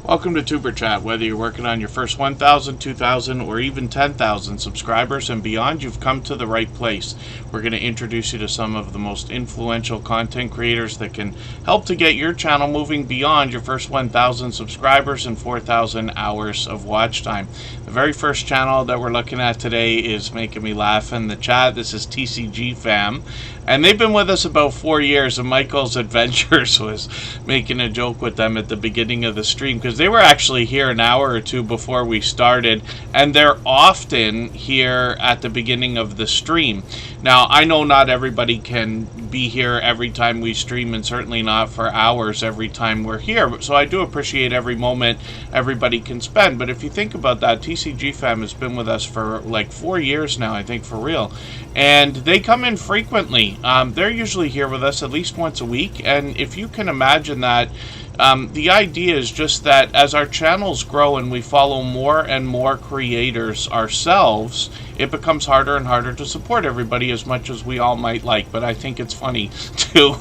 Welcome to Superchat. Whether you're working on your first 1,000, 2,000, or even 10,000 subscribers and beyond, you've come to the right place. We're going to introduce you to some of the most influential content creators that can help to get your channel moving beyond your first 1,000 subscribers and 4,000 hours of watch time. The very first channel that we're looking at today is making me laugh in the chat. This is TCG Fam. And they've been with us about 4 years, and Michael's Adventures was making a joke with them at the beginning of the stream, because they were actually here an hour or two before we started, and they're often here at the beginning of the stream. Now, I know not everybody can be here every time we stream, and certainly not for hours every time we're here, so I do appreciate every moment everybody can spend. But if you think about that, TCG Fam has been with us for like 4 years now, I think, for real, and they come in frequently. They're usually here with us at least once a week, and if you can imagine that, the idea is just that as our channels grow and we follow more and more creators ourselves, it becomes harder and harder to support everybody as much as we all might like. But I think it's funny to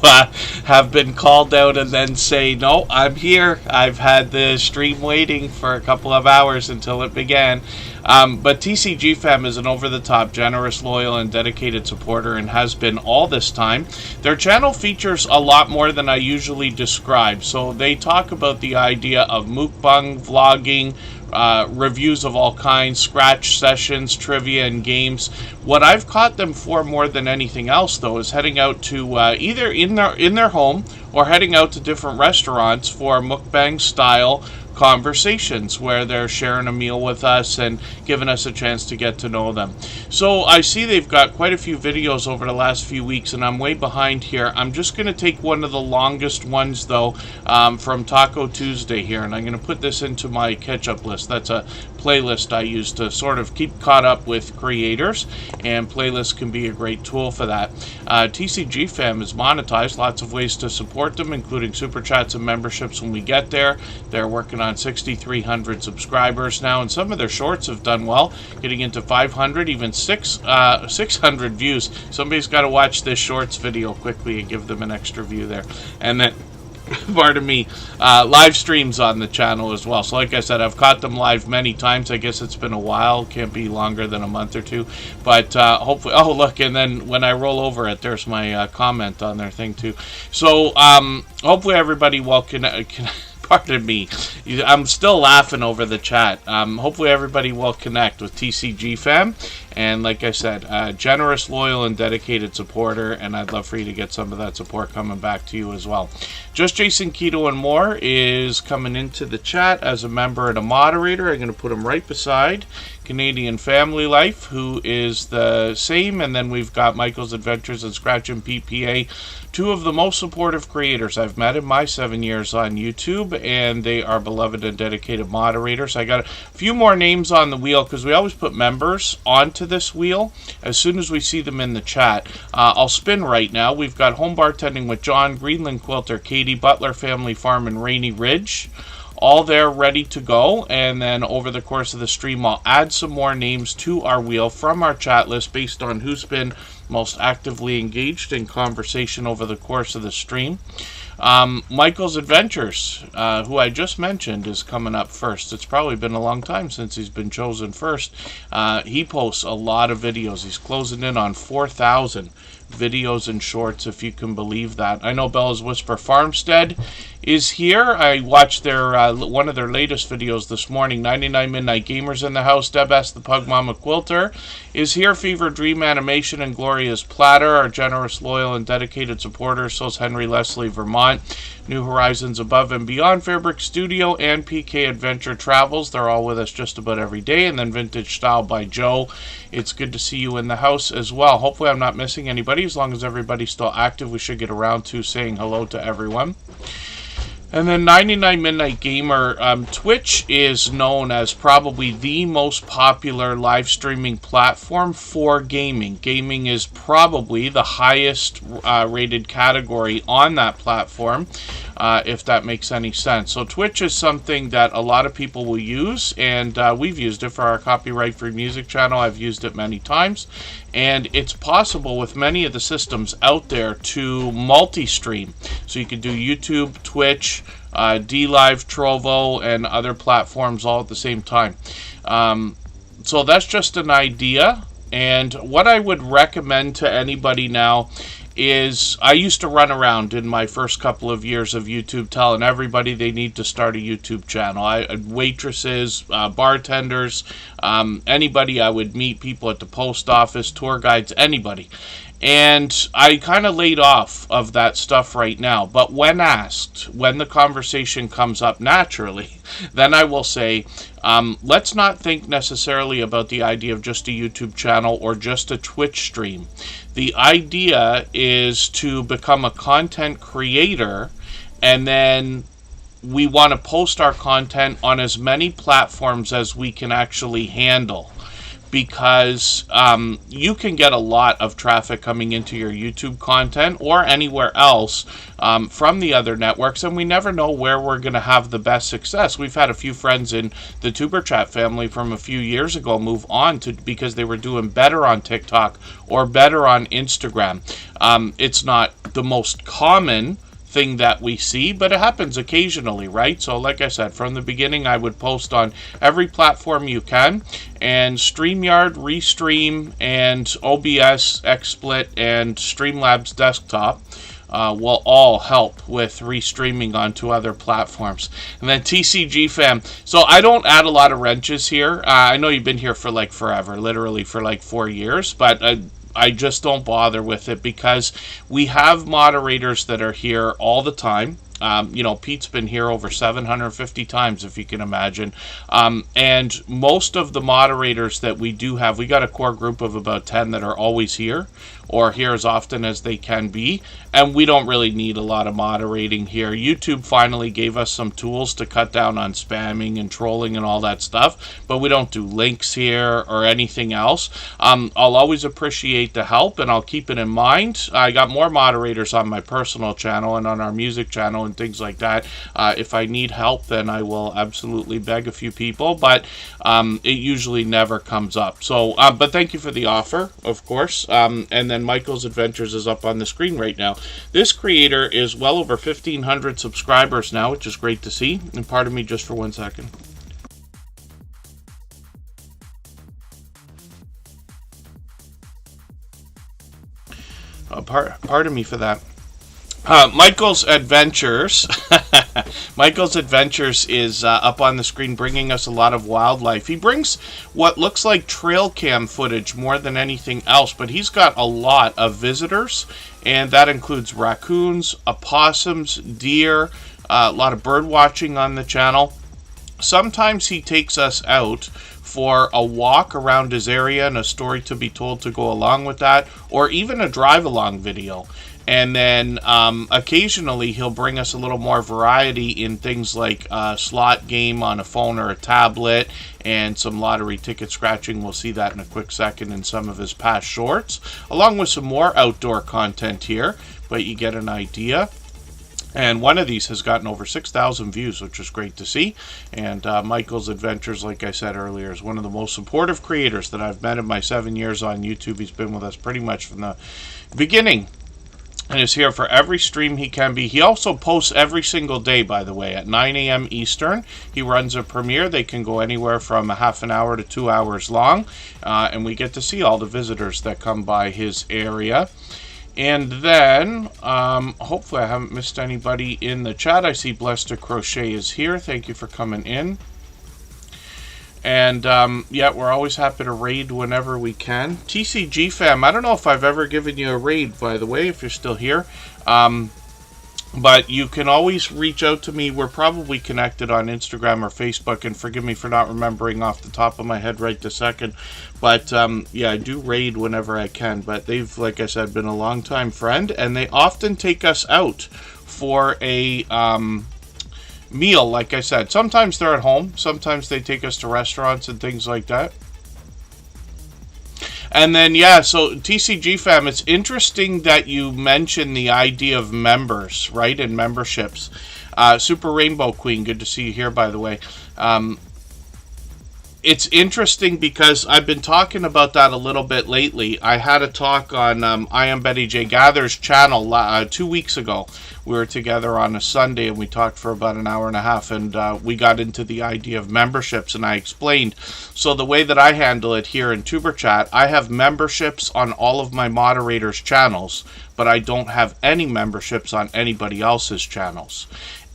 have been called out and then say, no, I'm here. I've had the stream waiting for a couple of hours until it began. But TCG Fam is an over-the-top, generous, loyal, and dedicated supporter, and has been all this time. Their channel features a lot more than I usually describe. So they talk about the idea of mukbang, vlogging, reviews of all kinds, scratch sessions, trivia, and games. What I've caught them for more than anything else, though, is heading out to either in their home or heading out to different restaurants for mukbang-style conversations where they're sharing a meal with us and giving us a chance to get to know them. So I see they've got quite a few videos over the last few weeks, and I'm way behind here. I'm just going to take one of the longest ones, though, from Taco Tuesday here, and I'm going to put this into my catch-up list. That's a playlist I use to sort of keep caught up with creators, and playlists can be a great tool for that. TCG Fam is monetized, lots of ways to support them, including super chats and memberships when we get there. They're working on 6,300 subscribers now, and some of their shorts have done well, getting into 500, even 600 views. Somebody's got to watch this shorts video quickly and give them an extra view there. And then pardon me, live streams on the channel as well. So like I said, I've caught them live many times. I guess it's been a while, can't be longer than a month or two, but hopefully, oh look, and then when I roll over it, there's my comment on their thing too. So hopefully everybody can pardon me, I'm still laughing over the chat. Hopefully everybody will connect with TCG Fam. And like I said, generous, loyal, and dedicated supporter. And I'd love for you to get some of that support coming back to you as well. Just Jason Keto and More is coming into the chat as a member and a moderator. I'm going to put him right beside Canadian Family Life, who is the same. And then we've got Michael's Adventures and Scratch and PPA, two of the most supportive creators I've met in my 7 years on YouTube, and they are beloved and dedicated moderators. I got a few more names on the wheel because we always put members onto this wheel as soon as we see them in the chat. I'll spin right now. We've got Home Bartending with John, Greenland Quilter, Katie, Butler Family Farm, and Rainy Ridge. All there ready to go, and then over the course of the stream I'll add some more names to our wheel from our chat list based on who's been most actively engaged in conversation over the course of the stream. Michael's Adventures, who I just mentioned, is coming up first. It's probably been a long time since he's been chosen first. He posts a lot of videos. He's closing in on 4,000 videos and shorts, if you can believe that. I know Bella's Whisper Farmstead is here. I watched their one of their latest videos this morning. 99 Midnight Gamers in the house. Deb S. the Pug Mama Quilter is here. Fever Dream Animation and Gloria's Platter, our generous, loyal, and dedicated supporters. So is Henry Leslie Vermont. New Horizons Above and Beyond, Fabric Studio, and PK Adventure Travels. They're all with us just about every day. And then Vintage Style by Joe. It's good to see you in the house as well. Hopefully I'm not missing anybody. As long as everybody's still active, we should get around to saying hello to everyone. And then 99 Midnight Gamer, Twitch is known as probably the most popular live streaming platform for gaming. Gaming is probably the highest rated category on that platform, if that makes any sense. So Twitch is something that a lot of people will use, and we've used it for our copyright-free music channel. I've used it many times. And it's possible with many of the systems out there to multi-stream. So you could do YouTube, Twitch, DLive, Trovo, and other platforms all at the same time. So that's just an idea. And what I would recommend to anybody now is, I used to run around in my first couple of years of YouTube telling everybody they need to start a YouTube channel. Waitresses, bartenders, anybody I would meet, people at the post office, tour guides, anybody. And I kind of laid off of that stuff right now. But when asked, when the conversation comes up naturally, then I will say, let's not think necessarily about the idea of just a YouTube channel or just a Twitch stream. The idea is to become a content creator, and then we want to post our content on as many platforms as we can actually handle. Because you can get a lot of traffic coming into your YouTube content or anywhere else from the other networks, and we never know where we're going to have the best success. We've had a few friends in the Superchat family from a few years ago move on to because they were doing better on TikTok or better on Instagram. It's not the most common thing that we see, but it happens occasionally, right? So like I said, from the beginning, I would post on every platform you can, and StreamYard, Restream, and OBS, XSplit, and Streamlabs Desktop will all help with restreaming onto other platforms. And then TCG fam. So I don't add a lot of wrenches here. I know you've been here for like forever, literally for like 4 years, but I just don't bother with it because we have moderators that are here all the time. Pete's been here over 750 times, if you can imagine. And most of the moderators that we do have, we got a core group of about 10 that are always here, or here as often as they can be. And we don't really need a lot of moderating here. YouTube finally gave us some tools to cut down on spamming and trolling and all that stuff, but we don't do links here or anything else. I'll always appreciate the help, and I'll keep it in mind. I got more moderators on my personal channel and on our music channel and things like that. If I need help, then I will absolutely beg a few people, but it usually never comes up. So, but thank you for the offer, of course. And then Michael's Adventures is up on the screen right now. This creator is well over 1,500 subscribers now, which is great to see. And pardon me just for 1 second. Pardon me for that. Michael's Adventures. Michael's Adventures is up on the screen, bringing us a lot of wildlife. He brings what looks like trail cam footage more than anything else, but he's got a lot of visitors, and that includes raccoons, opossums, deer, a lot of bird watching on the channel. Sometimes he takes us out for a walk around his area and a story to be told to go along with that, or even a drive-along video. And then occasionally he'll bring us a little more variety in things like a slot game on a phone or a tablet, and some lottery ticket scratching. We'll see that in a quick second in some of his past shorts, along with some more outdoor content here, but you get an idea. And one of these has gotten over 6,000 views, which is great to see. And Michael's Adventures, like I said earlier, is one of the most supportive creators that I've met in my 7 years on YouTube. He's been with us pretty much from the beginning, and is here for every stream he can be. He also posts every single day, by the way, at 9 a.m. Eastern. He runs a premiere. They can go anywhere from a half an hour to 2 hours long, and we get to see all the visitors that come by his area. And then, hopefully I haven't missed anybody in the chat. I see Blessed to Crochet is here. Thank you for coming in. And, yeah, we're always happy to raid whenever we can. TCG fam, I don't know if I've ever given you a raid, by the way, if you're still here. But you can always reach out to me. We're probably connected on Instagram or Facebook, and forgive me for not remembering off the top of my head right this second. But, yeah, I do raid whenever I can. But they've, like I said, been a long-time friend, and they often take us out for a meal, like I said. Sometimes they're at home. Sometimes they take us to restaurants and things like that. And then, yeah, so TCG fam, it's interesting that you mentioned the idea of members, right, and memberships. Super Rainbow Queen, good to see you here, by the way. it's interesting because I've been talking about that a little bit lately. I had a talk on I Am Betty J Gather's channel 2 weeks ago. We were together on a Sunday and we talked for about an hour and a half, and we got into the idea of memberships, and I explained. So the way that I handle it here in Superchat, I have memberships on all of my moderators' channels, but I don't have any memberships on anybody else's channels.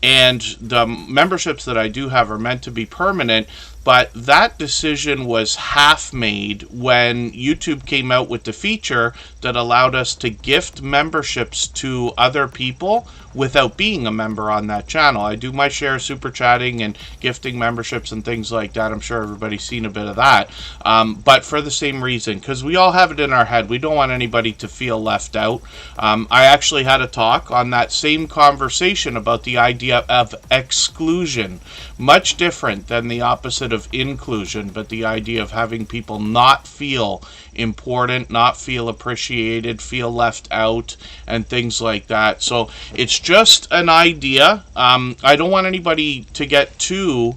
And the memberships that I do have are meant to be permanent, but that decision was half made when YouTube came out with the feature that allowed us to gift memberships to other people without being a member on that channel. I do my share of super chatting and gifting memberships and things like that. I'm sure everybody's seen a bit of that. But for the same reason, because we all have it in our head. We don't want anybody to feel left out. I actually had a talk on that same conversation about the idea of exclusion. Much different than the opposite of inclusion, but the idea of having people not feel important, not feel appreciated, feel left out, and things like that. So it's just an idea. I don't want anybody to get too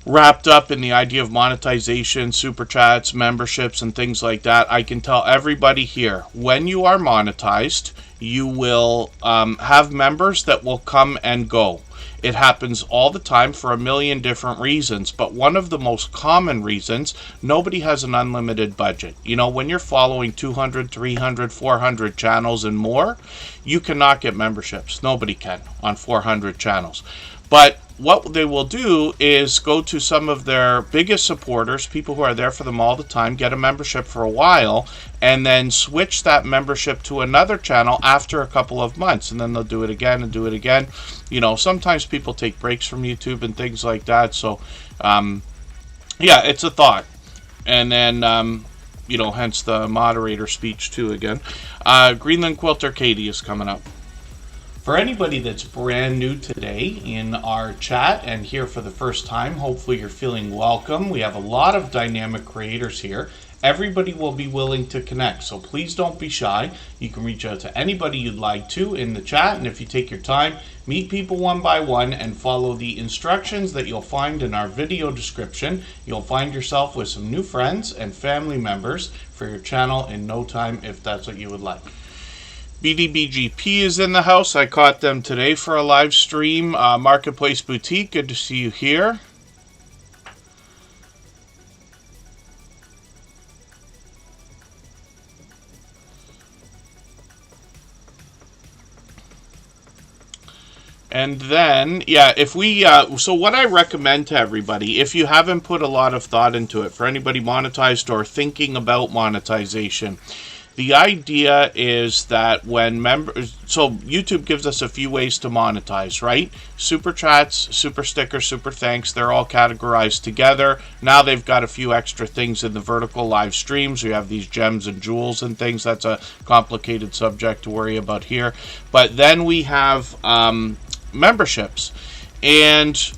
wrapped up in the idea of monetization, super chats, memberships, and things like that. I can tell everybody here, when you are monetized, you will have members that will come and go. It happens all the time for a million different reasons, but one of the most common reasons, nobody has an unlimited budget. You know, when you're following 200, 300, 400 channels and more, you cannot get memberships. Nobody can on 400 channels. But what they will do is go to some of their biggest supporters, people who are there for them all the time, get a membership for a while, and then switch that membership to another channel after a couple of months. And then they'll do it again and do it again. You know, sometimes people take breaks from YouTube and things like that. So, yeah, it's a thought. And then, you know, hence the moderator speech too again. Greenland Quilter Katie is coming up. For anybody that's brand new today in our chat and here for the first time, hopefully you're feeling welcome. We have a lot of dynamic creators here. Everybody will be willing to connect, so please don't be shy. You can reach out to anybody you'd like to in the chat, and if you take your time, meet people one by one and follow the instructions that you'll find in our video description. You'll find yourself with some new friends and family members for your channel in no time if that's what you would like. BDBGP is in the house. I caught them today for a live stream. Marketplace Boutique, good to see you here. And then, yeah, if we, so what I recommend to everybody, if you haven't put a lot of thought into it, for anybody monetized or thinking about monetization, the idea is that when members, so YouTube gives us a few ways to monetize, right? Super chats, super stickers, super thanks, they're all categorized together. Now they've got a few extra things in the vertical live streams. We have these gems and jewels and things. That's a complicated subject to worry about here. But then we have memberships. And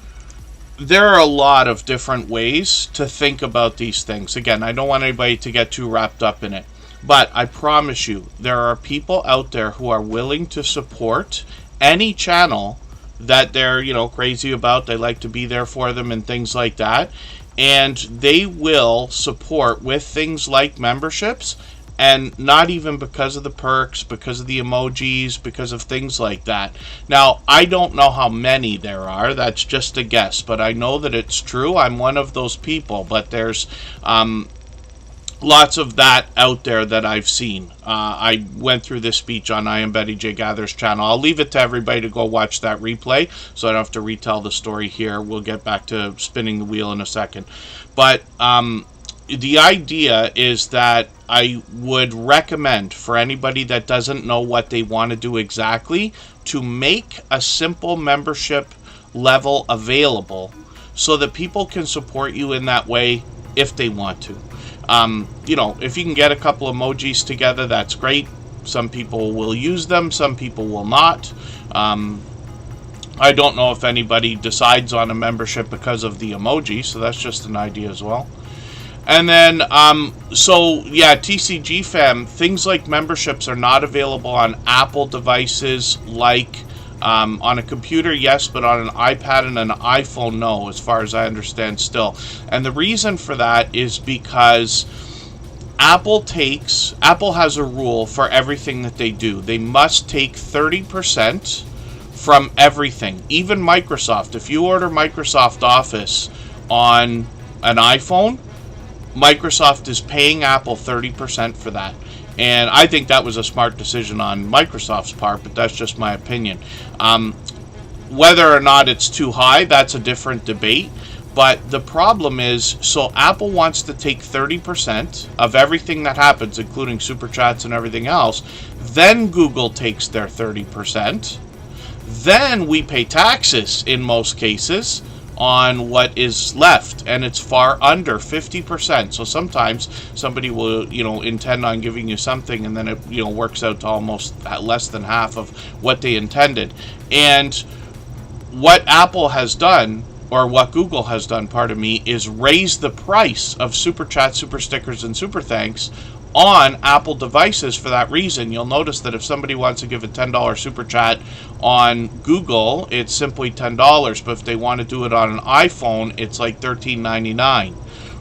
there are a lot of different ways to think about these things. Again, I don't want anybody to get too wrapped up in it. But I promise you, there are people out there who are willing to support any channel that they're, you know, crazy about. They like to be there for them and things like that. And they will support with things like memberships, and not even because of the perks, because of the emojis, because of things like that. Now, I don't know how many there are. That's just a guess. But I know that it's true. I'm one of those people. But there's lots of that out there that I've seen. I went through this speech on I Am Betty J Gather's channel. I'll leave it to everybody to go watch that replay, so I don't have to retell the story here. We'll get back to spinning the wheel in a second. But the idea is that I would recommend for anybody that doesn't know what they want to do exactly, to make a simple membership level available so that people can support you in that way if they want to. You know, if you can get a couple emojis together, that's great. Some people will use them, some people will not. I don't know if anybody decides on a membership because of the emoji, so that's just an idea as well. And then, so yeah, TCG fam, things like memberships are not available on Apple devices like On a computer, yes, but on an iPad and an iPhone, no, as far as I understand still. And the reason for that is because Apple has a rule for everything that they do. They must take 30% from everything, even Microsoft. If you order Microsoft Office on an iPhone, Microsoft is paying Apple 30% for that. And I think that was a smart decision on Microsoft's part, but that's just my opinion. Whether or not it's too high, that's a different debate. But the problem is, so Apple wants to take 30% of everything that happens, including Superchats and everything else. Then Google takes their 30%. Then we pay taxes in most cases on what is left, and it's far under 50%. So sometimes somebody will, intend on giving you something, and then it, works out to almost less than half of what they intended. And what Apple has done, or what Google has done, pardon me, is raise the price of Super Chat, Super Stickers, and Super Thanks on Apple devices for that reason. You'll notice that if somebody wants to give a $10 Super Chat on Google, it's simply $10, but if they want to do it on an iPhone, it's like $13.99,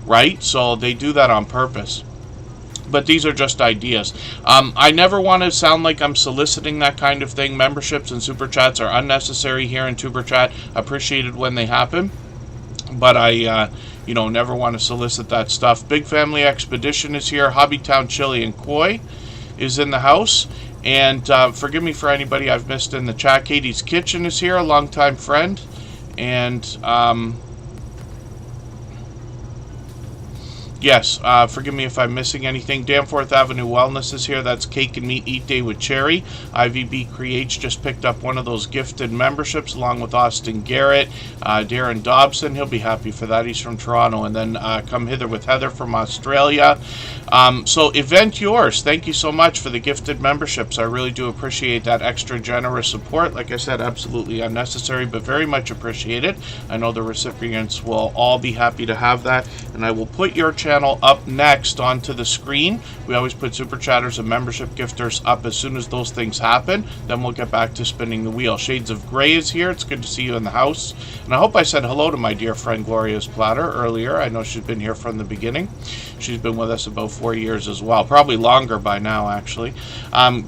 right? So they do that on purpose. But these are just ideas. I never want to sound like I'm soliciting that kind of thing. Memberships and Super Chats are unnecessary here in Superchat. Appreciated when they happen, but I never want to solicit that stuff. Big Family Expedition is here. Hobbytown Chili and Koi is in the house. And forgive me for anybody I've missed in the chat. Katie's Kitchen is here, a longtime friend. And yes, forgive me if I'm missing anything. Danforth Avenue Wellness is here. That's Cake and Meat Eat Day with Cherry. IVB Creates just picked up one of those gifted memberships along with Austin Garrett. Darren Dobson, he'll be happy for that. He's from Toronto. And then Come Hither with Heather from Australia. So Event Yours, thank you so much for the gifted memberships. I really do appreciate that extra generous support. Like I said, absolutely unnecessary, but very much appreciated. I know the recipients will all be happy to have that. And I will put your channel up next onto the screen. We always put Super Chatters and membership gifters up as soon as those things happen. Then we'll get back to spinning the wheel. Shades of Grey is here. It's good to see you in the house. And I hope I said hello to my dear friend Gloria's Platter earlier. I know she's been here from the beginning. She's been with us about 4 years as well. Probably longer by now, actually.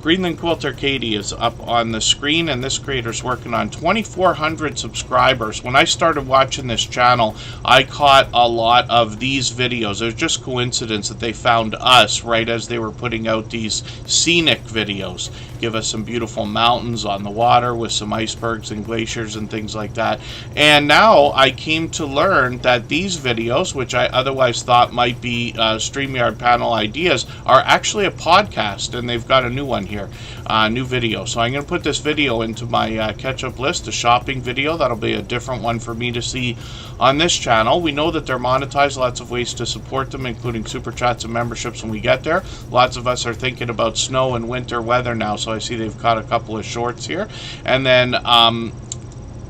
Greenland Quilter Katie is up on the screen, and this creator's working on 2,400 subscribers. When I started watching this channel, I caught a lot of these videos. It was just coincidence that they found us right as they were putting out these scenic videos. Give us some beautiful mountains on the water with some icebergs and glaciers and things like that. And now I came to learn that these videos, which I otherwise thought might be StreamYard panel ideas, are actually a podcast, and they've got a new one here, new video. So I'm going to put this video into my catch-up list, a shopping video. That'll be a different one for me to see on this channel. We know that they're monetized, lots of ways to support them, including Super Chats and memberships when we get there. Lots of us are thinking about snow and winter weather now, so I see they've caught a couple of shorts here. And then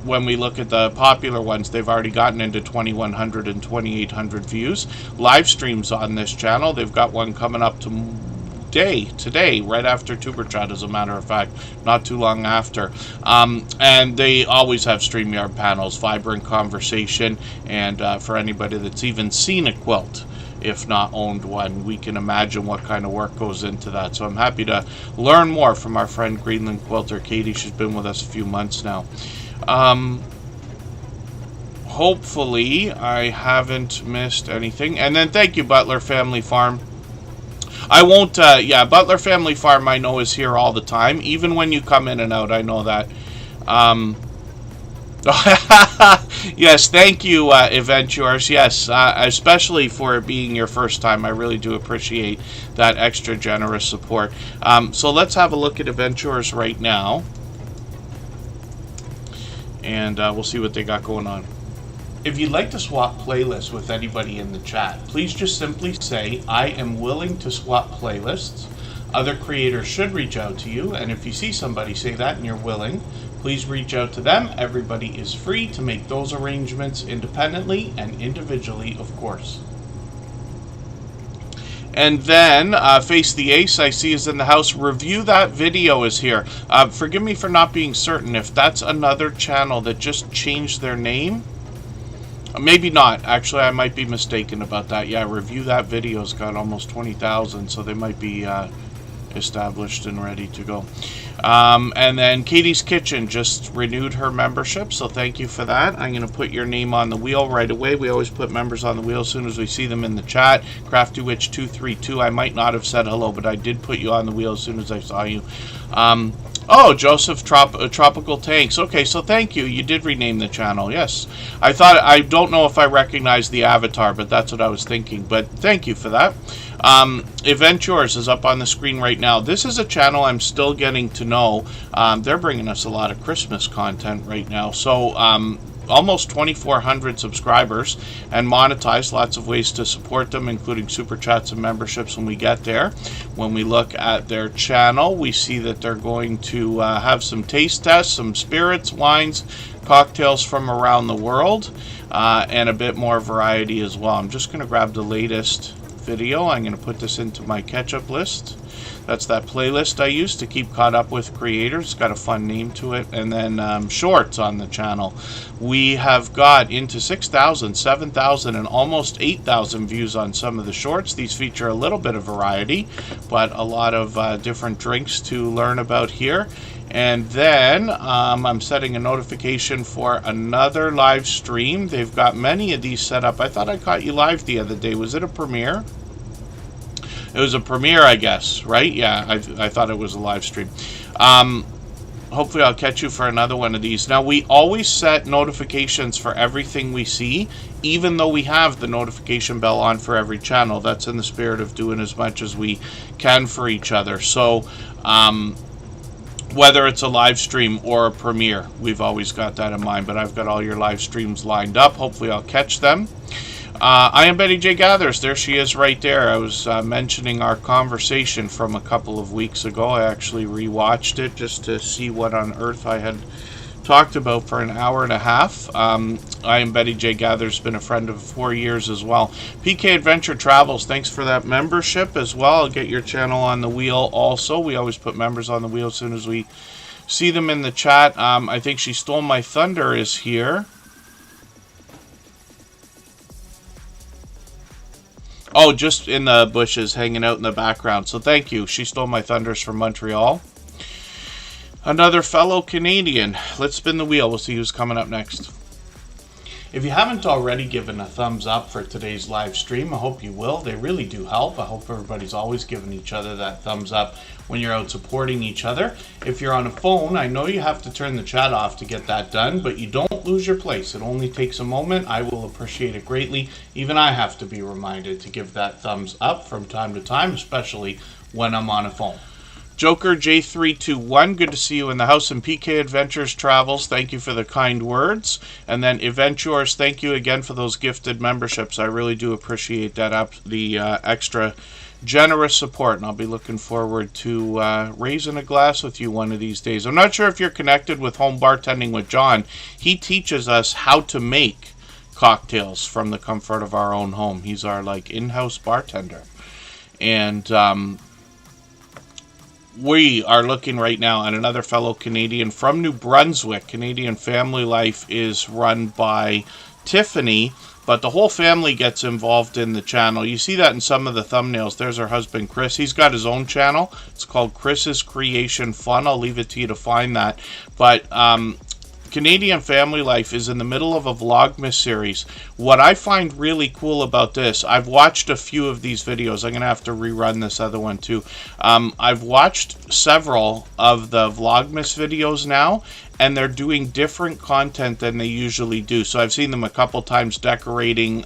when we look at the popular ones, they've already gotten into 2,100 and 2,800 views. Live streams on this channel, they've got one coming up today, right after Superchat, as a matter of fact, not too long after. And they always have StreamYard panels, vibrant conversation, and for anybody that's even seen a quilt, if not owned one, we can imagine what kind of work goes into that. So I'm happy to learn more from our friend Greenland Quilter Katie. She's been with us a few months now. Hopefully I haven't missed anything. And then thank you, Butler Family Farm. I won't, Butler Family Farm I know is here all the time, even when you come in and out. I know that. Yes, thank you, Event Yours. Yes, especially for it being your first time. I really do appreciate that extra generous support. So let's have a look at Event Yours right now, and we'll see what they got going on. If you'd like to swap playlists with anybody in the chat, please just simply say, I am willing to swap playlists. Other creators should reach out to you, and if you see somebody say that and you're willing, please reach out to them. Everybody is free to make those arrangements independently and individually, of course. And then Face the Ace, I see, is in the house. Review That Video is here. Forgive me for not being certain if that's another channel that just changed their name. Maybe not. Actually, I might be mistaken about that. Yeah, Review That Video's got almost 20,000, so they might be established and ready to go. And then Katie's Kitchen just renewed her membership, so thank you for that. I'm going to put your name on the wheel right away. We always put members on the wheel as soon as we see them in the chat. CraftyWitch232, I might not have said hello, but I did put you on the wheel as soon as I saw you. Oh, Joseph Tropical Tanks. Okay, so thank you. You did rename the channel. Yes. I don't know if I recognize the avatar, but that's what I was thinking. But thank you for that. Event Yours is up on the screen right now. This is a channel I'm still getting to know. They're bringing us a lot of Christmas content right now. So, almost 2,400 subscribers and monetized. Lots of ways to support them, including super chats and memberships when we get there. When we look at their channel, we see that they're going to have some taste tests, some spirits, wines, cocktails from around the world, and a bit more variety as well. I'm just going to grab the latest video. I'm going to put this into my catch-up list. That's that playlist I use to keep caught up with creators. It's got a fun name to it. And then shorts on the channel. We have got into 6,000, 7,000, and almost 8,000 views on some of the shorts. These feature a little bit of variety, but a lot of different drinks to learn about here. And then I'm setting a notification for another live stream. They've got many of these set up. I thought I caught you live the other day. Was it a premiere? It was a premiere, I guess, right? Yeah, I thought it was a live stream. Hopefully I'll catch you for another one of these. Now, we always set notifications for everything we see, even though we have the notification bell on for every channel. That's in the spirit of doing as much as we can for each other. So, whether it's a live stream or a premiere, we've always got that in mind. But I've got all your live streams lined up. Hopefully I'll catch them. I am Betty J. Gathers. There she is right there. I was mentioning our conversation from a couple of weeks ago. I actually rewatched it just to see what on earth I had talked about for an hour and a half. I am Betty J. Gathers. Been a friend of 4 years as well. PK Adventure Travels. Thanks for that membership as well. I'll get your channel on the wheel also. We always put members on the wheel as soon as we see them in the chat. I think She Stole My Thunder is here. Oh, just in the bushes, hanging out in the background. So thank you. She Stole My Thunders from Montreal. Another fellow Canadian. Let's spin the wheel. We'll see who's coming up next. If you haven't already given a thumbs up for today's live stream, I hope you will. They really do help. I hope everybody's always giving each other that thumbs up when you're out supporting each other. If you're on a phone, I know you have to turn the chat off to get that done, but you don't lose your place. It only takes a moment. I will appreciate it greatly. Even I have to be reminded to give that thumbs up from time to time, especially when I'm on a phone. Joker J321, good to see you in the house. And PK Adventures Travels, thank you for the kind words. And then Event Yours, thank you again for those gifted memberships. I really do appreciate that, the extra generous support. And I'll be looking forward to raising a glass with you one of these days. I'm not sure if you're connected with Home Bartending with John. He teaches us how to make cocktails from the comfort of our own home. He's our in-house bartender. And we are looking right now at another fellow Canadian from New Brunswick. Canadian Family Life is run by Tiffany, but the whole family gets involved in the channel. You see that in some of the thumbnails. There's her husband, Chris. He's got his own channel. It's called Chris's Creation Fun. I'll leave it to you to find that. But Canadian Family Life is in the middle of a Vlogmas series. What I find really cool about this, I've watched a few of these videos. I'm going to have to rerun this other one too. I've watched several of the Vlogmas videos now, and they're doing different content than they usually do. So I've seen them a couple times decorating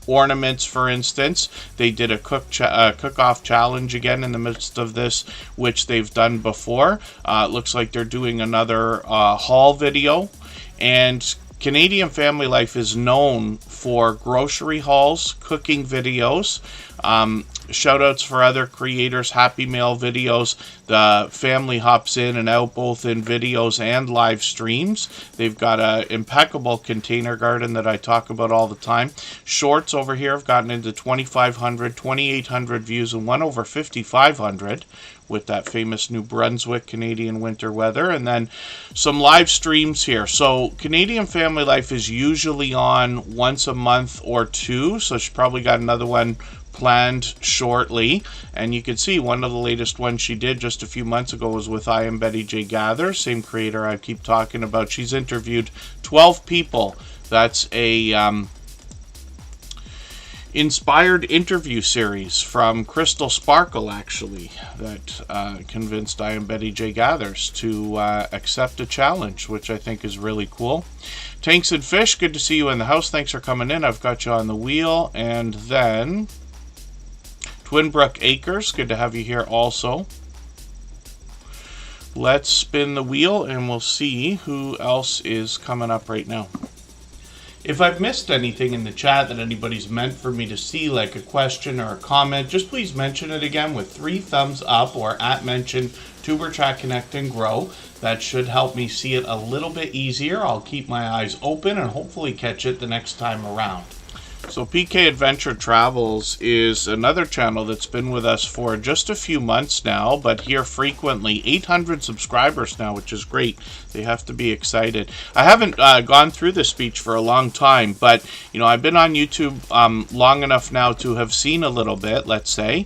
ornaments, for instance. They did a cook-off challenge again in the midst of this, which they've done before. It looks like they're doing another haul video. And Canadian Family Life is known for grocery hauls, cooking videos, shout outs for other creators, Happy Mail videos. The family hops in and out both in videos and live streams. They've got an impeccable container garden that I talk about all the time. Shorts over here have gotten into 2,500, 2,800 views, and one over 5,500 with that famous New Brunswick Canadian winter weather. And then some live streams here. So Canadian Family Life is usually on once a month or two, so she probably got another one planned shortly. And you can see one of the latest ones she did just a few months ago was with I Am Betty J Gather, same creator I keep talking about. She's interviewed 12 people. That's a inspired interview series from Crystal Sparkle, actually, that convinced I Am Betty J Gathers to accept a challenge, which I think is really cool. Tanks and Fish, good to see you in the house. Thanks for coming in. I've got you on the wheel. And then Twinbrook Acres, good to have you here also. Let's spin the wheel and we'll see who else is coming up right now. If I've missed anything in the chat that anybody's meant for me to see, like a question or a comment, just please mention it again with 3 thumbs up or @mention TuberChat Connect and Grow. That should help me see it a little bit easier. I'll keep my eyes open and hopefully catch it the next time around. So PK Adventure Travels is another channel that's been with us for just a few months now, but here frequently. 800 subscribers now, which is great. They have to be excited. I haven't gone through this speech for a long time, but you know, I've been on YouTube long enough now to have seen a little bit, let's say.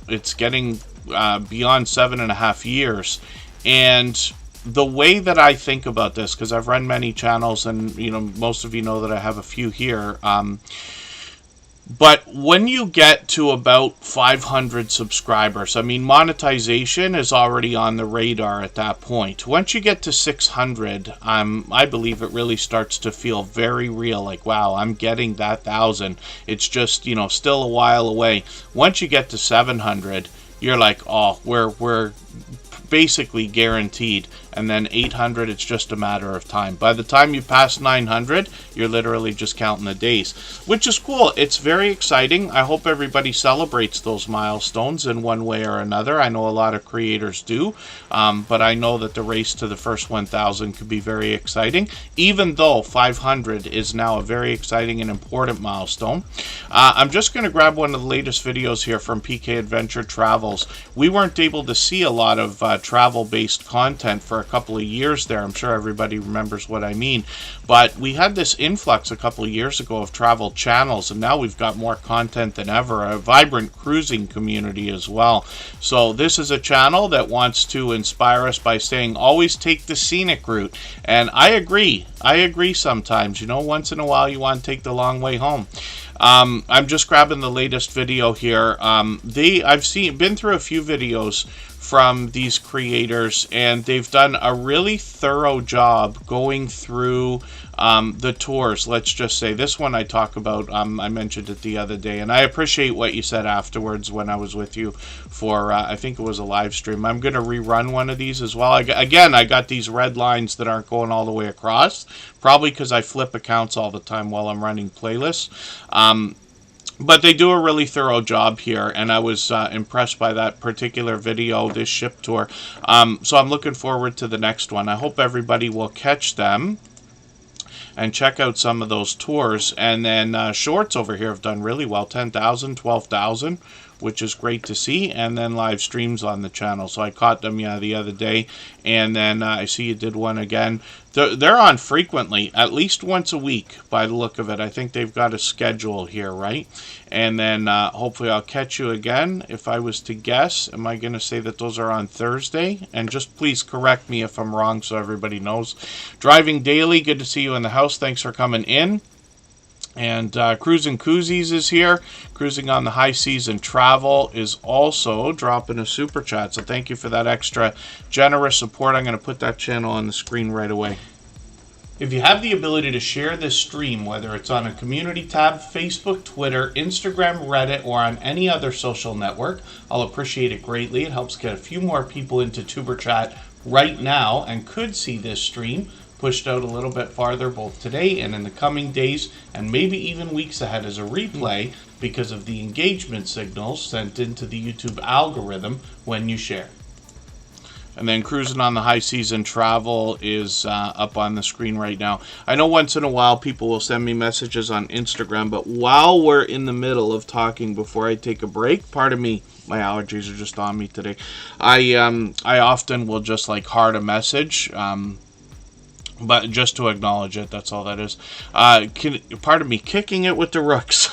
It's getting beyond 7.5 years. And the way that I think about this, because I've run many channels and, you know, most of you know that I have a few here. But when you get to about 500 subscribers, I mean, monetization is already on the radar at that point. Once you get to 600, I believe it really starts to feel very real. Like, wow, I'm getting that 1,000. It's just, you know, still a while away. Once you get to 700, you're like, oh, we're basically guaranteed. And then 800, it's just a matter of time. By the time you pass 900, you're literally just counting the days, which is cool. It's very exciting. I hope everybody celebrates those milestones in one way or another. I know a lot of creators do, but I know that the race to the first 1,000 could be very exciting, even though 500 is now a very exciting and important milestone. I'm just going to grab one of the latest videos here from PK Adventure Travels. We weren't able to see a lot of travel-based content for a couple of years there. I'm sure everybody remembers what I mean. But we had this influx a couple of years ago of travel channels, and now we've got more content than ever. A vibrant cruising community as well. So this is a channel that wants to inspire us by saying, always take the scenic route. And I agree. I agree sometimes. You know, once in a while you want to take the long way home. I'm just grabbing the latest video here. I've been through a few videos from these creators, and they've done a really thorough job going through the tours. Let's just say this one I talk about, I mentioned it the other day, and I appreciate what you said afterwards when I was with you for I think it was a live stream. I'm going to rerun one of these as well. Again, I got these red lines that aren't going all the way across, probably because I flip accounts all the time while I'm running playlists. But they do a really thorough job here, and I was impressed by that particular video, this ship tour. So I'm looking forward to the next one. I hope everybody will catch them and check out some of those tours. And then shorts over here have done really well, 10,000, 12,000, which is great to see. And then live streams on the channel. So I caught them the other day. And then I see you did one again. They're on frequently, at least once a week by the look of it. I think they've got a schedule here, right? And then hopefully I'll catch you again. If I was to guess, am I going to say that those are on Thursday? And just please correct me if I'm wrong so everybody knows. Driving Daily, good to see you in the house. Thanks for coming in. And Cruising Koozies is here. Cruising on the High Seas and Travel is also dropping a super chat. So thank you for that extra generous support. I'm going to put that channel on the screen right away. If you have the ability to share this stream, whether it's on a community tab, Facebook, Twitter, Instagram, Reddit, or on any other social network, I'll appreciate it greatly. It helps get a few more people into TuberChat right now and could see this stream pushed out a little bit farther both today and in the coming days, and maybe even weeks ahead as a replay because of the engagement signals sent into the YouTube algorithm when you share. And then Cruising on the High Season Travel is up on the screen right now. I know once in a while people will send me messages on Instagram, but while we're in the middle of talking before I take a break, pardon me, my allergies are just on me today. I often will just like heart a message, but just to acknowledge it, that's all that is. Pardon me, kicking it with the rooks.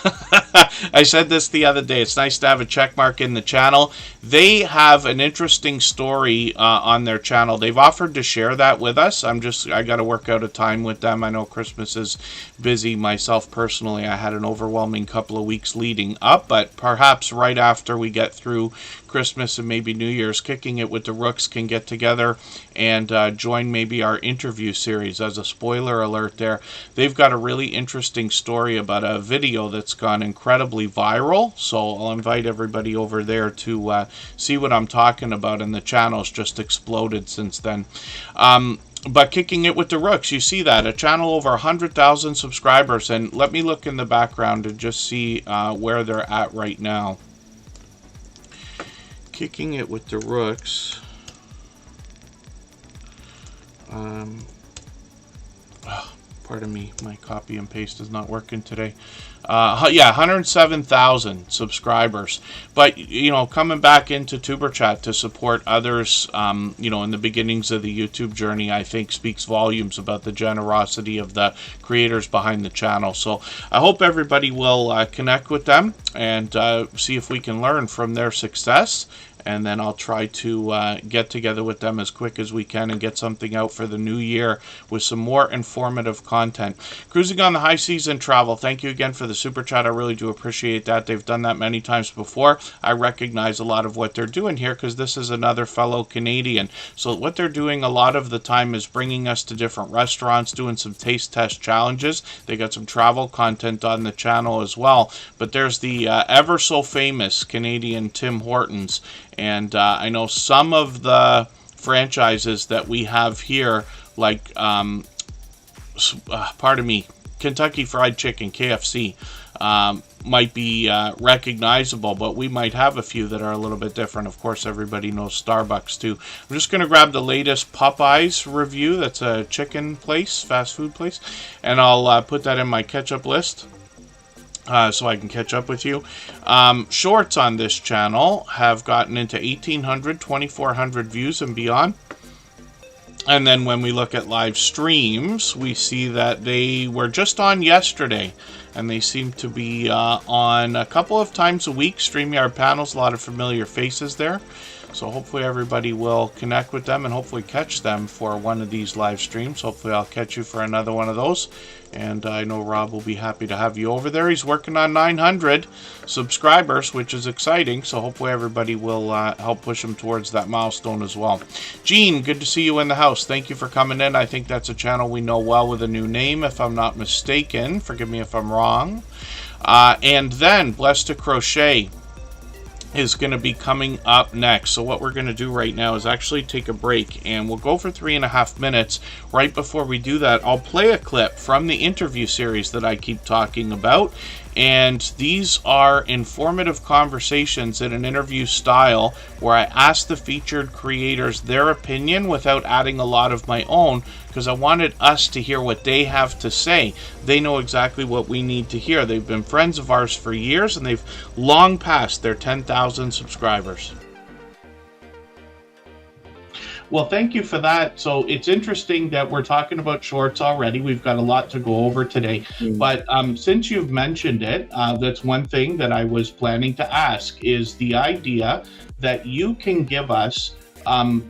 I said this the other day. It's nice to have a check mark in the channel. They have an interesting story on their channel. They've offered to share that with us. I got to work out a time with them. I know Christmas is busy. Myself personally, I had an overwhelming couple of weeks leading up, but perhaps right after we get through Christmas and maybe New Year's, Kicking It with the Rooks can get together and join maybe our interview series. As a spoiler alert there, they've got a really interesting story about a video that's gone incredibly viral, so I'll invite everybody over there to see what I'm talking about, and the channel's just exploded since then. But Kicking It with the Rooks, you see that, a channel over 100,000 subscribers, and let me look in the background and just see where they're at right now. Kicking It with the Rooks. Pardon me, my copy and paste is not working today. Yeah, 107,000 subscribers. But, you know, coming back into Superchat to support others, you know, in the beginnings of the YouTube journey, I think speaks volumes about the generosity of the creators behind the channel. So I hope everybody will connect with them and see if we can learn from their success. And then I'll try to get together with them as quick as we can and get something out for the new year with some more informative content. Cruising on the High Season Travel, thank you again for the super chat. I really do appreciate that. They've done that many times before. I recognize a lot of what they're doing here because this is another fellow Canadian. So what they're doing a lot of the time is bringing us to different restaurants, doing some taste test challenges. They got some travel content on the channel as well. But there's the ever so famous Canadian Tim Hortons. And I know some of the franchises that we have here, like, pardon me, Kentucky Fried Chicken, KFC, might be recognizable, but we might have a few that are a little bit different. Of course, everybody knows Starbucks too. I'm just going to grab the latest Popeyes review. That's a chicken place, fast food place, and I'll put that in my catch-up list. So I can catch up with you. Shorts on this channel have gotten into 1,800, 2,400 views and beyond. And then when we look at live streams, we see that they were just on yesterday. And they seem to be on a couple of times a week. StreamYard panels, a lot of familiar faces there. So hopefully everybody will connect with them and hopefully catch them for one of these live streams. Hopefully I'll catch you for another one of those. And I know Rob will be happy to have you over there. He's working on 900 subscribers, which is exciting. So hopefully everybody will help push him towards that milestone as well. Gene, good to see you in the house. Thank you for coming in. I think that's a channel we know well with a new name, if I'm not mistaken. Forgive me if I'm wrong. And then Blessed to Crochet is going to be coming up next. So what we're going to do right now is actually take a break, and we'll go for 3.5 minutes. Right before we do that, I'll play a clip from the interview series that I keep talking about. And these are informative conversations in an interview style where I ask the featured creators their opinion without adding a lot of my own, because I wanted us to hear what they have to say. They know exactly what we need to hear. They've been friends of ours for years, and they've long passed their 10,000 subscribers. Well, thank you for that. So it's interesting that we're talking about shorts already. We've got a lot to go over today. But since you've mentioned it, that's one thing that I was planning to ask, is the idea that you can give us,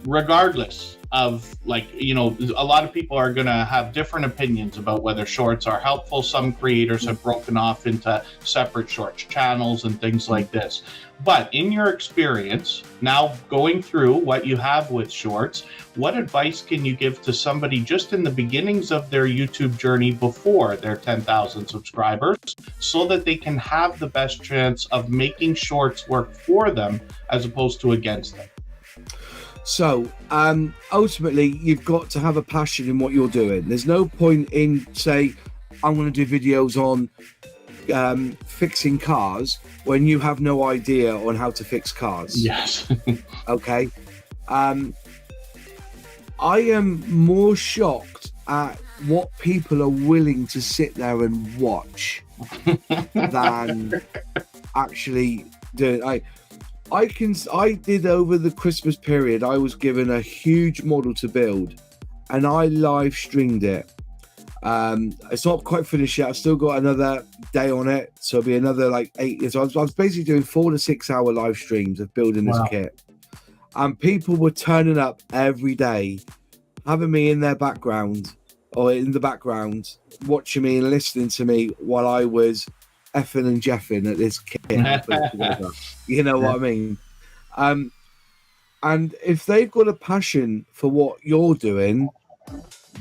regardless of, like, you know, a lot of people are going to have different opinions about whether shorts are helpful. Some creators have broken off into separate shorts channels and things like this. But in your experience, now going through what you have with shorts, what advice can you give to somebody just in the beginnings of their YouTube journey before their 10,000 subscribers, so that they can have the best chance of making shorts work for them as opposed to against them? So, ultimately, you've got to have a passion in what you're doing. There's no point in, say, I'm going to do videos on fixing cars when you have no idea on how to fix cars. Yes. Okay. I am more shocked at what people are willing to sit there and watch than actually do it. I did over the Christmas period, I was given a huge model to build and I live streamed it. It's not quite finished yet. I've still got another day on it. So it'll be another like 8 years. So I was basically doing 4 to 6 hour live streams of building this kit. And people were turning up every day, having me in their background or in the background, watching me and listening to me while I was effing and jeffing at this kit. You know what I mean? And if they've got a passion for what you're doing,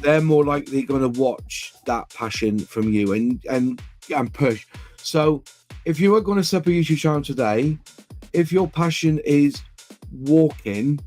they're more likely going to watch that passion from you and push. So if you are going to set up a YouTube channel today, if your passion is walking,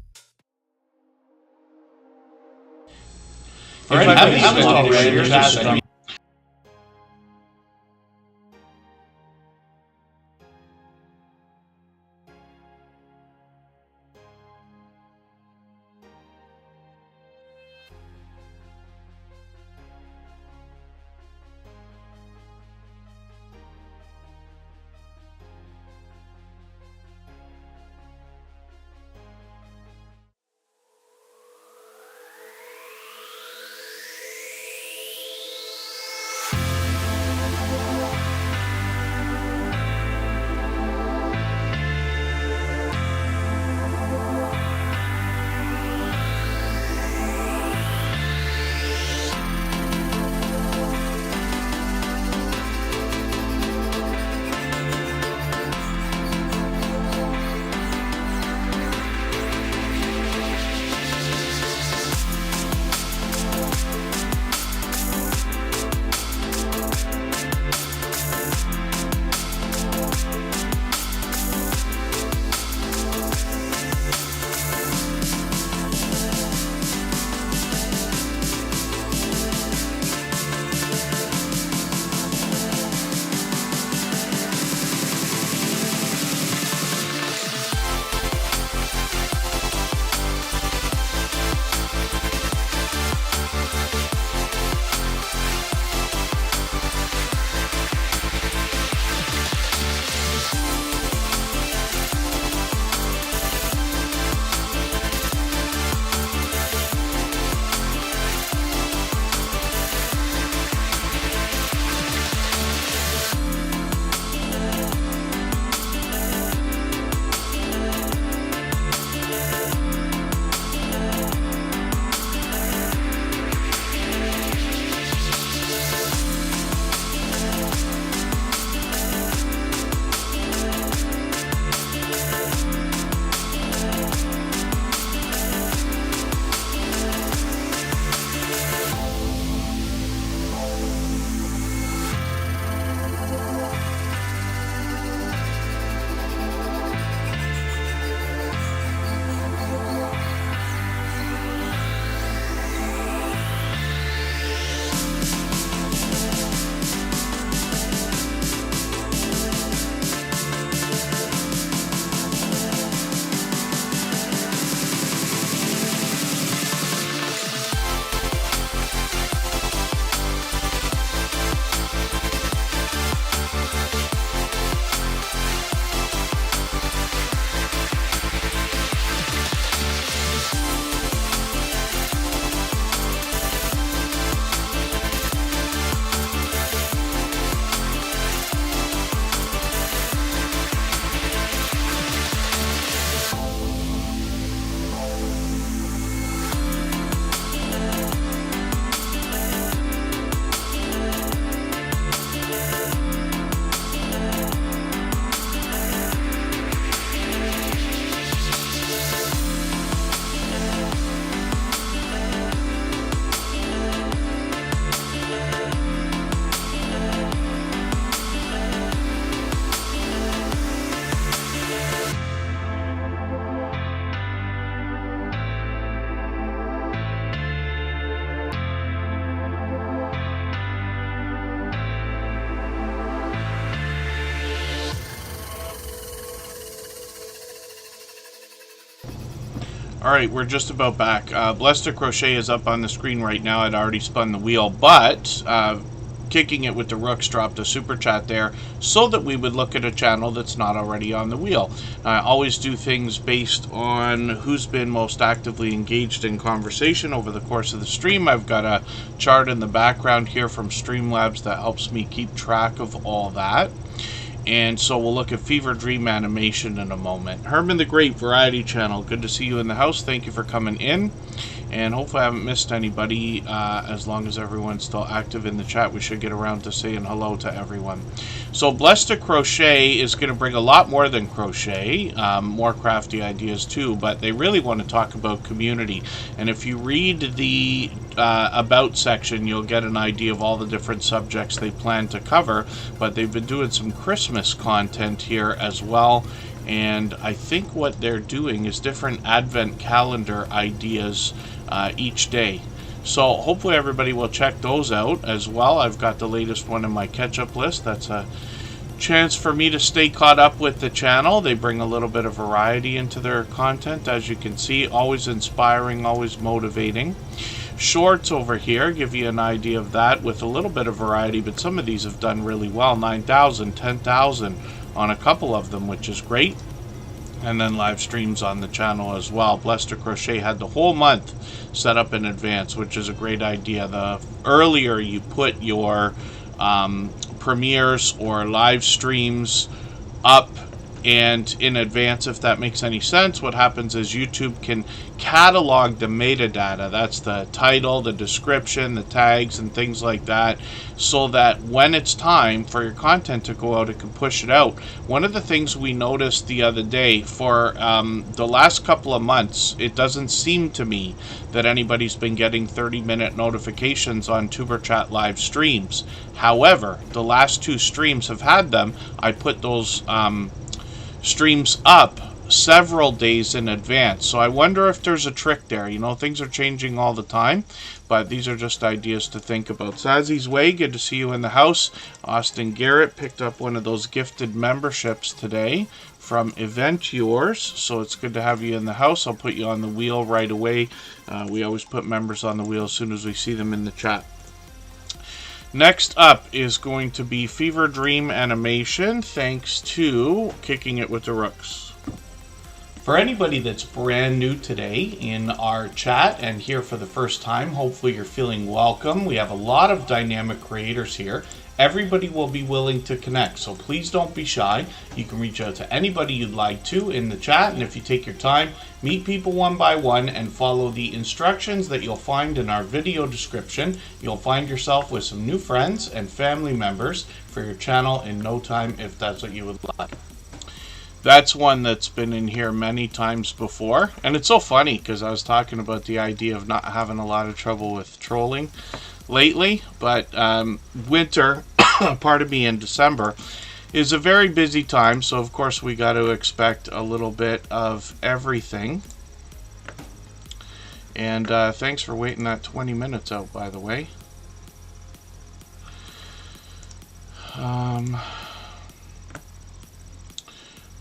All right, we're just about back. Blessed to Crochet is up on the screen right now. I'd already spun the wheel, but Kicking It with the Rooks dropped a super chat there so that we would look at a channel that's not already on the wheel. I always do things based on who's been most actively engaged in conversation over the course of the stream. I've got a chart in the background here from Streamlabs that helps me keep track of all that. And so we'll look at Fever Dream Animation in a moment. Herman the Great Variety Channel, good to see you in the house. Thank you for coming in. And hopefully I haven't missed anybody. As long as everyone's still active in the chat, we should get around to saying hello to everyone. So Blessed to Crochet is going to bring a lot more than crochet, more crafty ideas too, but they really want to talk about community. And if you read the About section, you'll get an idea of all the different subjects they plan to cover, but they've been doing some Christmas content here as well. And I think what they're doing is different advent calendar ideas each day. So hopefully everybody will check those out as well. I've got the latest one in my catch-up list. That's a chance for me to stay caught up with the channel. They bring a little bit of variety into their content, as you can see. Always inspiring, always motivating. Shorts over here give you an idea of that with a little bit of variety, but some of these have done really well. 9,000, 10,000 on a couple of them, which is great. And then live streams on the channel as well. Blessed to Crochet had the whole month set up in advance, which is a great idea. The earlier you put your premieres or live streams up and in advance, if that makes any sense, what happens is YouTube can catalog the metadata. That's the title, the description, the tags, and things like that, so that when it's time for your content to go out, it can push it out. One of the things we noticed the other day, for the last couple of months, it doesn't seem to me that anybody's been getting 30-minute notifications on Superchat live streams. However, the last 2 streams have had them. I put those streams up several days in advance. So I wonder if there's a trick there. You know, things are changing all the time, but these are just ideas to think about. Sazzy's Way, good to see you in the house. Austin Garrett picked up one of those gifted memberships today from Event Yours, so it's good to have you in the house. I'll put you on the wheel right away. We always put members on the wheel as soon as we see them in the chat. Next up is going to be Fever Dream Animation, thanks to Kicking It with the Rooks. For anybody that's brand new today in our chat and here for the first time, hopefully you're feeling welcome. We have a lot of dynamic creators here. Everybody will be willing to connect, so please don't be shy. You can reach out to anybody you'd like to in the chat, and if you take your time, meet people one by one and follow the instructions that you'll find in our video description. You'll find yourself with some new friends and family members for your channel in no time, if that's what you would like. That's one that's been in here many times before, and it's so funny because I was talking about the idea of not having a lot of trouble with trolling lately, but winter, pardon me, in December is a very busy time, so of course we got to expect a little bit of everything. And thanks for waiting that 20 minutes out, by the way. Of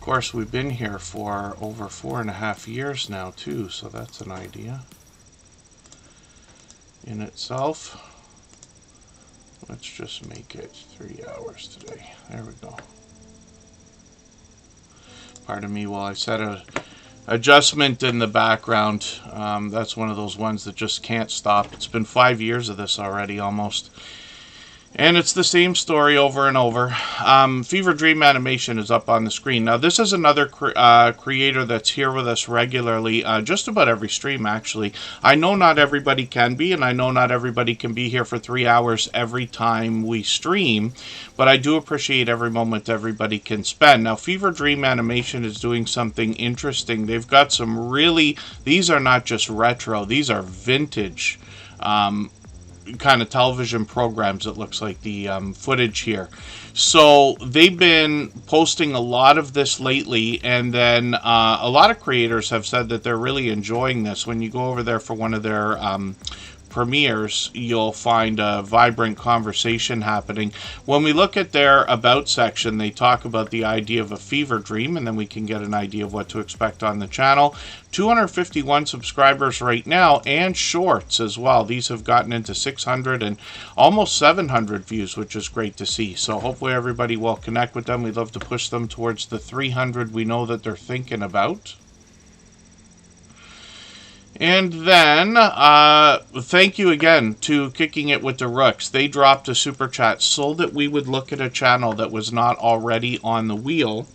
course, we've been here for over 4.5 years now too, so that's an idea in itself. Let's just make it 3 hours today. There we go. Pardon me while I set a adjustment in the background. That's one of those ones that just can't stop. It's been 5 years of this already, almost. And it's the same story over and over. Fever Dream Animation is up on the screen. Now, this is another creator that's here with us regularly, just about every stream, actually. I know not everybody can be, and I know not everybody can be here for 3 hours every time we stream, but I do appreciate every moment everybody can spend. Now, Fever Dream Animation is doing something interesting. They've got some really, these are not just retro, these are vintage kind of television programs, it looks like, the footage here. So they've been posting a lot of this lately, and then a lot of creators have said that they're really enjoying this. When you go over there for one of their premieres, you'll find a vibrant conversation happening. When we look at their About section, they talk about the idea of a fever dream, and then we can get an idea of what to expect on the channel. 251 subscribers right now, and shorts as well. These have gotten into 600 and almost 700 views, which is great to see. So hopefully everybody will connect with them. We'd love to push them towards the 300 we know that they're thinking about. And then, thank you again to Kicking It With the Rooks. They dropped a super chat so that we would look at a channel that was not already on the wheel.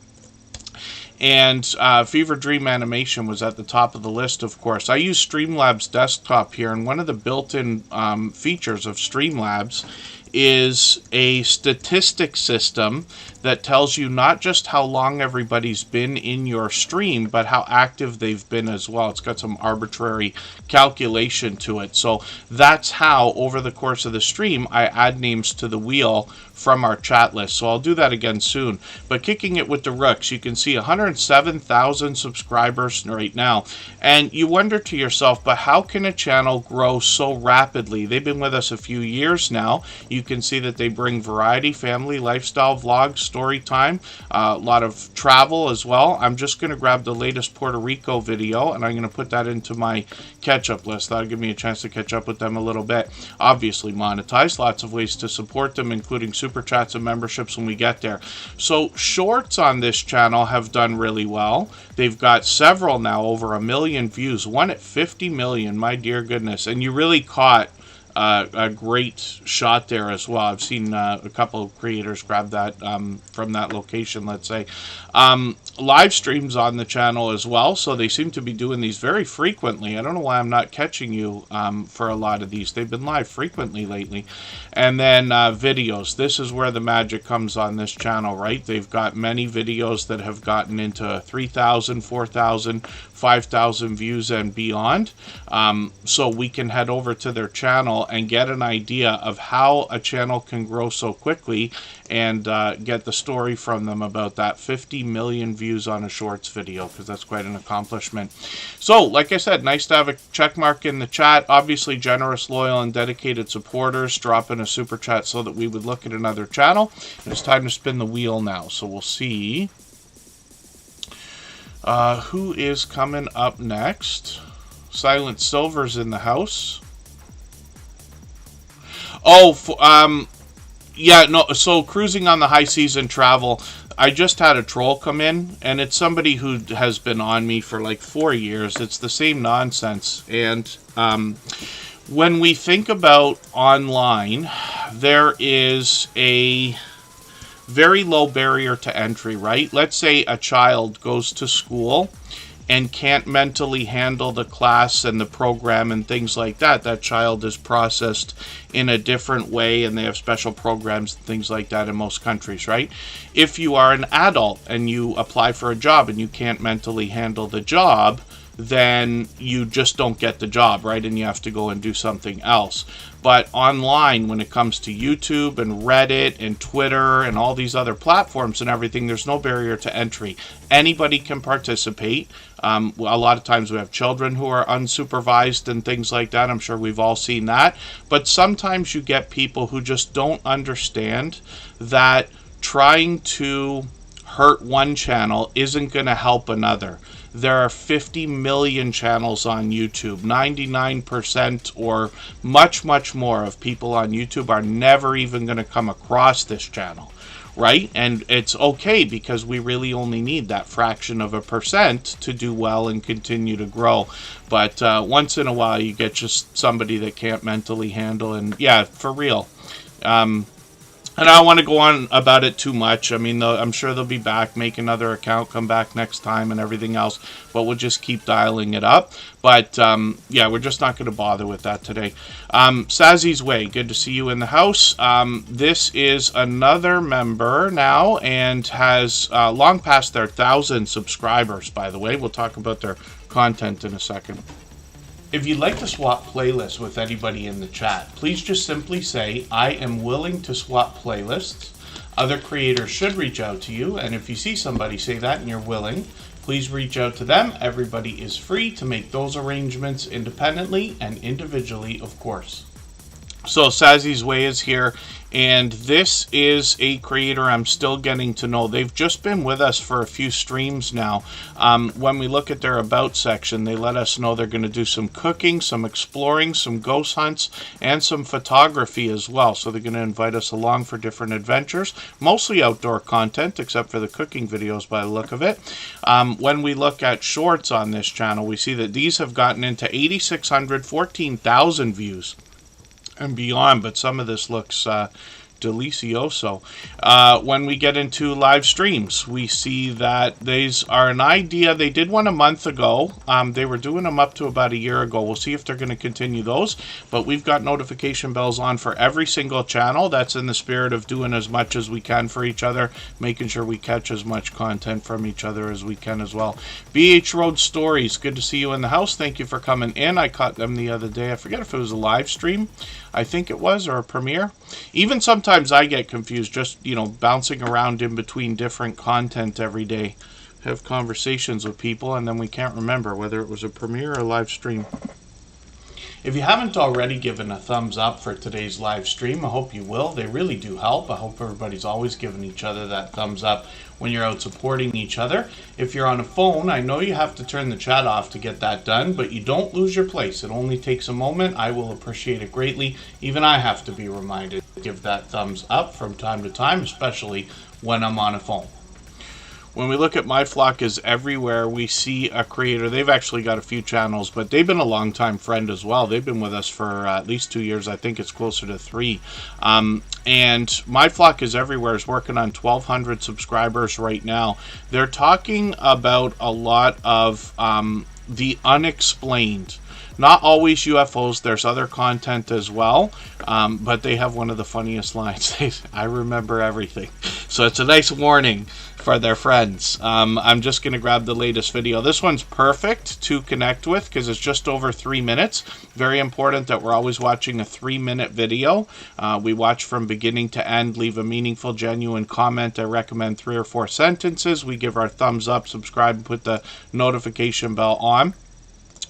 And Fever Dream Animation was at the top of the list, of course. I use Streamlabs Desktop here, and one of the built-in features of Streamlabs is a statistic system that tells you not just how long everybody's been in your stream, but how active they've been as well. It's got some arbitrary calculation to it. So that's how, over the course of the stream, I add names to the wheel from our chat list. So I'll do that again soon. But Kicking It With the Rooks, you can see 107,000 subscribers right now. And you wonder to yourself, but how can a channel grow so rapidly? They've been with us a few years now. You can see that they bring variety, family, lifestyle, vlogs, story time, a lot of travel as well. I'm just going to grab the latest Puerto Rico video, and I'm going to put that into my catch-up list. That'll give me a chance to catch up with them a little bit. Obviously monetize, lots of ways to support them, including super chats and memberships when we get there. So shorts on this channel have done really well. They've got several now, over 1 million views, one at 50 million, my dear goodness. And you really caught a great shot there as well. I've seen a couple of creators grab that from that location, let's say. Live streams on the channel as well, so they seem to be doing these very frequently. I don't know why I'm not catching you for a lot of these. They've been live frequently lately. And then videos. This is where the magic comes on this channel, right? They've got many videos that have gotten into 3,000, 4,000, 5,000 views and beyond. So we can head over to their channel and get an idea of how a channel can grow so quickly, and get the story from them about that 50 million views on a shorts video, because that's quite an accomplishment. So, like I said, nice to have a check mark in the chat. Obviously, generous, loyal, and dedicated supporters dropping a super chat so that we would look at another channel. And it's time to spin the wheel now, so we'll see who is coming up next. Silent Silver's in the house. Oh, yeah, no, so cruising on the high season travel, I just had a troll come in, and it's somebody who has been on me for like 4 years. It's the same nonsense. And when we think about online, there is a very low barrier to entry, right? Let's say a child goes to school and can't mentally handle the class and the program and things like that. That child is processed in a different way, and they have special programs and things like that in most countries, right? If you are an adult and you apply for a job and you can't mentally handle the job, then you just don't get the job, right? And you have to go and do something else. But online, when it comes to YouTube and Reddit and Twitter and all these other platforms and everything, there's no barrier to entry. Anybody can participate. A lot of times we have children who are unsupervised and things like that. I'm sure we've all seen that. But sometimes you get people who just don't understand that trying to hurt one channel isn't going to help another. There are 50 million channels on YouTube. 99% or much, much more of people on YouTube are never even going to come across this channel, right? And it's okay, because we really only need that fraction of a percent to do well and continue to grow. But once in a while, you get just somebody that can't mentally handle, and yeah, for real. And I don't want to go on about it too much. I mean, I'm sure they'll be back, make another account, come back next time and everything else. But we'll just keep dialing it up. But, yeah, we're just not going to bother with that today. Sazzy's Way, good to see you in the house. This is another member now and has long passed their 1,000 subscribers, by the way. We'll talk about their content in a second. If you'd like to swap playlists with anybody in the chat, please just simply say, I am willing to swap playlists. Other creators should reach out to you, and if you see somebody say that and you're willing, please reach out to them. Everybody is free to make those arrangements independently and individually, of course. So Sazzy's Way is here, and this is a creator I'm still getting to know. They've just been with us for a few streams now. When we look at their About section, they let us know they're going to do some cooking, some exploring, some ghost hunts, and some photography as well. So they're going to invite us along for different adventures, mostly outdoor content, except for the cooking videos by the look of it. When we look at shorts on this channel, we see that these have gotten into 8,600, 14,000 views and beyond, but some of this looks delicioso. When we get into live streams, we see that these are an idea. They did one a month ago. They were doing them up to about a year ago. We'll see if they're going to continue those, but we've got notification bells on for every single channel. That's in the spirit of doing as much as we can for each other, making sure we catch as much content from each other as we can as well. BH Road Stories, good to see you in the house. Thank you for coming in. I caught them the other day. I forget if it was a live stream, I think it was, or a premiere. Even sometimes I get confused, just, you know, bouncing around in between different content every day. Have conversations with people, and then we can't remember whether it was a premiere or a live stream. If you haven't already given a thumbs up for today's live stream, I hope you will. They really do help. I hope everybody's always giving each other that thumbs up when you're out supporting each other. If you're on a phone, I know you have to turn the chat off to get that done, but you don't lose your place. It only takes a moment. I will appreciate it greatly. Even I have to be reminded to give that thumbs up from time to time, especially when I'm on a phone. When we look at My Flock is Everywhere, we see a creator. They've actually got a few channels, but they've been a long-time friend as well. They've been with us for at least 2 years. I think it's closer to 3. And My Flock is Everywhere is working on 1,200 subscribers right now. They're talking about a lot of the unexplained. Not always UFOs, there's other content as well, but they have one of the funniest lines. I remember everything. So it's a nice warning for their friends. I'm just going to grab the latest video. This one's perfect to connect with because it's just over 3 minutes. Very important that we're always watching a 3-minute video. We watch from beginning to end, leave a meaningful, genuine comment. I recommend 3 or 4 sentences. We give our thumbs up, subscribe, and put the notification bell on.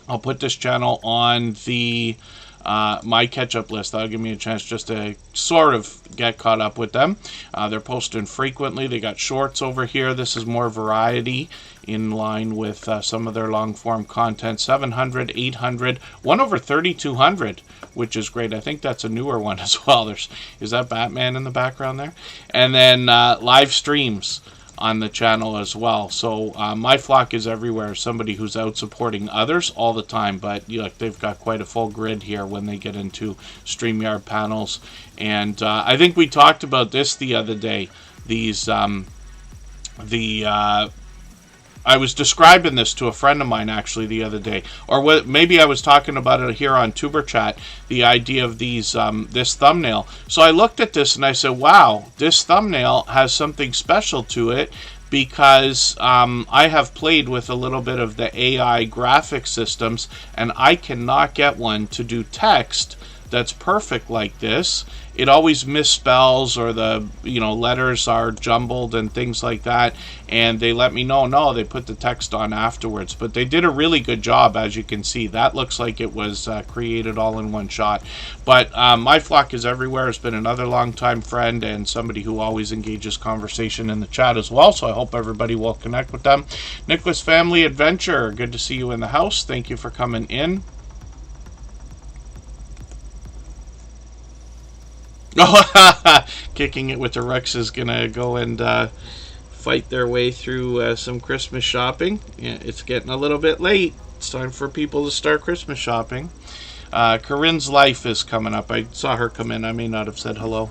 I'll put this channel on the my catch-up list. That'll give me a chance just to sort of get caught up with them. They're posting frequently. They got shorts over here. This is more variety in line with some of their long-form content. 700, 800, one over 3,200, which is great. I think that's a newer one as well. Is that Batman in the background there? And then live streams on the channel as well. So My Flock is Everywhere. Somebody who's out supporting others all the time, but look, they've got quite a full grid here when they get into StreamYard panels. And I think we talked about this the other day. These I was describing this to a friend of mine actually the other day, or maybe I was talking about it here on Superchat, the idea of these this thumbnail. So I looked at this and I said, wow, this thumbnail has something special to it, because I have played with a little bit of the AI graphic systems, and I cannot get one to do text that's perfect like this. It always misspells, or the letters are jumbled and things like that, and they let me know, no, they put the text on afterwards. But they did a really good job, as you can see. That looks like it was created all in one shot. But My Flock is Everywhere has been another longtime friend and somebody who always engages conversation in the chat as well, so I hope everybody will connect with them. Nicholas Family Adventure, good to see you in the house. Thank you for coming in. Oh, Kicking It with the Rex is gonna go and fight their way through some Christmas shopping. Yeah, it's getting a little bit late. It's time for people to start Christmas shopping. Corinne's Life is coming up. I saw her come in. I may not have said hello.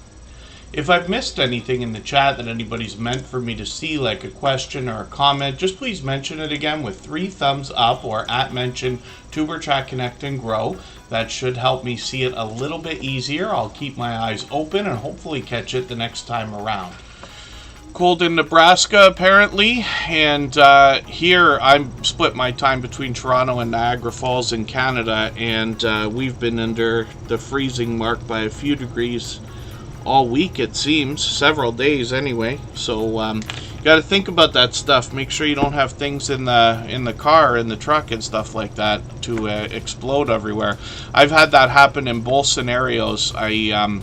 If I've missed anything in the chat that anybody's meant for me to see, like a question or a comment, just please mention it again with 3 thumbs up, or @mention Tuberchat Connect and Grow. That should help me see it a little bit easier. I'll keep my eyes open and hopefully catch it the next time around. Cold in Nebraska, apparently, and here I'm split my time between Toronto and Niagara Falls in Canada, and we've been under the freezing mark by a few degrees all week, it seems, several days anyway. So Got to think about that stuff. Make sure you don't have things in the car, in the truck, and stuff like that to explode everywhere. I've had that happen in both scenarios. I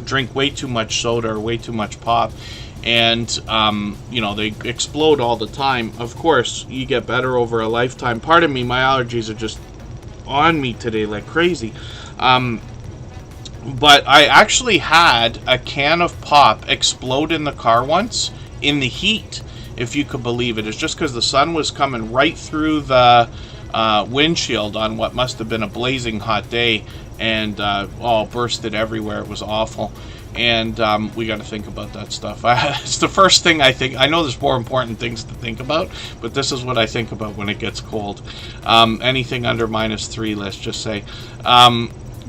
drink way too much soda or way too much pop, and you know, they explode all the time. Of course, you get better over a lifetime. Pardon me, my allergies are just on me today like crazy. But I actually had a can of pop explode in the car once, in the heat, if you could believe it. It's just because the sun was coming right through the windshield on what must have been a blazing hot day, and all bursted everywhere. It was awful. And we got to think about that stuff. It's the first thing I think. I know there's more important things to think about, but this is what I think about when it gets cold. Anything under -3, let's just say.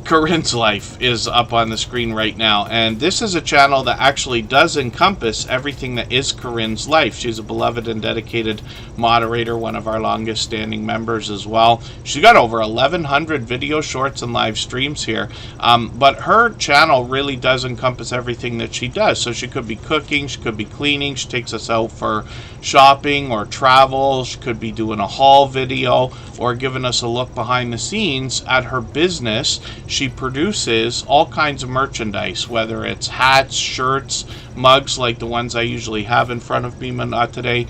Corinne's Life is up on the screen right now, and this is a channel that actually does encompass everything that is Corinne's life. She's a beloved and dedicated moderator, one of our longest standing members as well. She's got over 1,100 video shorts and live streams here, but her channel really does encompass everything that she does. So she could be cooking, she could be cleaning, she takes us out for shopping or travel, she could be doing a haul video, or giving us a look behind the scenes at her business. She produces all kinds of merchandise, whether it's hats, shirts, mugs like the ones I usually have in front of me, but not today,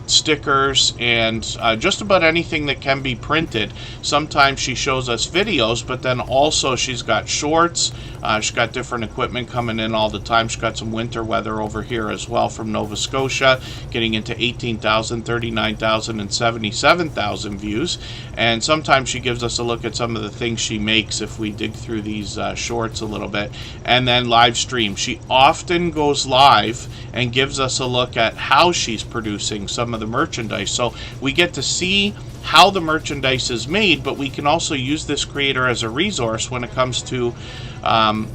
stickers, and just about anything that can be printed. Sometimes she shows us videos, but then also she's got shorts. She's got different equipment coming in all the time. She's got some winter weather over here as well from Nova Scotia, getting into 18,000, 39,000, and 77,000 views. And sometimes she gives us a look at some of the things she makes if we dig through these shorts a little bit. And then live stream. She often goes live and gives us a look at how she's producing some of the merchandise. So we get to see how the merchandise is made, but we can also use this creator as a resource when it comes to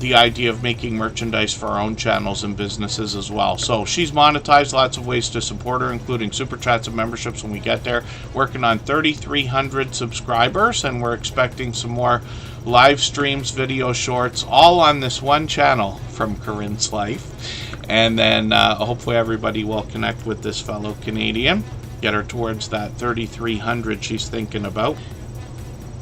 the idea of making merchandise for our own channels and businesses as well. So she's monetized, lots of ways to support her, including super chats and memberships when we get there. Working on 3,300 subscribers, and we're expecting some more live streams, video shorts, all on this one channel from Corinne's Life. And then hopefully everybody will connect with this fellow Canadian, get her towards that 3,300 she's thinking about.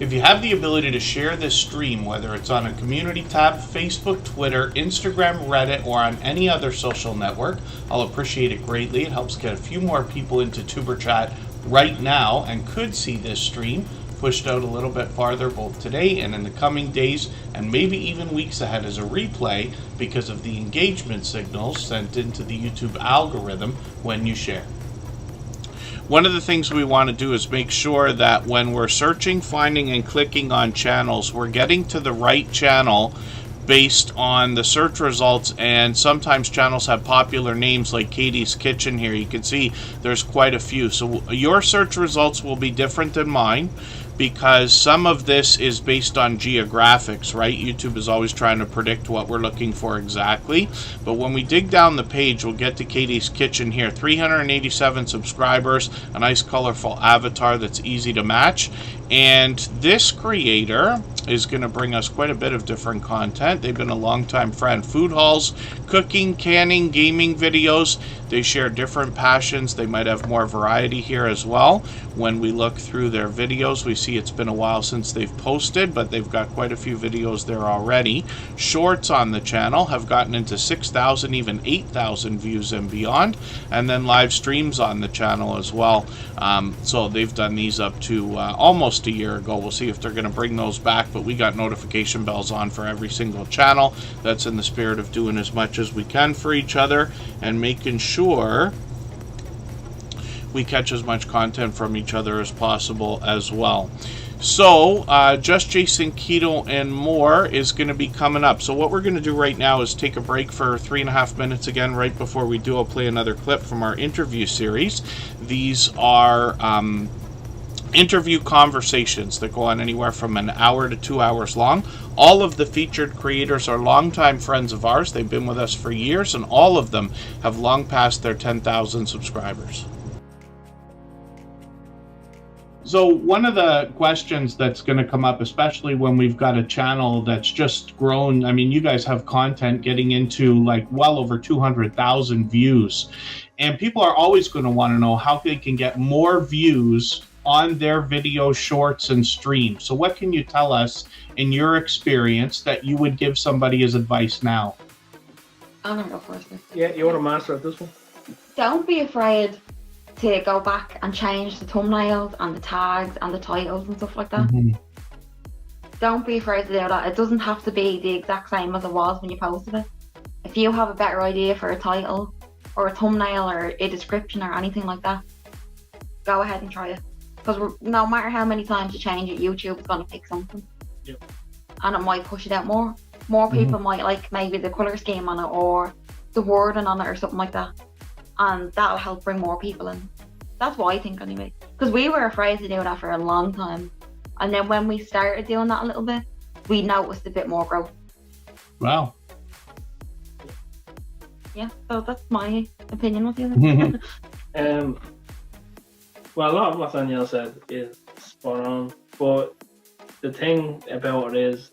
If you have the ability to share this stream, whether it's on a community tab, Facebook, Twitter, Instagram, Reddit, or on any other social network, I'll appreciate it greatly. It helps get a few more people into Tuber Chat right now and could see this stream pushed out a little bit farther both today and in the coming days, and maybe even weeks ahead as a replay because of the engagement signals sent into the YouTube algorithm when you share. One of the things we want to do is make sure that when we're searching, finding, and clicking on channels, we're getting to the right channel based on the search results. And sometimes channels have popular names like Katie's Kitchen here. You can see there's quite a few. So your search results will be different than mine, because some of this is based on geographics, right? YouTube is always trying to predict what we're looking for exactly. But when we dig down the page, we'll get to Katie's Kitchen here. 387 subscribers, a nice colorful avatar that's easy to match. And this creator is going to bring us quite a bit of different content. They've been a longtime friend. Food hauls, cooking, canning, gaming videos. They share different passions. They might have more variety here as well. When we look through their videos, we see it's been a while since they've posted, but they've got quite a few videos there already. Shorts on the channel have gotten into 6,000, even 8,000 views and beyond. And then live streams on the channel as well. So they've done these up to almost a year ago. We'll see if they're going to bring those back, but we got notification bells on for every single channel. That's in the spirit of doing as much as we can for each other and making sure we catch as much content from each other as possible as well. So, Just Jason Keto and more is going to be coming up. So what we're going to do right now is take a break for 3.5 minutes again. Right before we do, I'll play another clip from our interview series. These are interview conversations that go on anywhere from an hour to 2 hours long. All of the featured creators are longtime friends of ours. They've been with us for years, and all of them have long passed their 10,000 subscribers. So one of the questions that's going to come up, especially when we've got a channel that's just grown, I mean, you guys have content getting into like well over 200,000 views, and people are always going to want to know how they can get more views on their video shorts and streams. So what can you tell us in your experience that you would give somebody as advice now? I'm gonna go first. Yeah, you're a master at this one. Don't be afraid to go back and change the thumbnails and the tags and the titles and stuff like that. Mhm. Don't be afraid to do that. It doesn't have to be the exact same as it was when you posted it. If you have a better idea for a title or a thumbnail or a description or anything like that, go ahead and try it. Because no matter how many times you change it, YouTube is going to pick something. Yep. And it might push it out more. More people might like maybe the colour scheme on it or the wording on it or something like that. And that'll help bring more people in. That's what I think anyway. Because we were afraid to do that for a long time. And then when we started doing that a little bit, we noticed a bit more growth. Wow. Yeah, so that's my opinion with you. Well, a lot of what Danielle said is spot on, but the thing about it is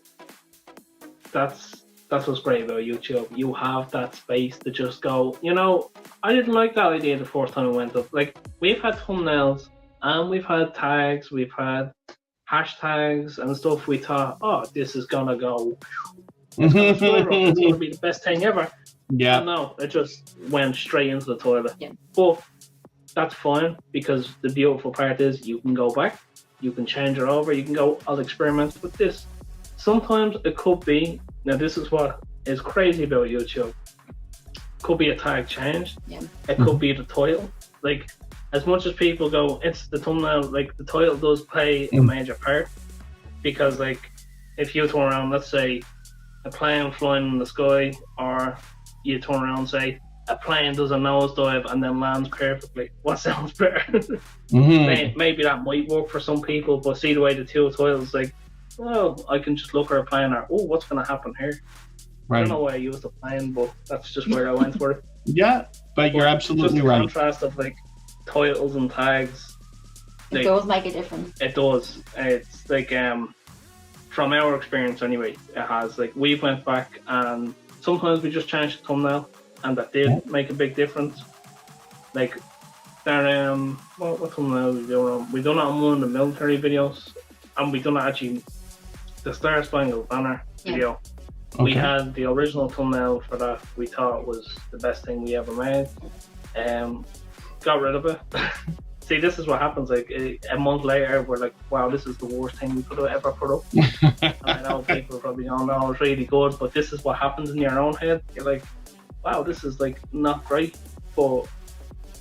that's what's great about YouTube. You have that space to just go, you know, I didn't like that idea the first time it went up. Like, we've had thumbnails and we've had tags, we've had hashtags and stuff. We thought, oh, this is gonna go, it's gonna fly up, it's gonna be the best thing ever. Yeah. And no, it just went straight into the toilet. Yeah. But that's fine, because the beautiful part is you can go back, you can change it over, you can go, I'll experiment with this. Sometimes it could be, now this is what is crazy about YouTube, could be a tag changed, it could be the title. Like, as much as people go, it's the thumbnail, like the title does play a major part, because like if you turn around, let's say a plane flying in the sky, or you turn around and say a plane does a nosedive and then lands perfectly, what sounds better? Maybe that might work for some people, but see the way the two titles, like, well, I can just look at a plane or, oh, what's going to happen here? Right. I don't know why I used the plane, but that's just where I went for it. Yeah, but you're absolutely just the right. contrast of like titles and tags, It does make a difference. it does. It's like, from our experience anyway, it has. Like, we went back and sometimes we just changed the thumbnail, and that did make a big difference. Like, there, what thumbnail we doing on? We done it on one of the military videos, and we done it actually the Star Spangled Banner video. Okay. We had the original thumbnail for that. We thought was the best thing we ever made. Got rid of it. See, this is what happens. Like, a month later, we're like, wow, this is the worst thing we could have ever put up. And I know people are probably going, no, it's really good, but this is what happens in your own head. You're like, wow, this is like not great. But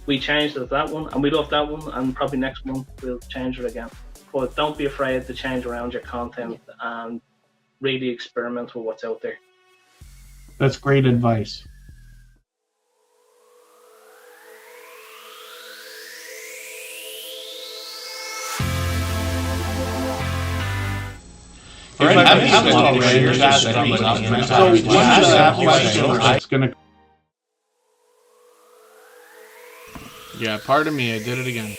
we changed it to that one, and we love that one, and probably next month we'll change it again. But don't be afraid to change around your content and really experiment with what's out there. That's great advice. Yeah, pardon me, I did it again.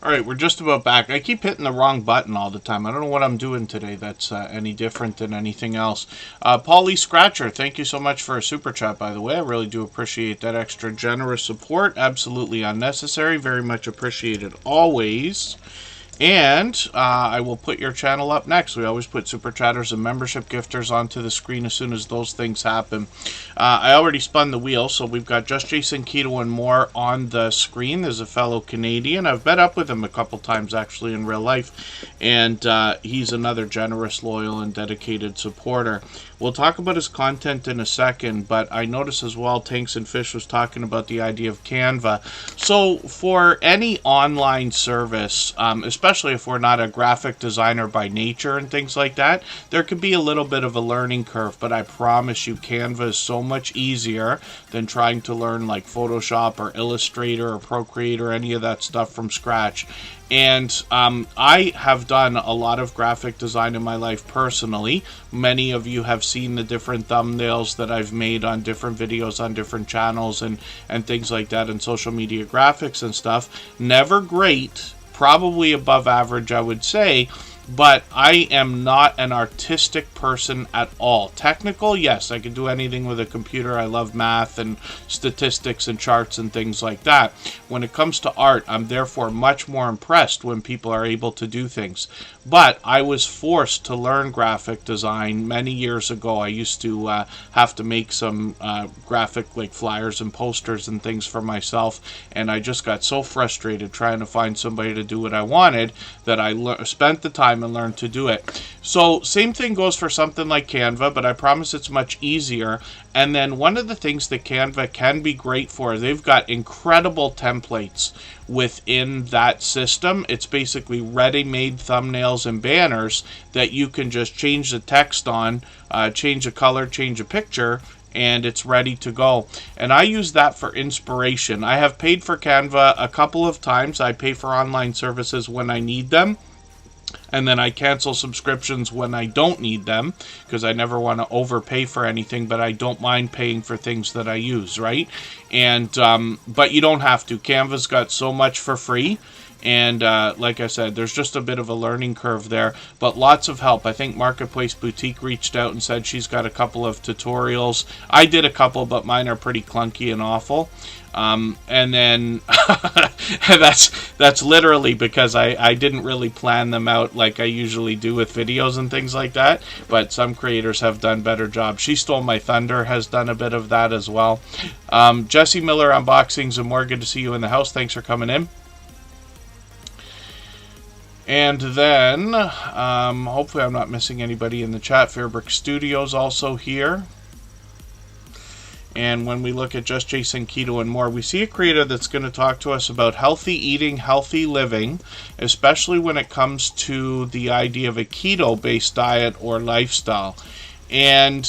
All right, we're just about back. I keep hitting the wrong button all the time. I don't know what I'm doing today that's any different than anything else. Paulie Scratcher, thank you so much for a super chat, by the way. I really do appreciate that extra generous support. Absolutely unnecessary. Very much appreciated always. And I will put your channel up next. We always put super chatters and membership gifters onto the screen as soon as those things happen. I already spun the wheel, so we've got Just Jason Keto and More on the screen. There's a fellow Canadian. I've met up with him a couple times actually in real life, and he's another generous, loyal, and dedicated supporter. We'll talk about his content in a second, but I noticed as well Tanks and Fish was talking about the idea of Canva. So for any online service, especially if we're not a graphic designer by nature and things like that, there could be a little bit of a learning curve, but I promise you Canva is so much easier than trying to learn like Photoshop or Illustrator or Procreate or any of that stuff from scratch. And I have done a lot of graphic design in my life personally. Many of you have seen the different thumbnails that I've made on different videos on different channels and things like that, and social media graphics and stuff. Never great, probably above average, I would say. But I am not an artistic person at all. Technical, yes, I can do anything with a computer. I love math and statistics and charts and things like that. When it comes to art, I'm therefore much more impressed when people are able to do things. But I was forced to learn graphic design many years ago. I used to have to make some graphic like flyers and posters and things for myself, and I just got so frustrated trying to find somebody to do what I wanted that I spent the time and learned to do it. So same thing goes for something like Canva, but I promise it's much easier. And then one of the things that Canva can be great for, they've got incredible templates within that system. It's basically ready-made thumbnails and banners that you can just change the text on, change the color, change a picture, and it's ready to go. And I use that for inspiration. I have paid for Canva a couple of times. I pay for online services when I need them, and then I cancel subscriptions when I don't need them, because I never want to overpay for anything, but I don't mind paying for things that I use, right? And but you don't have to. Canva's got so much for free, and like I said, there's just a bit of a learning curve there, but lots of help. I think Marketplace Boutique reached out and said she's got a couple of tutorials. I did a couple, but mine are pretty clunky and awful. And then that's literally because I didn't really plan them out like I usually do with videos and things like that, but some creators have done better jobs. She Stole My Thunder has done a bit of that as well. Jesse Miller Unboxings and More, good to see you in the house. Thanks for coming in. And then hopefully I'm not missing anybody in the chat. Fairbrick Studios also here. And when we look at Just Jason Keto and More, we see a creator that's going to talk to us about healthy eating, healthy living, especially when it comes to the idea of a keto-based diet or lifestyle. And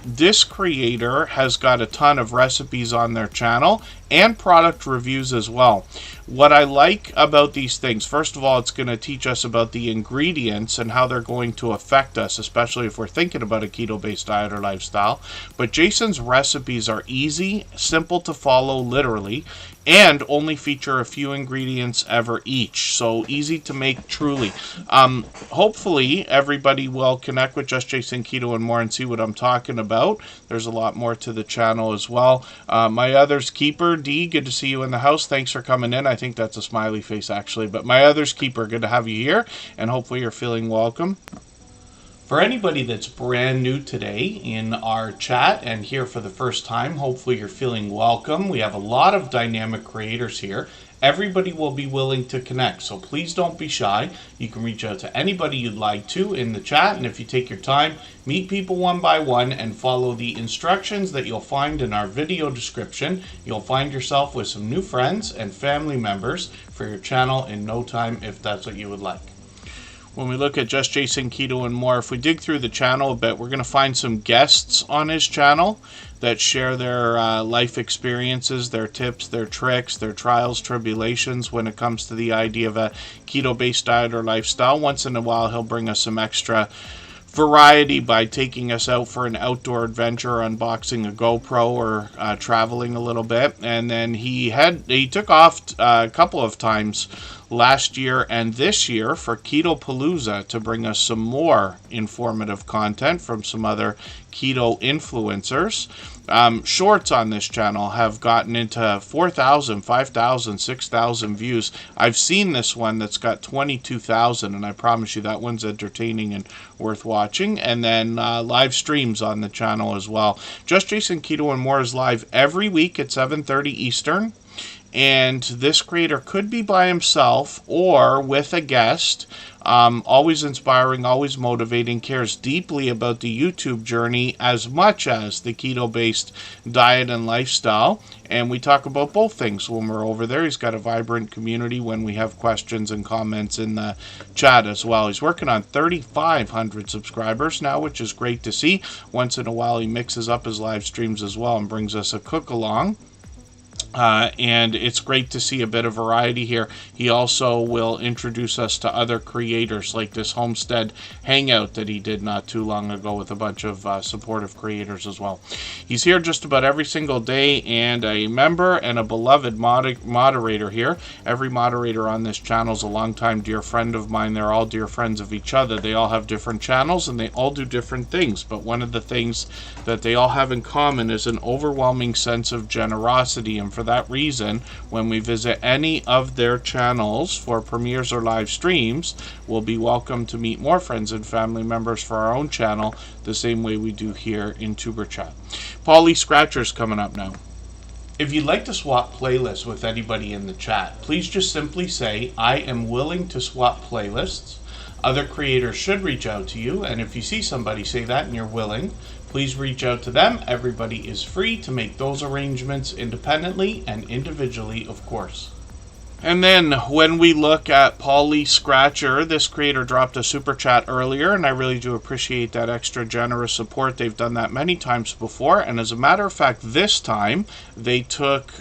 this creator has got a ton of recipes on their channel and product reviews as well. What I like about these things, first of all, it's going to teach us about the ingredients and how they're going to affect us, especially if we're thinking about a keto-based diet or lifestyle. But Jason's recipes are easy, simple to follow literally, and only feature a few ingredients ever each. So easy to make truly. Hopefully everybody will connect with Just Jason Keto and More and see what I'm talking about. There's a lot more to the channel as well. My other's keeper, D, good to see you in the house. Thanks for coming in. I think that's a smiley face actually, but my other's keeper, good to have you here, and hopefully you're feeling welcome. For anybody that's brand new today in our chat and here for the first time, hopefully you're feeling welcome. We have a lot of dynamic creators here. Everybody will be willing to connect, so please don't be shy. You can reach out to anybody you'd like to in the chat, and if you take your time, meet people one by one and follow the instructions that you'll find in our video description. You'll find yourself with some new friends and family members for your channel in no time if that's what you would like. When we look at Just Jason Keto and More, if we dig through the channel a bit, we're going to find some guests on his channel that share their life experiences, their tips, their tricks, their trials, tribulations when it comes to the idea of a keto-based diet or lifestyle. Once in a while, he'll bring us some extra variety by taking us out for an outdoor adventure, unboxing a GoPro, or traveling a little bit. And then he took off a couple of times last year and this year for Keto Palooza to bring us some more informative content from some other keto influencers. Shorts on this channel have gotten into 4,000, 5,000, 6,000 views. I've seen this one that's got 22,000, and I promise you that one's entertaining and worth watching. And then live streams on the channel as well. Just Jason Keto and More is live every week at 7:30 Eastern. And this creator could be by himself or with a guest. Always inspiring, always motivating, cares deeply about the YouTube journey as much as the keto-based diet and lifestyle. And we talk about both things when we're over there. He's got a vibrant community when we have questions and comments in the chat as well. He's working on 3,500 subscribers now, which is great to see. Once in a while, he mixes up his live streams as well and brings us a cook-along. And it's great to see a bit of variety here. He also will introduce us to other creators, like this homestead hangout that he did not too long ago with a bunch of supportive creators as well. He's here just about every single day, and a member and a beloved moderator here. Every moderator on this channel is a longtime dear friend of mine. They're all dear friends of each other. They all have different channels, and they all do different things. But one of the things that they all have in common is an overwhelming sense of generosity. And for that reason, when we visit any of their channels for premieres or live streams, we'll be welcome to meet more friends and family members for our own channel, the same way we do here in Superchat. Paulie Scratcher's coming up now. If you'd like to swap playlists with anybody in the chat, please just simply say, I am willing to swap playlists. Other creators should reach out to you, and if you see somebody say that and you're willing, please reach out to them. Everybody is free to make those arrangements independently and individually, of course. And then when we look at Paulie Scratcher, this creator dropped a super chat earlier, and I really do appreciate that extra generous support. They've done that many times before, and as a matter of fact, this time they took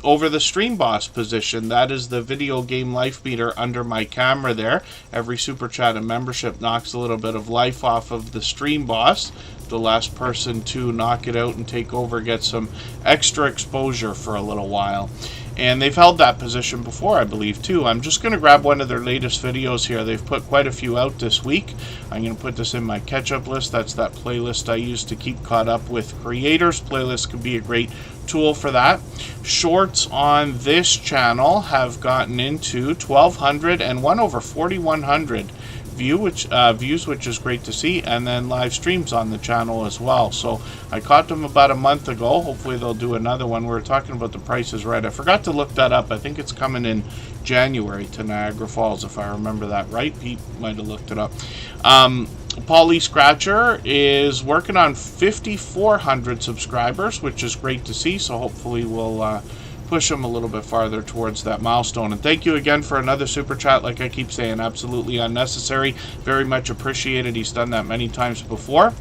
over the Stream Boss position. That is the video game life meter under my camera there. Every super chat and membership knocks a little bit of life off of the Stream Boss. The last person to knock it out and take over gets some extra exposure for a little while. And they've held that position before, I believe, too. I'm just going to grab one of their latest videos here. They've put quite a few out this week. I'm going to put this in my catch-up list. That's that playlist I use to keep caught up with creators. Playlist can be a great tool for that. Shorts on this channel have gotten into 1,200 and one over 4,100 views, which is great to see, and then live streams on the channel as well. So I caught them about a month ago. Hopefully they'll do another one. We were talking about the Price is Right. I forgot to look that up. I think it's coming in January to Niagara Falls, if I remember that right. Pete might have looked it up. Paulie Scratcher is working on 5,400 subscribers, which is great to see. So hopefully we'll push him a little bit farther towards that milestone. And thank you again for another super chat. Like I keep saying, absolutely unnecessary. Very much appreciated. He's done that many times before.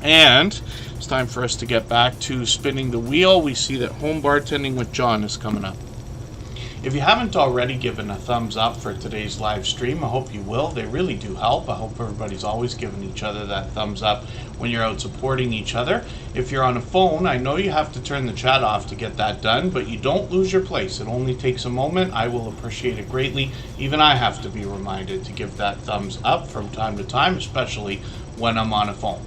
And it's time for us to get back to spinning the wheel. We see that Home Bartending with John is coming up. If you haven't already given a thumbs up for today's live stream, I hope you will. They really do help. I hope everybody's always giving each other that thumbs up when you're out supporting each other. If you're on a phone, I know you have to turn the chat off to get that done, but you don't lose your place. It only takes a moment. I will appreciate it greatly. Even I have to be reminded to give that thumbs up from time to time, especially when I'm on a phone.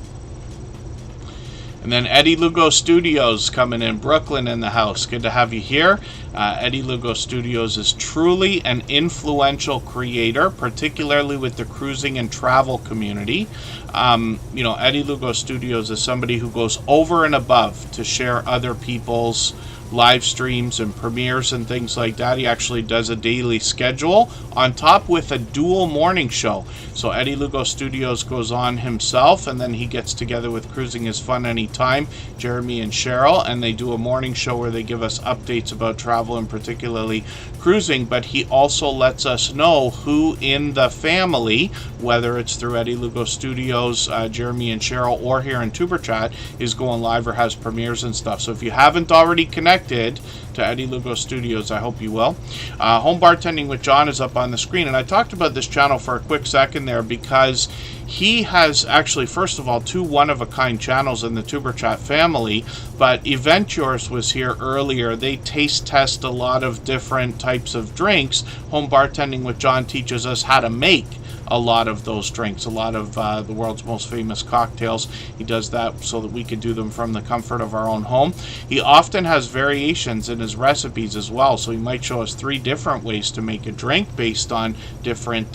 And then Eddie Lugo Studios coming in, Brooklyn in the house. Good to have you here. Eddie Lugo Studios is truly an influential creator, particularly with the cruising and travel community. You know, Eddie Lugo Studios is somebody who goes over and above to share other people's live streams and premieres and things like that. He actually does a daily schedule on top with a dual morning show. So Eddie Lugo Studios goes on himself, and then he gets together with Cruising is Fun Anytime, Jeremy and Cheryl, and they do a morning show where they give us updates about travel and particularly cruising. But he also lets us know who in the family, whether it's through Eddie Lugo Studios, Jeremy and Cheryl, or here in Tuber Chat, is going live or has premieres and stuff. So if you haven't already connected, connected to Eddie Lugo Studios, I hope you will. Home Bartending with John is up on the screen, and I talked about this channel for a quick second there because he has actually, first of all, 2 one-of-a-kind channels in the Tuber Chat family, but Event Yours was here earlier. They taste test a lot of different types of drinks. Home Bartending with John teaches us how to make a lot of those drinks, a lot of the world's most famous cocktails. He does that so that we can do them from the comfort of our own home. He often has variations in his recipes as well, so he might show us 3 different ways to make a drink based on different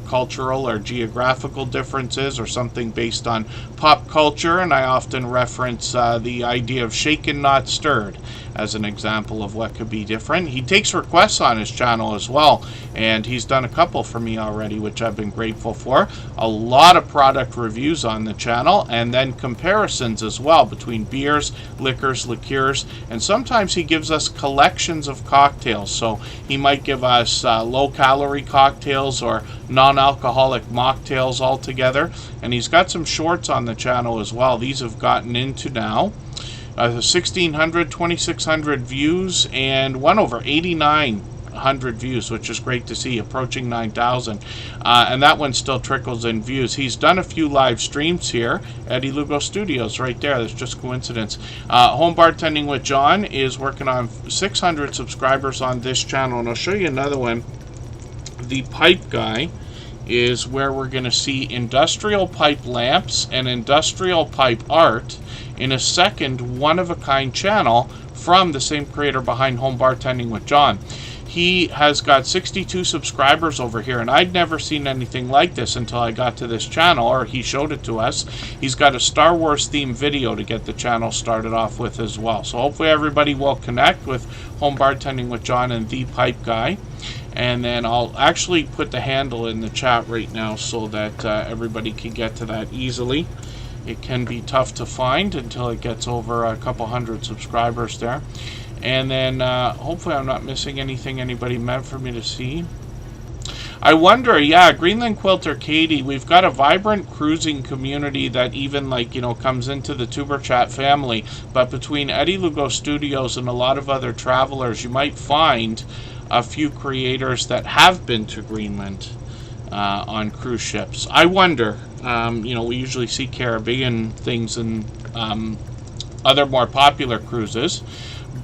cultural or geographical differences, or something based on pop culture. And I often reference the idea of shaken not stirred as an example of what could be different. He takes requests on his channel as well, and he's done a couple for me already, which I've been grateful for. A lot of product reviews on the channel, and then comparisons as well between beers, liquors, liqueurs, and sometimes he gives us collections of cocktails. So he might give us low-calorie cocktails or non-alcoholic mocktails all together, and he's got some shorts on the channel as well. These have gotten into now 1,600, 2,600 views, and one over 8,900 views, which is great to see, approaching 9,000. And that one still trickles in views. He's done a few live streams here. Eddie Lugo Studios right there. That's just coincidence. Home Bartending with John is working on 600 subscribers on this channel, and I'll show you another one. The Pipe Guy is where we're going to see industrial pipe lamps and industrial pipe art in a second one-of-a-kind channel from the same creator behind Home Bartending with John. He has got 62 subscribers over here, and I'd never seen anything like this until I got to this channel, or he showed it to us. He's got a Star Wars themed video to get the channel started off with as well. So hopefully everybody will connect with Home Bartending with John and The Pipe Guy. And then I'll actually put the handle in the chat right now so that everybody can get to that easily. It can be tough to find until it gets over a couple hundred subscribers there. And then hopefully I'm not missing anything anybody meant for me to see. I wonder, yeah, Greenland Quilter Katie, we've got a vibrant cruising community that even, like, you know, comes into the Tuber Chat family. But between Eddie Lugo Studios and a lot of other travelers, you might find a few creators that have been to Greenland on cruise ships. I wonder, you know, we usually see Caribbean things and other more popular cruises,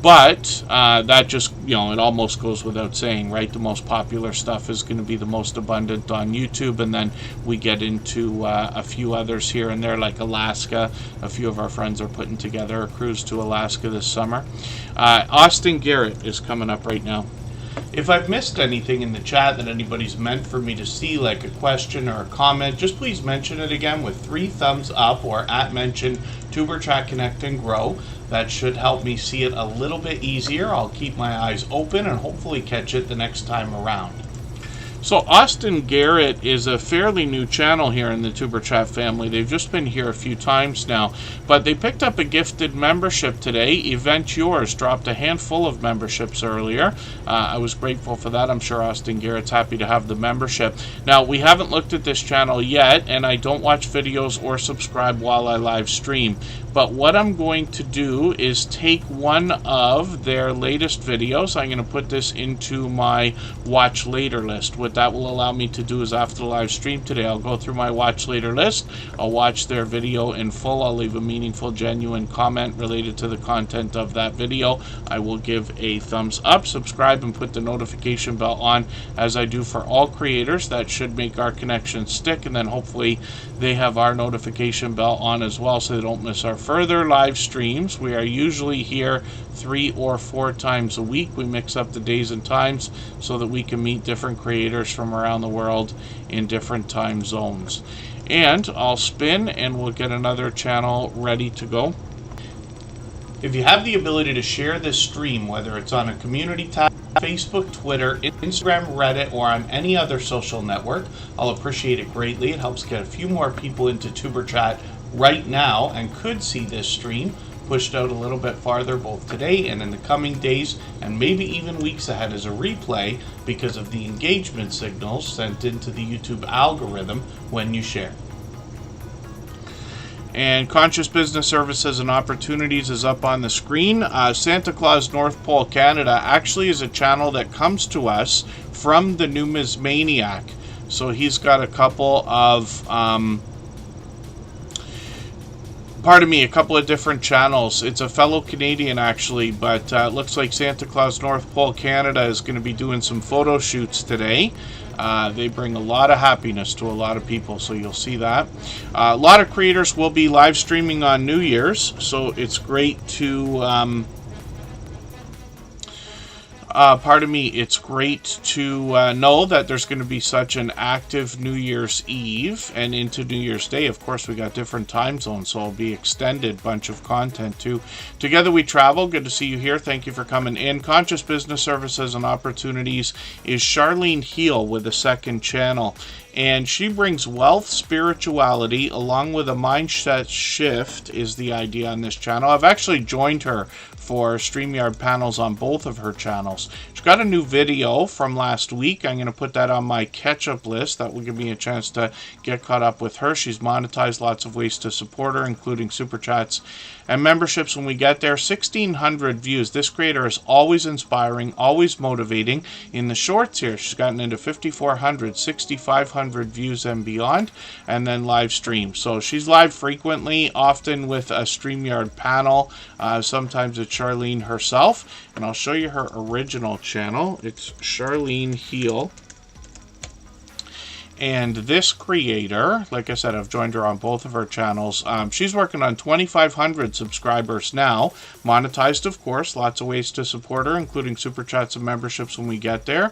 but that just, you know, it almost goes without saying, right? The most popular stuff is going to be the most abundant on YouTube, and then we get into a few others here and there, like Alaska. A few of our friends are putting together a cruise to Alaska this summer. Austin Garrett is coming up right now. If I've missed anything in the chat that anybody's meant for me to see, like a question or a comment, just please mention it again with 3 thumbs up or @mention Tuber Chat Connect and Grow. That should help me see it a little bit easier. I'll keep my eyes open and hopefully catch it the next time around. So Austin Garrett is a fairly new channel here in the Tuber Chat family. They've just been here a few times now, but they picked up a gifted membership today. Event Yours dropped a handful of memberships earlier. I was grateful for that. I'm sure Austin Garrett's happy to have the membership. Now, we haven't looked at this channel yet, and I don't watch videos or subscribe while I live stream. But what I'm going to do is take one of their latest videos. I'm going to put this into my watch later list. What that will allow me to do is after the live stream today, I'll go through my watch later list. I'll watch their video in full. I'll leave a meaningful, genuine comment related to the content of that video. I will give a thumbs up, subscribe, and put the notification bell on, as I do for all creators. That should make our connection stick, and then hopefully they have our notification bell on as well so they don't miss our further live streams. We are usually here 3 or 4 times a week. We mix up the days and times so that we can meet different creators from around the world in different time zones. And I'll spin and we'll get another channel ready to go. If you have the ability to share this stream, whether it's on a community tab, Facebook, Twitter, Instagram, Reddit, or on any other social network, I'll appreciate it greatly. It helps get a few more people into Tuber Chat right now and could see this stream pushed out a little bit farther both today and in the coming days and maybe even weeks ahead as a replay because of the engagement signals sent into the YouTube algorithm when you share. And Conscious Business Services and Opportunities is up on the screen. Santa Claus North Pole Canada actually is a channel that comes to us from the Numismaniac. So he's got a couple of a couple of different channels. It's a fellow Canadian actually, but it looks like Santa Claus North Pole Canada is going to be doing some photo shoots today. They bring a lot of happiness to a lot of people, so you'll see that. A lot of creators will be live streaming on New Year's, so it's great to it's great to know that there's going to be such an active New Year's Eve and into New Year's Day. Of course, we got different time zones, so it'll be extended bunch of content too. Together We Travel, good to see you here. Thank you for coming in. Conscious Business Services and Opportunities is Charlene Heal with a second channel. And she brings wealth, spirituality, along with a mindset shift is the idea on this channel. I've actually joined her for StreamYard panels on both of her channels. She's got a new video from last week. I'm going to put that on my catch-up list. That will give me a chance to get caught up with her. She's monetized, lots of ways to support her, including super chats and memberships when we get there. 1,600 views. This creator is always inspiring, always motivating. In the shorts here, she's gotten into 5,400, 6,500 views and beyond, and then live stream. So she's live frequently, often with a StreamYard panel. Sometimes it's Charlene herself, and I'll show you her original channel. It's Charlene Heal. And this creator, like I said, I've joined her on both of her channels. She's working on 2,500 subscribers now. Monetized, of course. Lots of ways to support her, including super chats and memberships when we get there.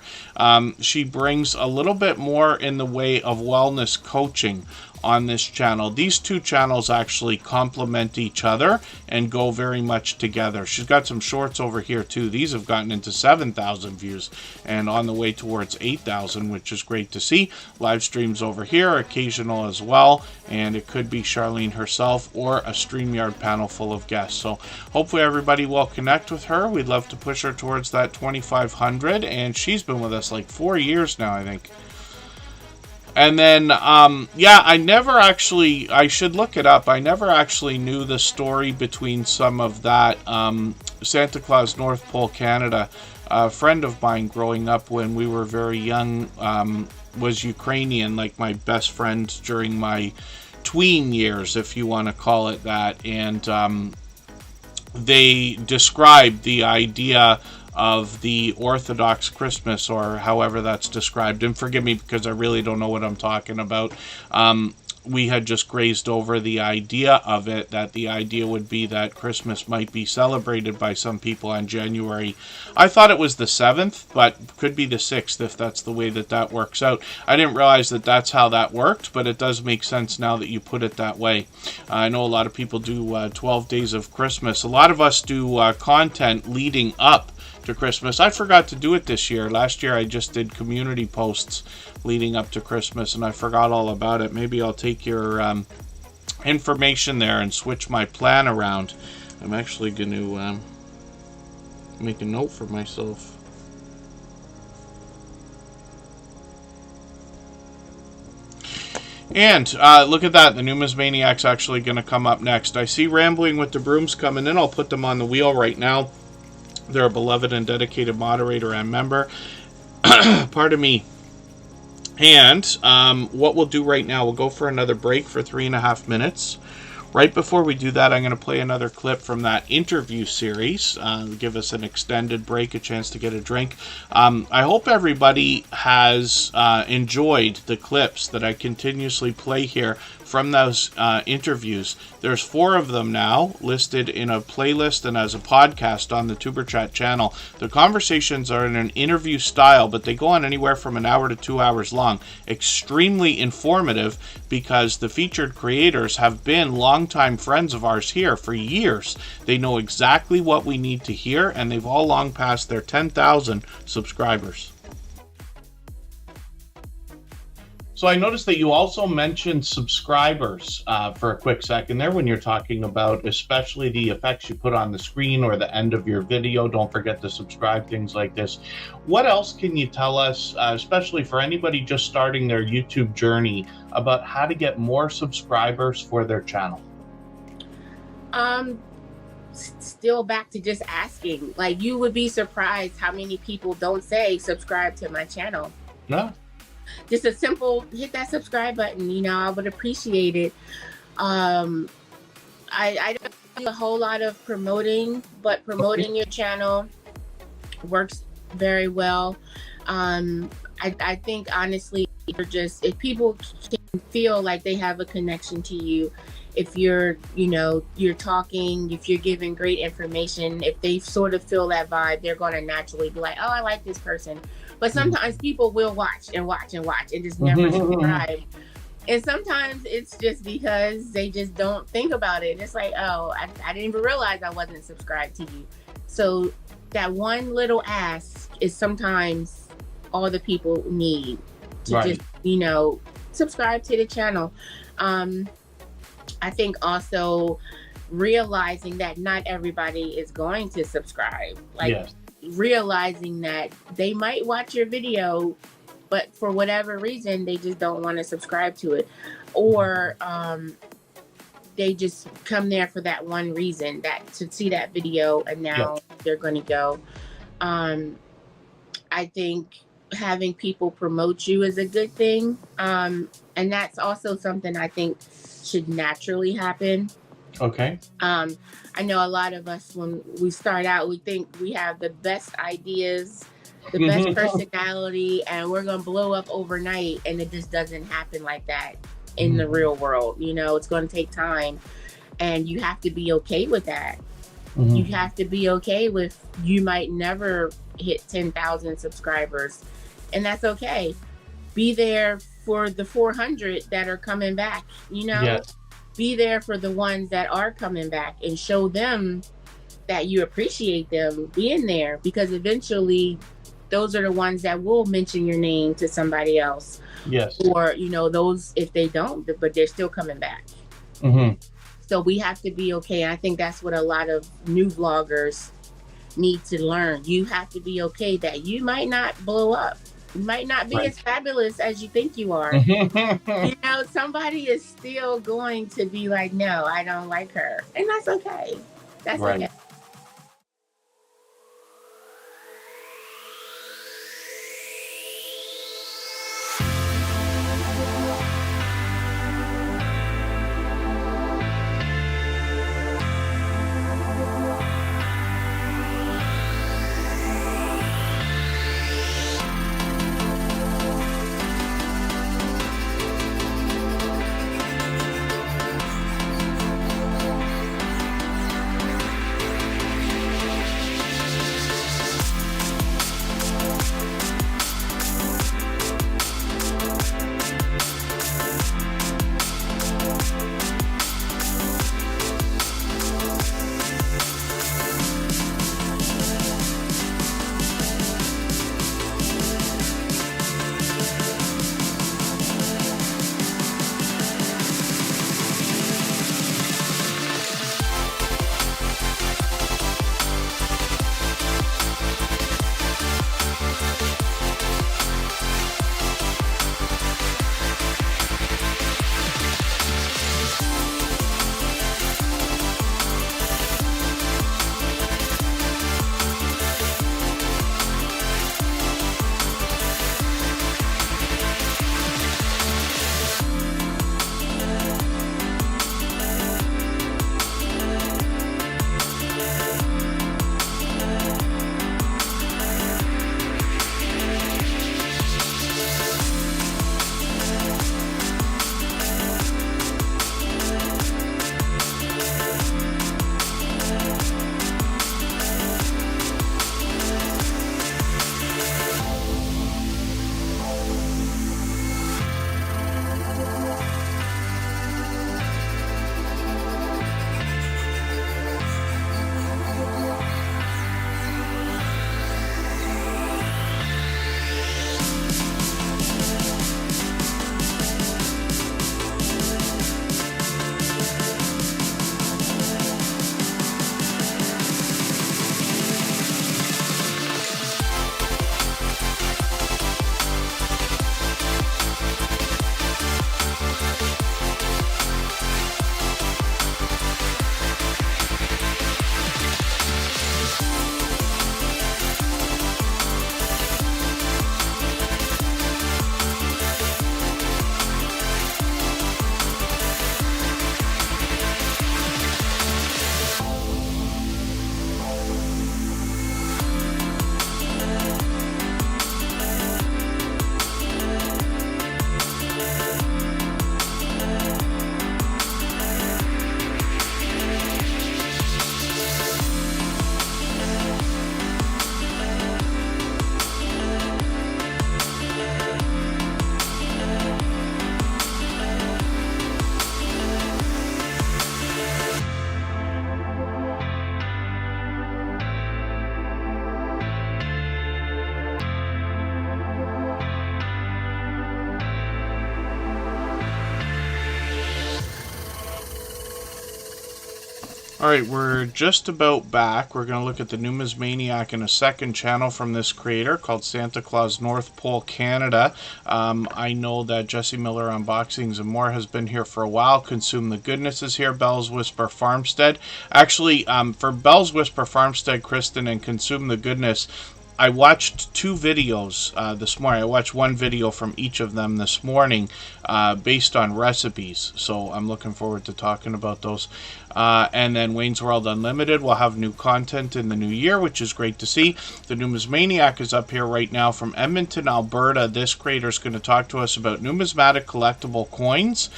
She brings a little bit more in the way of wellness coaching on this channel. These two channels actually complement each other and go very much together. She's got some shorts over here too. These have gotten into 7,000 views and on the way towards 8,000, which is great to see. Live streams over here, occasional as well, and it could be Charlene herself or a StreamYard panel full of guests. So hopefully everybody will connect with her. We'd love to push her towards that 2,500, and she's been with us like 4 years now, I think. And then, yeah, I should look it up. I never actually knew the story between some of that. Santa Claus North Pole Canada, a friend of mine growing up when we were very young, was Ukrainian, like my best friend during my tween years, if you want to call it that. And they described the idea of the Orthodox Christmas, or however that's described, and forgive me because I really don't know what I'm talking about. We had just grazed over the idea of it, that the idea would be that Christmas might be celebrated by some people on January. I thought it was the 7th, but could be the 6th if that's the way that works out. I didn't realize that that's how that worked, but it does make sense now that you put it that way. I know a lot of people do 12 days of Christmas. A lot of us do content leading up to Christmas. I forgot to do it this year. Last year I just did community posts leading up to Christmas and I forgot all about it. Maybe I'll take your information there and switch my plan around. I'm actually going to make a note for myself. And look at that, the Numismaniac's actually going to come up next. I see Rambling with the Brooms coming in. I'll put them on the wheel right now. They're a beloved and dedicated moderator and member. Pardon me. And what we'll do right now, we'll go for another break for 3.5 minutes. Right before we do that, I'm going to play another clip from that interview series. Give us an extended break, a chance to get a drink. I hope everybody has enjoyed the clips that I continuously play here from those interviews. There's 4 of them now listed in a playlist and as a podcast on the Superchat channel. The conversations are in an interview style, but they go on anywhere from an hour to 2 hours long. Extremely informative because the featured creators have been longtime friends of ours here for years. They know exactly what we need to hear, and they've all long passed their 10,000 subscribers. So I noticed that you also mentioned subscribers for a quick second there when you're talking about especially the effects you put on the screen or the end of your video. Don't forget to subscribe, things like this. What else can you tell us, especially for anybody just starting their YouTube journey, about how to get more subscribers for their channel? Um, Still back to just asking. Like, you would be surprised how many people don't say subscribe to my channel. No. Just a simple hit that subscribe button. You know, I would appreciate it. I don't do a whole lot of promoting, but promoting your channel works very well. I think honestly, if people can feel like they have a connection to you, if you're talking, if you're giving great information, if they sort of feel that vibe, they're going to naturally be like, oh, I like this person. But sometimes people will watch and just never subscribe. And sometimes it's just because they just don't think about it. It's like, oh, I didn't even realize I wasn't subscribed to you. So that one little ask is sometimes all the people need to just, subscribe to the channel. I think also realizing that not everybody is going to subscribe. Realizing that they might watch your video, but for whatever reason, they just don't want to subscribe to it. Or they just come there for that one reason, that to see that video, and now they're going to go. I think having people promote you is a good thing. And that's also something I think should naturally happen. Okay. I know a lot of us, when we start out, we think we have the best ideas, the best personality, and we're going to blow up overnight. And it just doesn't happen like that in the real world. It's going to take time, and you have to be okay with that. You have to be okay with, you might never hit 10,000 subscribers, and that's okay. Be there for the 400 that are coming back, Yes. Be there for the ones that are coming back, and show them that you appreciate them being there, because eventually those are the ones that will mention your name to somebody else. Yes. Or, those, if they don't, but they're still coming back. So we have to be okay. I think that's what a lot of new vloggers need to learn. You have to be okay that you might not blow up. You might not be as fabulous as you think you are. Somebody is still going to be like, no, I don't like her. And that's okay. That's okay. All right, we're just about back. We're going to look at the Numismaniac in a second channel from this creator called Santa Claus North Pole Canada. I know that Jesse Miller Unboxings and More has been here for a while. Consume the Goodness is here. Bell's Whisper Farmstead. Actually, for Bell's Whisper Farmstead, Kristen, and Consume the Goodness, I watched 2 videos this morning. I watched one video from each of them this morning based on recipes. So I'm looking forward to talking about those. And then Wayne's World Unlimited will have new content in the new year, which is great to see. The Numismaniac is up here right now from Edmonton, Alberta. This creator is going to talk to us about numismatic collectible coins,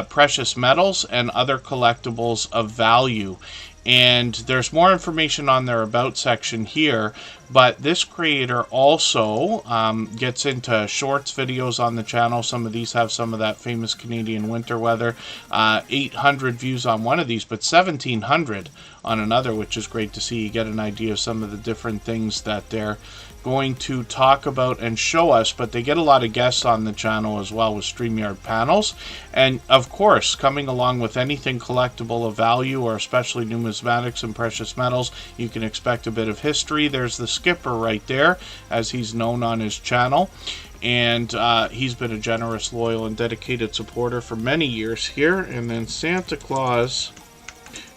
precious metals, and other collectibles of value. And there's more information on their About section here, but this creator also gets into shorts videos on the channel. Some of these have some of that famous Canadian winter weather. 800 views on one of these, but 1,700 on another, which is great to see. You get an idea of some of the different things that they're going to talk about and show us, but they get a lot of guests on the channel as well with StreamYard panels. And of course, coming along with anything collectible of value, or especially numismatics and precious metals, you can expect a bit of history. There's the Skipper right there, as he's known on his channel. And he's been a generous, loyal, and dedicated supporter for many years here. And then Santa Claus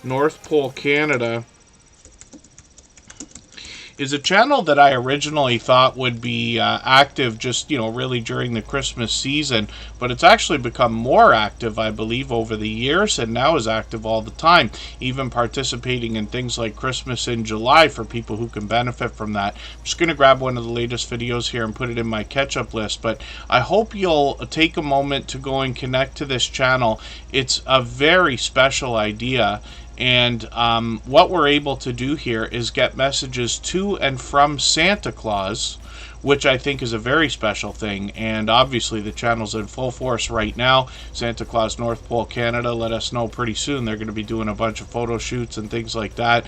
North Pole Canada is a channel that I originally thought would be active just, really during the Christmas season, but it's actually become more active, I believe, over the years, and now is active all the time, even participating in things like Christmas in July for people who can benefit from that. I'm just going to grab one of the latest videos here and put it in my catch-up list, but I hope you'll take a moment to go and connect to this channel. It's a very special idea. And what we're able to do here is get messages to and from Santa Claus, which I think is a very special thing. And obviously the channel's in full force right now. Santa Claus North Pole Canada let us know pretty soon they're going to be doing a bunch of photo shoots and things like that.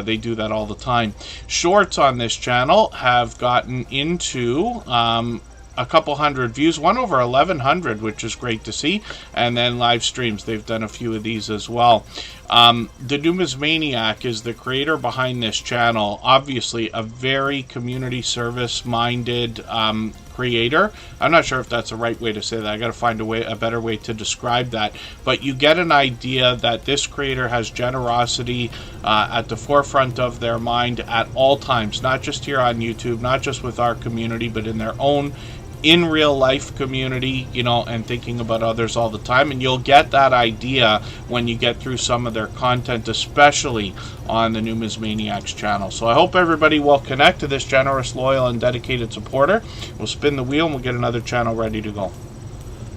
They do that all the time. Shorts on this channel have gotten into a couple hundred views, one over 1,100, which is great to see. And then live streams, they've done a few of these as well. The Numismaniac is the creator behind this channel. Obviously a very community service minded creator. I'm not sure if that's the right way to say that. I got to find a better way to describe that. But you get an idea that this creator has generosity at the forefront of their mind at all times, not just here on YouTube, not just with our community, but in their own in real life community, and thinking about others all the time. And you'll get that idea when you get through some of their content, especially on the Numismaniacs channel. So I hope everybody will connect to this generous, loyal, and dedicated supporter. We'll spin the wheel and we'll get another channel ready to go.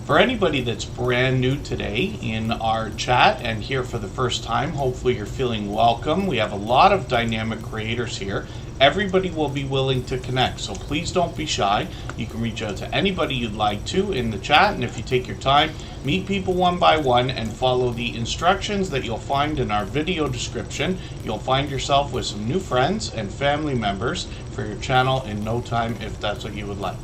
For anybody that's brand new today in our chat and here for the first time, hopefully you're feeling welcome. We have a lot of dynamic creators here. Everybody will be willing to connect, so please don't be shy. You can reach out to anybody you'd like to in the chat, and if you take your time, meet people one by one and follow the instructions that you'll find in our video description. You'll find yourself with some new friends and family members for your channel in no time, if that's what you would like.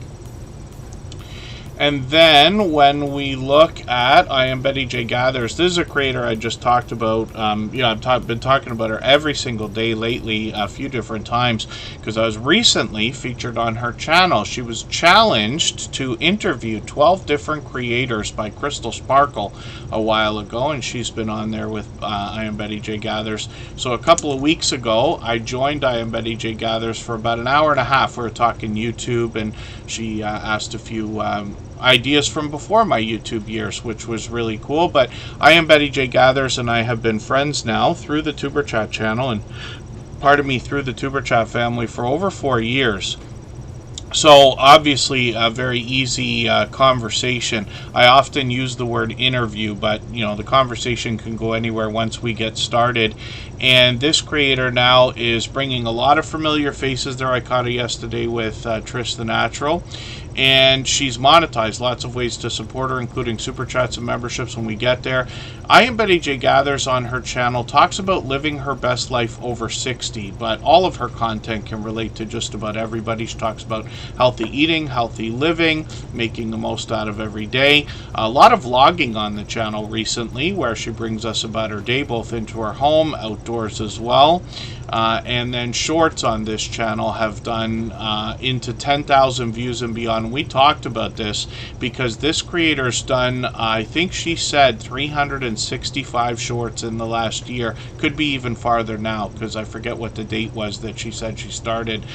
And then when we look at I Am Betty J Gathers, this is a creator I just talked about. I've been talking about her every single day lately, a few different times, because I was recently featured on her channel. She was challenged to interview 12 different creators by Crystal Sparkle a while ago, and she's been on there with I Am Betty J Gathers. So a couple of weeks ago, I joined I Am Betty J Gathers for about an hour and a half. We were talking YouTube, and she asked a few ideas from before my YouTube years, which was really cool. But I Am Betty J Gathers and I have been friends now through the Tuber Chat channel, and through the Tuber Chat family for over 4 years. So obviously a very easy conversation. I often use the word interview, but the conversation can go anywhere once we get started. And this creator now is bringing a lot of familiar faces there. I caught her yesterday with Trish the Natural. and she's monetized. Lots of ways to support her, including super chats and memberships when we get there. I Am Betty J Gathers on her channel talks about living her best life over 60, but all of her content can relate to just about everybody. She talks about healthy eating, healthy living, making the most out of every day. A lot of vlogging on the channel recently, where she brings us about her day, both into her home, outdoors as well. And then shorts on this channel have done into 10,000 views and beyond. We talked about this because this creator's done, I think she said, 365 shorts in the last year. Could be even farther now, because I forget what the date was that she said she started.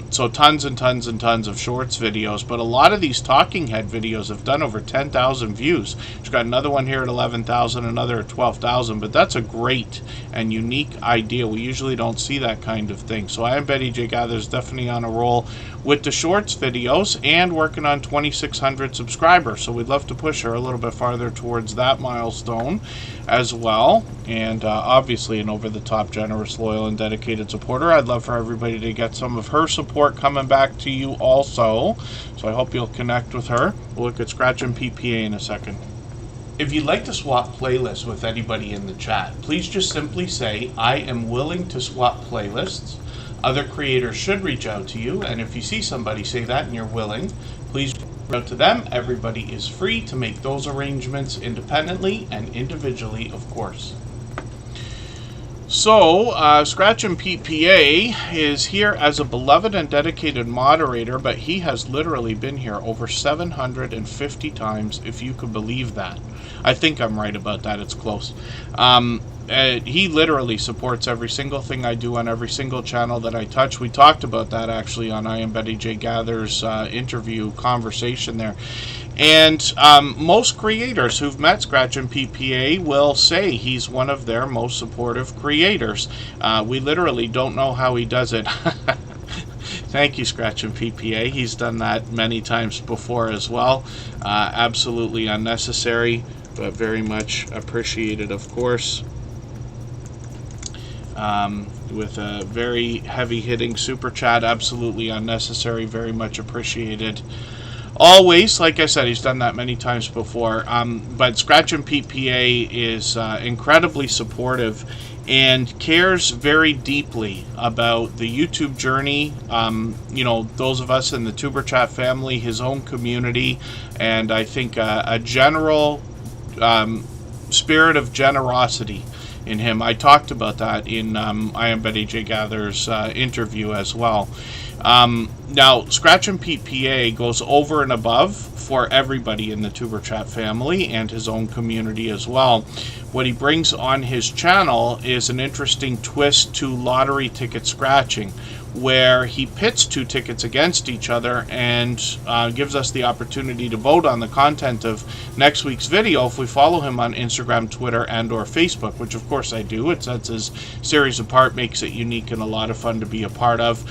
So tons and tons and tons of shorts videos, but a lot of these talking head videos have done over 10,000 views. She's got another one here at 11,000, another at 12,000, but that's a great and unique idea. We usually don't see that kind of thing. So I Am Betty J Gathers definitely on a roll with the shorts videos and working on 2,600 subscribers. So we'd love to push her a little bit farther towards that milestone as well. And obviously an over-the-top, generous, loyal, and dedicated supporter. I'd love for everybody to get some of her support coming back to you also. So I hope you'll connect with her. We'll look at Scratch and PPA in a second. If you'd like to swap playlists with anybody in the chat, please just simply say, I am willing to swap playlists. Other creators should reach out to you, and if you see somebody say that and you're willing, please reach out to them. Everybody is free to make those arrangements independently and individually, of course. So, Scratch and PPA is here as a beloved and dedicated moderator, but he has literally been here over 750 times, if you could believe that. I think I'm right about that. It's close. He literally supports every single thing I do on every single channel that I touch. We talked about that actually on I Am Betty J Gathers interview conversation there. And most creators who've met Scratch and PPA will say he's one of their most supportive creators. We literally don't know how he does it. Thank you, Scratch and PPA. He's done that many times before as well. Absolutely unnecessary, but very much appreciated, of course. With a very heavy-hitting super chat, absolutely unnecessary, very much appreciated. Always, like I said, he's done that many times before. But Scratch and PPA is incredibly supportive and cares very deeply about the YouTube journey. You know, those of us in the Superchat family, his own community, and I think a general spirit of generosity in him. I talked about that in I Am Betty J Gathers interview as well. Now, Scratch and PPA goes over and above for everybody in the Superchat family and his own community as well. What he brings on his channel is an interesting twist to lottery ticket scratching, where he pits two tickets against each other and gives us the opportunity to vote on the content of next week's video if we follow him on Instagram, Twitter, and or Facebook, which of course I do. It sets his series apart, makes it unique and a lot of fun to be a part of.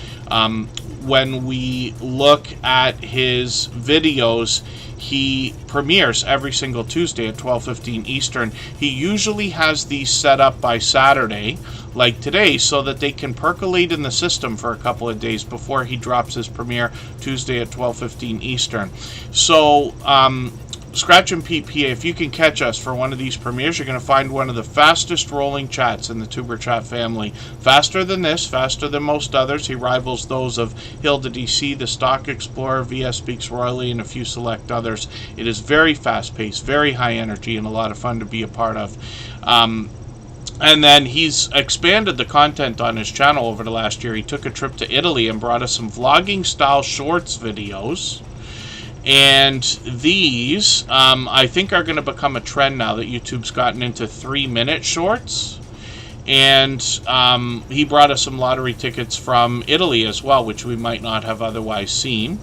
When we look at his videos, he premieres every single Tuesday at 12:15 Eastern. He usually has these set up by Saturday, like today, so that they can percolate in the system for a couple of days before he drops his premiere Tuesday at 12:15 Eastern. So, Scratch and PPA, if you can catch us for one of these premieres, you're going to find one of the fastest rolling chats in the Tuber Chat family. Faster than this, faster than most others. He rivals those of Hilda DC, the Stock Explorer, VS Speaks Royally, and a few select others. It is very fast paced, very high energy, and a lot of fun to be a part of. And then he's expanded the content on his channel over the last year. He took a trip to Italy and brought us some vlogging style shorts videos. And these, I think, are going to become a trend now that YouTube's gotten into 3-minute shorts. And he brought us some lottery tickets from Italy as well, which we might not have otherwise seen.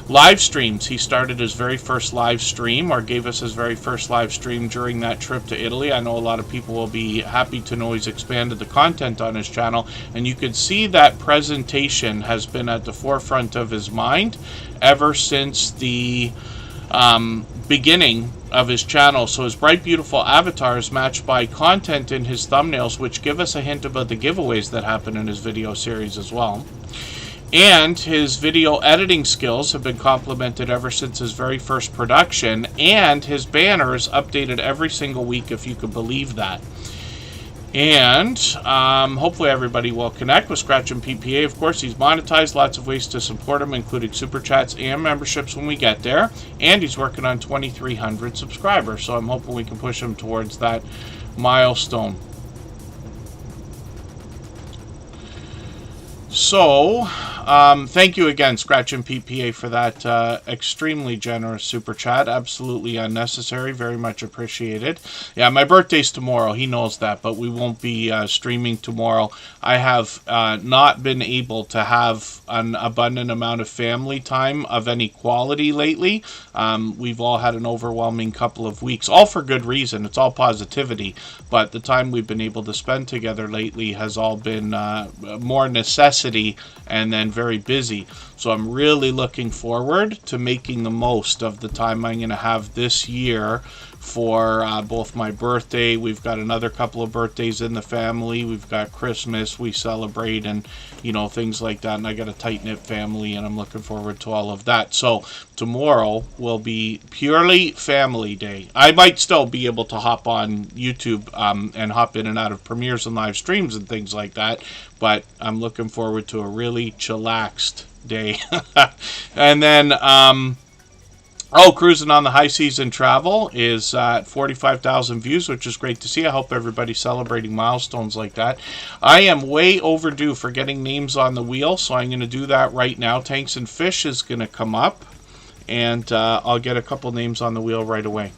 Live streams. He started his very first live stream, or gave us his very first live stream during that trip to Italy. I know a lot of people will be happy to know he's expanded the content on his channel, and you can see that presentation has been at the forefront of his mind ever since the beginning of his channel. So his bright, beautiful avatar is matched by content in his thumbnails, which give us a hint about the giveaways that happen in his video series as well. And his video editing skills have been complimented ever since his very first production, and his banner is updated every single week, if you could believe that. And hopefully everybody will connect with Scratch and PPA. Of course, he's monetized, lots of ways to support him, including super chats and memberships when we get there. And he's working on 2,300 subscribers, so I'm hoping we can push him towards that milestone. So, thank you again, Scratch and PPA, for that extremely generous super chat. Absolutely unnecessary. Very much appreciated. Yeah, my birthday's tomorrow. He knows that, but we won't be streaming tomorrow. I have not been able to have an abundant amount of family time of any quality lately. We've all had an overwhelming couple of weeks, all for good reason. It's all positivity. But the time we've been able to spend together lately has all been more necessity and then very busy. So I'm really looking forward to making the most of the time I'm going to have this year for both my birthday. We've got another couple of birthdays in the family. We've got Christmas we celebrate, and things like that. And I got a tight-knit family, and I'm looking forward to all of that. So tomorrow will be purely family day. I might still be able to hop on YouTube and hop in and out of premieres and live streams and things like that, but I'm looking forward to a really chillaxed day. And then Cruising on the High Season Travel is at 45,000 views, which is great to see. I hope everybody's celebrating milestones like that. I am way overdue for getting names on the wheel, so I'm going to do that right now. Tanks and Fish is going to come up, and I'll get a couple names on the wheel right away.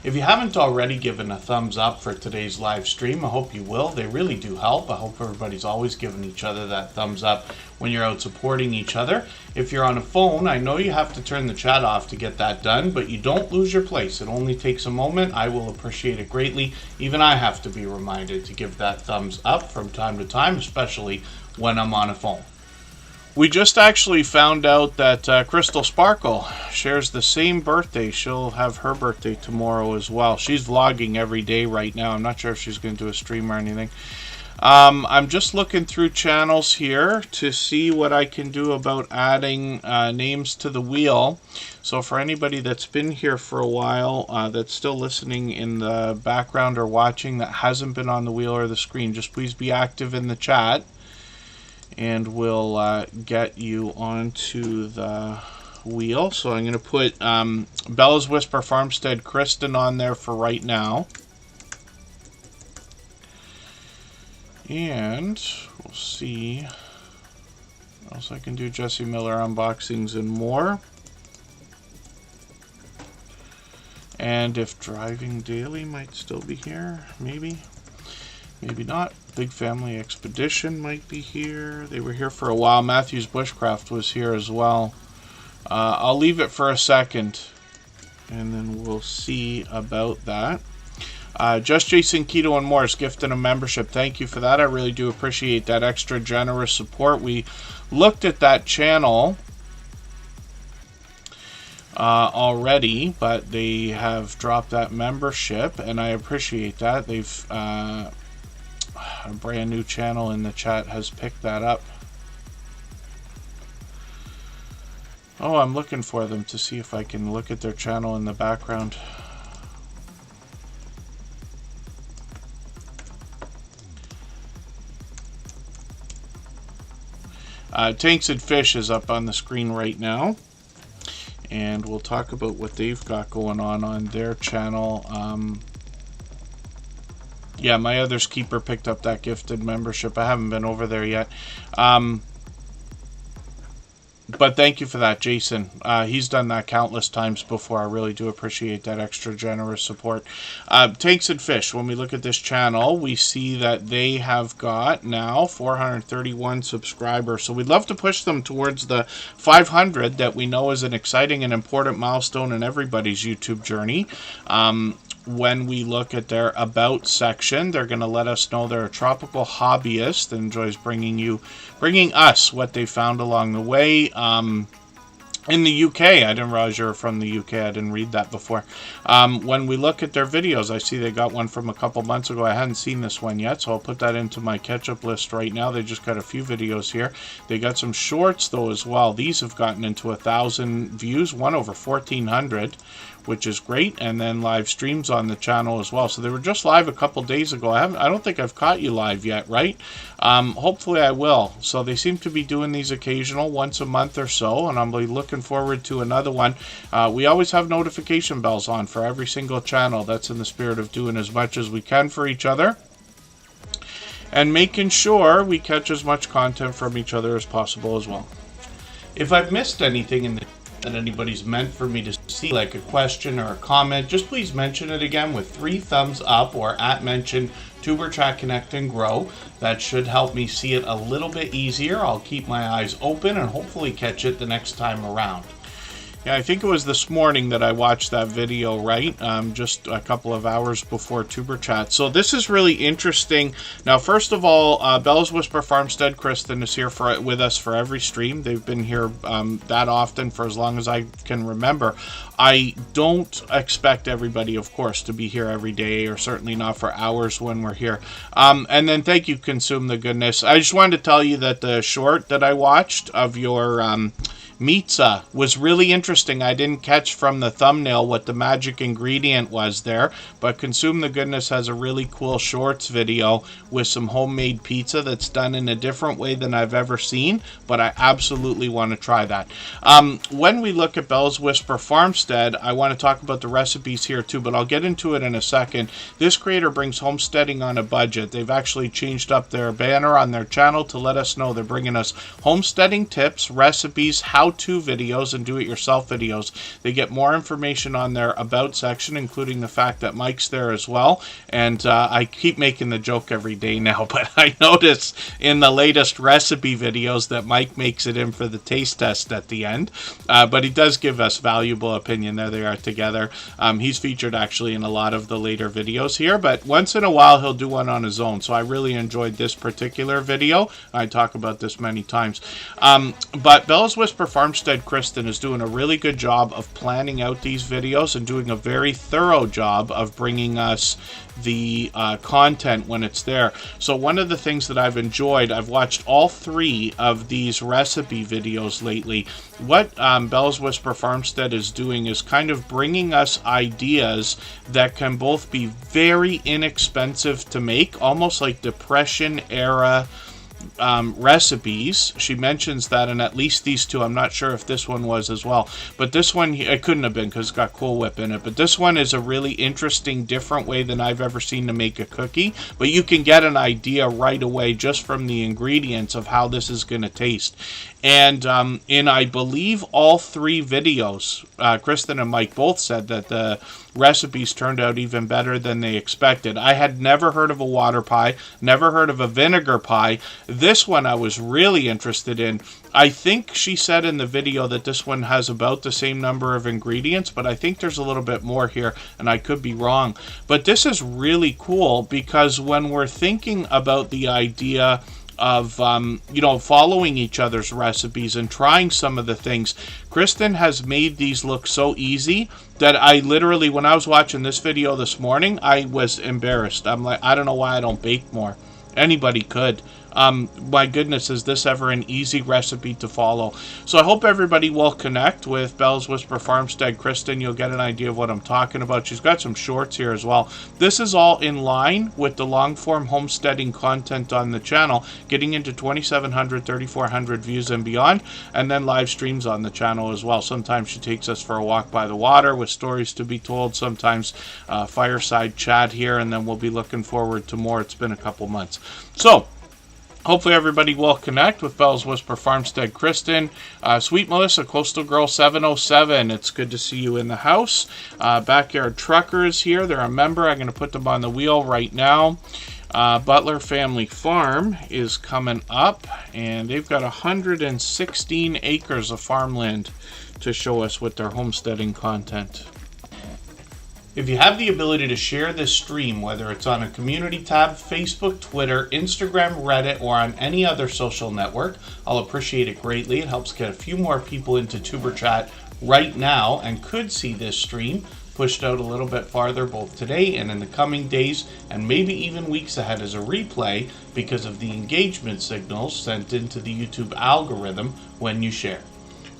If you haven't already given a thumbs up for today's live stream, I hope you will. They really do help. I hope everybody's always giving each other that thumbs up when you're out supporting each other. If you're on a phone, I know you have to turn the chat off to get that done, but you don't lose your place. It only takes a moment. I will appreciate it greatly. Even I have to be reminded to give that thumbs up from time to time, especially when I'm on a phone. We just actually found out that Crystal Sparkle shares the same birthday. She'll have her birthday tomorrow as well. She's vlogging every day right now. I'm not sure if she's going to do a stream or anything. I'm just looking through channels here to see what I can do about adding names to the wheel. So for anybody that's been here for a while, that's still listening in the background or watching that hasn't been on the wheel or the screen, just please be active in the chat, and we'll get you onto the wheel. So I'm going to put Bella's Whisper Farmstead Kristen on there for right now. And we'll see what else I can do. Jesse Miller unboxings and more. And if Driving Daily might still be here, maybe. Maybe not. Big Family Expedition might be here. They were here for a while. Matthews Bushcraft was here as well. I'll leave it for a second, and then we'll see about that. Just Jason Keto and Morris gifted a membership. Thank you for that. I really do appreciate that extra generous support. We looked at that channel already, but they have dropped that membership, and I appreciate that. They've a brand new channel in the chat has picked that up. Oh, I'm looking for them to see if I can look at their channel in the background. Tanks and Fish is up on the screen right now, and we'll talk about what they've got going on their channel. Yeah, my other's keeper picked up that gifted membership. I haven't been over there yet. But thank you for that, Jason. He's done that countless times before. I really do appreciate that extra generous support. Tanks and Fish, when we look at this channel, we see that they have got now 431 subscribers. So we'd love to push them towards the 500 that we know is an exciting and important milestone in everybody's YouTube journey. When we look at their About section, they're going to let us know they're a tropical hobbyist that enjoys bringing us what they found along the way. in the UK. I didn't realize you were from the UK. I didn't read that before. When we look at their videos, I see they got one from a couple months ago. I hadn't seen this one yet, so I'll put that into my catch-up list right now. They just got a few videos here. They got some shorts, though, as well. These have gotten into 1,000 views, one over 1,400, which is great, and then live streams on the channel as well. So they were just live a couple days ago. I don't think I've caught you live yet, right? Hopefully I will. So they seem to be doing these occasional, once a month or so, and I'm looking forward to another one. We always have notification bells on for every single channel. That's in the spirit of doing as much as we can for each other, and making sure we catch as much content from each other as possible as well. If I've missed anything that anybody's meant for me to see, like a question or a comment, just please mention it again with 3 thumbs up or @mention Tuber Chat Connect and Grow. That should help me see it a little bit easier. I'll keep my eyes open and hopefully catch it the next time around. Yeah, I think it was this morning that I watched that video, right? Just a couple of hours before Tuber Chat. So this is really interesting. Now, first of all, Bella's Whisper Farmstead, Kristen, is here with us for every stream. They've been here that often for as long as I can remember. I don't expect everybody, of course, to be here every day, or certainly not for hours when we're here. And then thank you, Consume the Goodness. I just wanted to tell you that the short that I watched of your Pizza was really interesting. I didn't catch from the thumbnail what the magic ingredient was there, but Consume the Goodness has a really cool shorts video with some homemade pizza that's done in a different way than I've ever seen, but I absolutely want to try that. When we look at Bella's Whisper Farmstead, I want to talk about the recipes here too, but I'll get into it in a second. This creator brings homesteading on a budget. They've actually changed up their banner on their channel to let us know they're bringing us homesteading tips, recipes, how-to videos, and do-it-yourself videos. They get more information on their About section, including the fact that Mike's there as well. And I keep making the joke every day now, but I notice in the latest recipe videos that Mike makes it in for the taste test at the end. But he does give us valuable opinion. There they are together. He's featured actually in a lot of the later videos here, but once in a while he'll do one on his own. So I really enjoyed this particular video. I talk about this many times. But Bella's Whisper Farmstead Kristen is doing a really good job of planning out these videos and doing a very thorough job of bringing us the content when it's there. So one of the things that I've enjoyed, I've watched all 3 of these recipe videos lately. What Bella's Whisper Farmstead is doing is kind of bringing us ideas that can both be very inexpensive to make, almost like Depression era recipes. She mentions that in at least these 2. I'm not sure if this one was as well, but this one, it couldn't have been because it's got Cool Whip in it. But this one is a really interesting, different way than I've ever seen to make a cookie. But you can get an idea right away just from the ingredients of how this is going to taste. And in, I believe, all 3 videos, Kristen and Mike both said that the recipes turned out even better than they expected. I had never heard of a water pie, never heard of a vinegar pie. This one I was really interested in. I think she said in the video that this one has about the same number of ingredients, but I think there's a little bit more here, and I could be wrong. But this is really cool because when we're thinking about the idea of following each other's recipes and trying some of the things, Kristen has made these look so easy that I literally, when I was watching this video this morning, I was embarrassed. I'm like, I don't know why I don't bake more. Anybody could. My goodness, is this ever an easy recipe to follow? So I hope everybody will connect with Bella's Whisper Farmstead Kristen. You'll get an idea of what I'm talking about. She's got some shorts here as well. This is all in line with the long-form homesteading content on the channel, getting into 2,700, 3,400 views and beyond, and then live streams on the channel as well. Sometimes she takes us for a walk by the water with stories to be told, sometimes fireside chat here, and then we'll be looking forward to more. It's been a couple months. So hopefully everybody will connect with Bella's Whisper Farmstead Kristen. Sweet Melissa, Coastal Girl 707, it's good to see you in the house. Backyard Trucker is here. They're a member. I'm going to put them on the wheel right now. Butler Family Farm is coming up, and they've got 116 acres of farmland to show us with their homesteading content. If you have the ability to share this stream, whether it's on a community tab, Facebook, Twitter, Instagram, Reddit, or on any other social network, I'll appreciate it greatly. It helps get a few more people into Tuber Chat right now and could see this stream pushed out a little bit farther both today and in the coming days and maybe even weeks ahead as a replay because of the engagement signals sent into the YouTube algorithm when you share.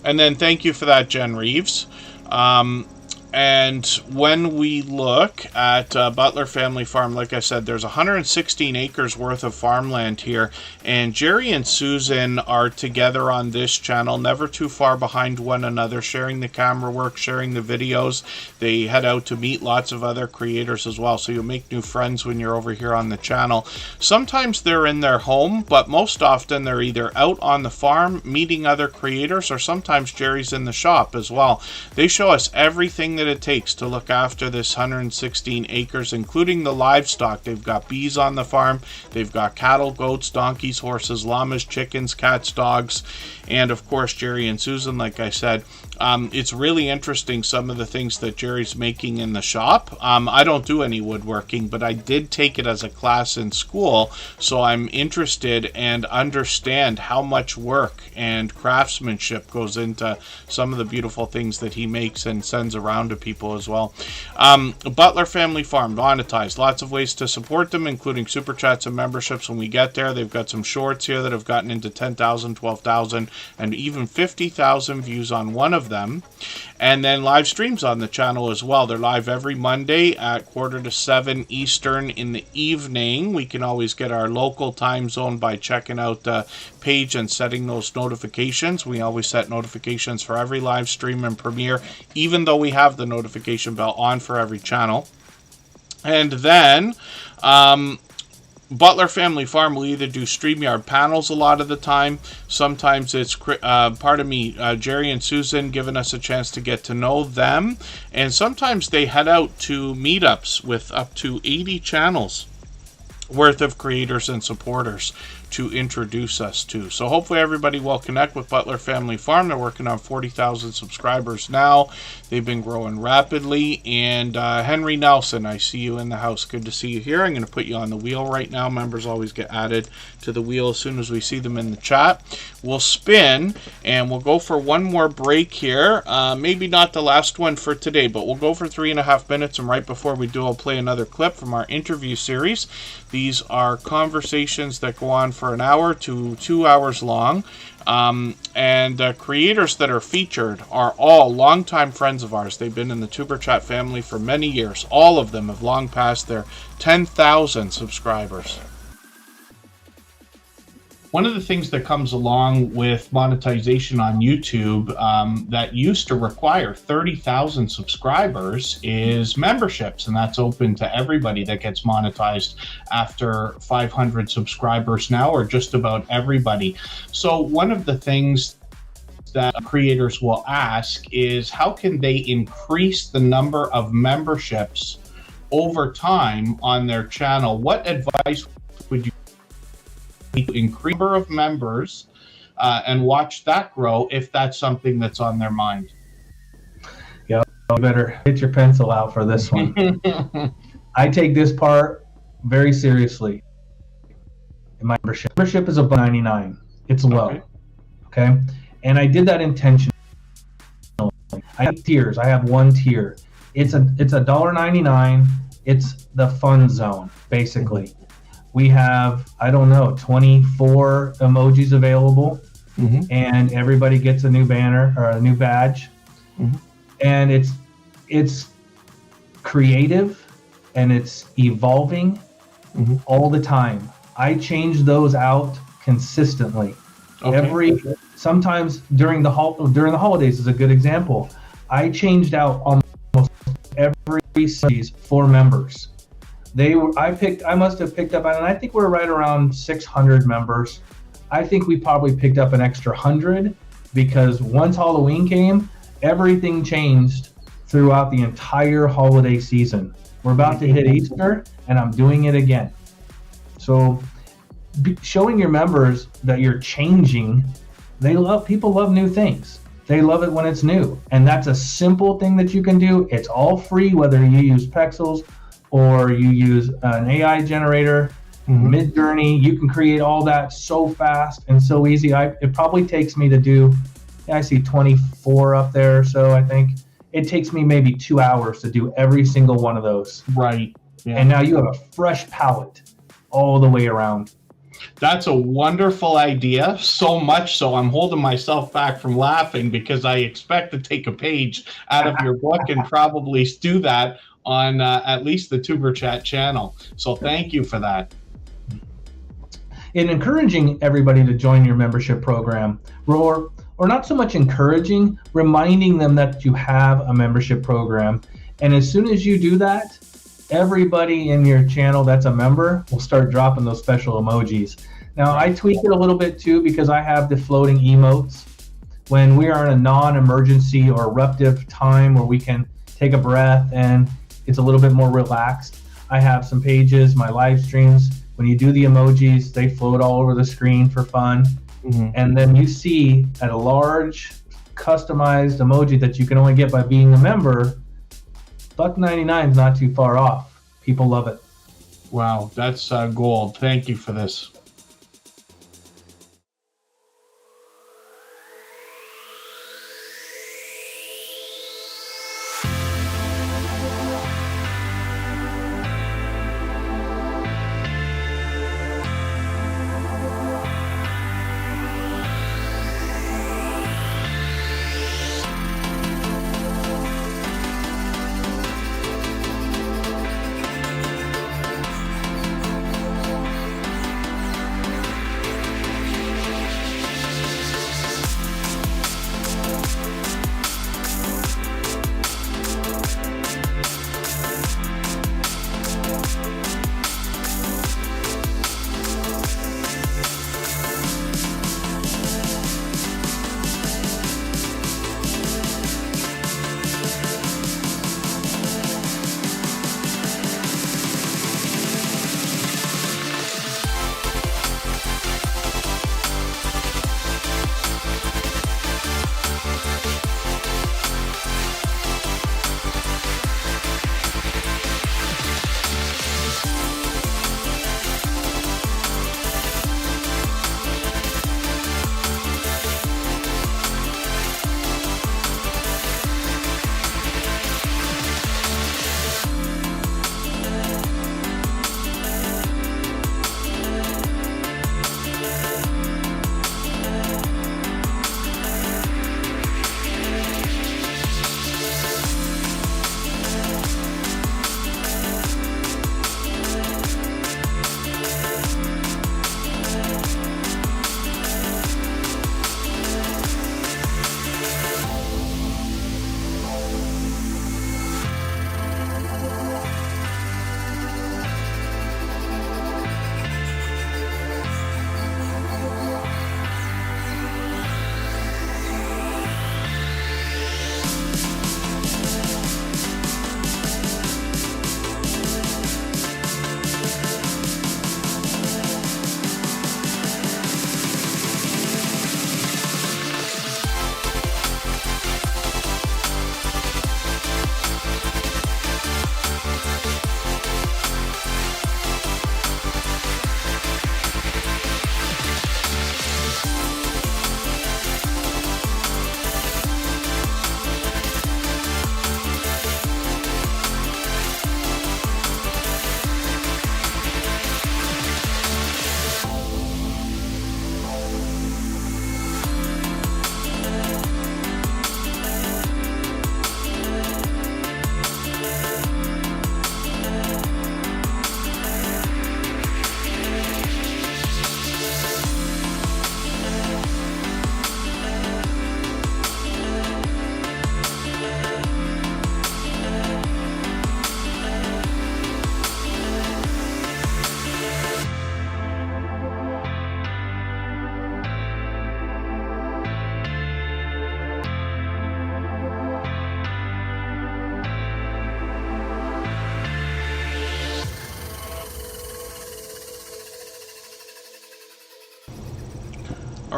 And then thank you for that, Jen Reeves. And when we look at Butler Family Farm, like I said, there's 116 acres worth of farmland here. And Jerry and Susan are together on this channel, never too far behind one another, sharing the camera work, sharing the videos. They head out to meet lots of other creators as well. So you'll make new friends when you're over here on the channel. Sometimes they're in their home, but most often they're either out on the farm meeting other creators, or sometimes Jerry's in the shop as well. They show us everything that it takes to look after this 116 acres, including the livestock. They've got bees on the farm, they've got cattle, goats, donkeys, horses, llamas, chickens, cats, dogs, and of course Jerry and Susan, like I said. It's really interesting, some of the things that Jerry's making in the shop. I don't do any woodworking, but I did take it as a class in school, so I'm interested and understand how much work and craftsmanship goes into some of the beautiful things that he makes and sends around to people as well. Butler Family Farm, monetized. Lots of ways to support them, including super chats and memberships when we get there. They've got some shorts here that have gotten into 10,000, 12,000, and even 50,000 views on one of them. And then live streams on the channel as well. They're live every Monday at 6:45 Eastern in the evening. We can always get our local time zone by checking out the page and setting those notifications. We always set notifications for every live stream and premiere, even though we have the notification bell on for every channel. And then Butler Family Farm will either do StreamYard panels a lot of the time. Sometimes it's, Jerry and Susan giving us a chance to get to know them. And sometimes they head out to meetups with up to 80 channels worth of creators and supporters to introduce us to. So hopefully everybody will connect with Butler Family Farm. They're working on 40,000 subscribers now. They've been growing rapidly. And Henry Nelson, I see you in the house. Good to see you here. I'm going to put you on the wheel right now. Members always get added to the wheel as soon as we see them in the chat. We'll spin and we'll go for one more break here. Maybe not the last one for today, but we'll go for 3.5 minutes. And right before we do, I'll play another clip from our interview series. These are conversations that go on for an hour to 2 hours long. And creators that are featured are all longtime friends of ours. They've been in the Tuber Chat family for many years. All of them have long passed their 10,000 subscribers. One of the things that comes along with monetization on YouTube that used to require 30,000 subscribers is memberships, and that's open to everybody that gets monetized after 500 subscribers now, or just about everybody. So one of the things that creators will ask is how can they increase the number of memberships over time on their channel? What advice would you to increase the number of members and watch that grow if that's something that's on their mind? Yeah, you better get your pencil out for this one. I take this part very seriously. My membership is about $99. It's low. Okay? And I did that intentionally. I have tiers. I have one tier. It's $1.99. It's the fun zone, basically. We have, I don't know, 24 emojis available, and everybody gets a new banner or a new badge. And it's creative and it's evolving all the time. I change those out consistently. Sometimes during the holidays is a good example. I changed out almost every series for members. I must have picked up, and I think we're right around 600 members. I think we probably picked up an extra 100 because once Halloween came, everything changed throughout the entire holiday season. We're about to hit Easter, and I'm doing it again. So showing your members that you're changing, people love new things. They love it when it's new. And that's a simple thing that you can do. It's all free, whether you use Pexels or you use an AI generator, Midjourney. You can create all that so fast and so easy. It probably takes me to do, I see 24 up there, so I think it takes me maybe 2 hours to do every single one of those. Right. Yeah. And now you have a fresh palette all the way around. That's a wonderful idea. So much so I'm holding myself back from laughing because I expect to take a page out of your book and probably do that on at least the Superchat channel. So thank you for that. In encouraging everybody to join your membership program, or not so much encouraging, reminding them that you have a membership program. And as soon as you do that, everybody in your channel that's a member will start dropping those special emojis. Now, I tweak it a little bit too because I have the floating emotes. When we are in a non-emergency or eruptive time where we can take a breath and it's a little bit more relaxed, I have some pages, my live streams. When you do the emojis, they float all over the screen for fun. And then you see at a large customized emoji that you can only get by being a member, $1.99 is not too far off. People love it. Wow, that's gold. Thank you for this.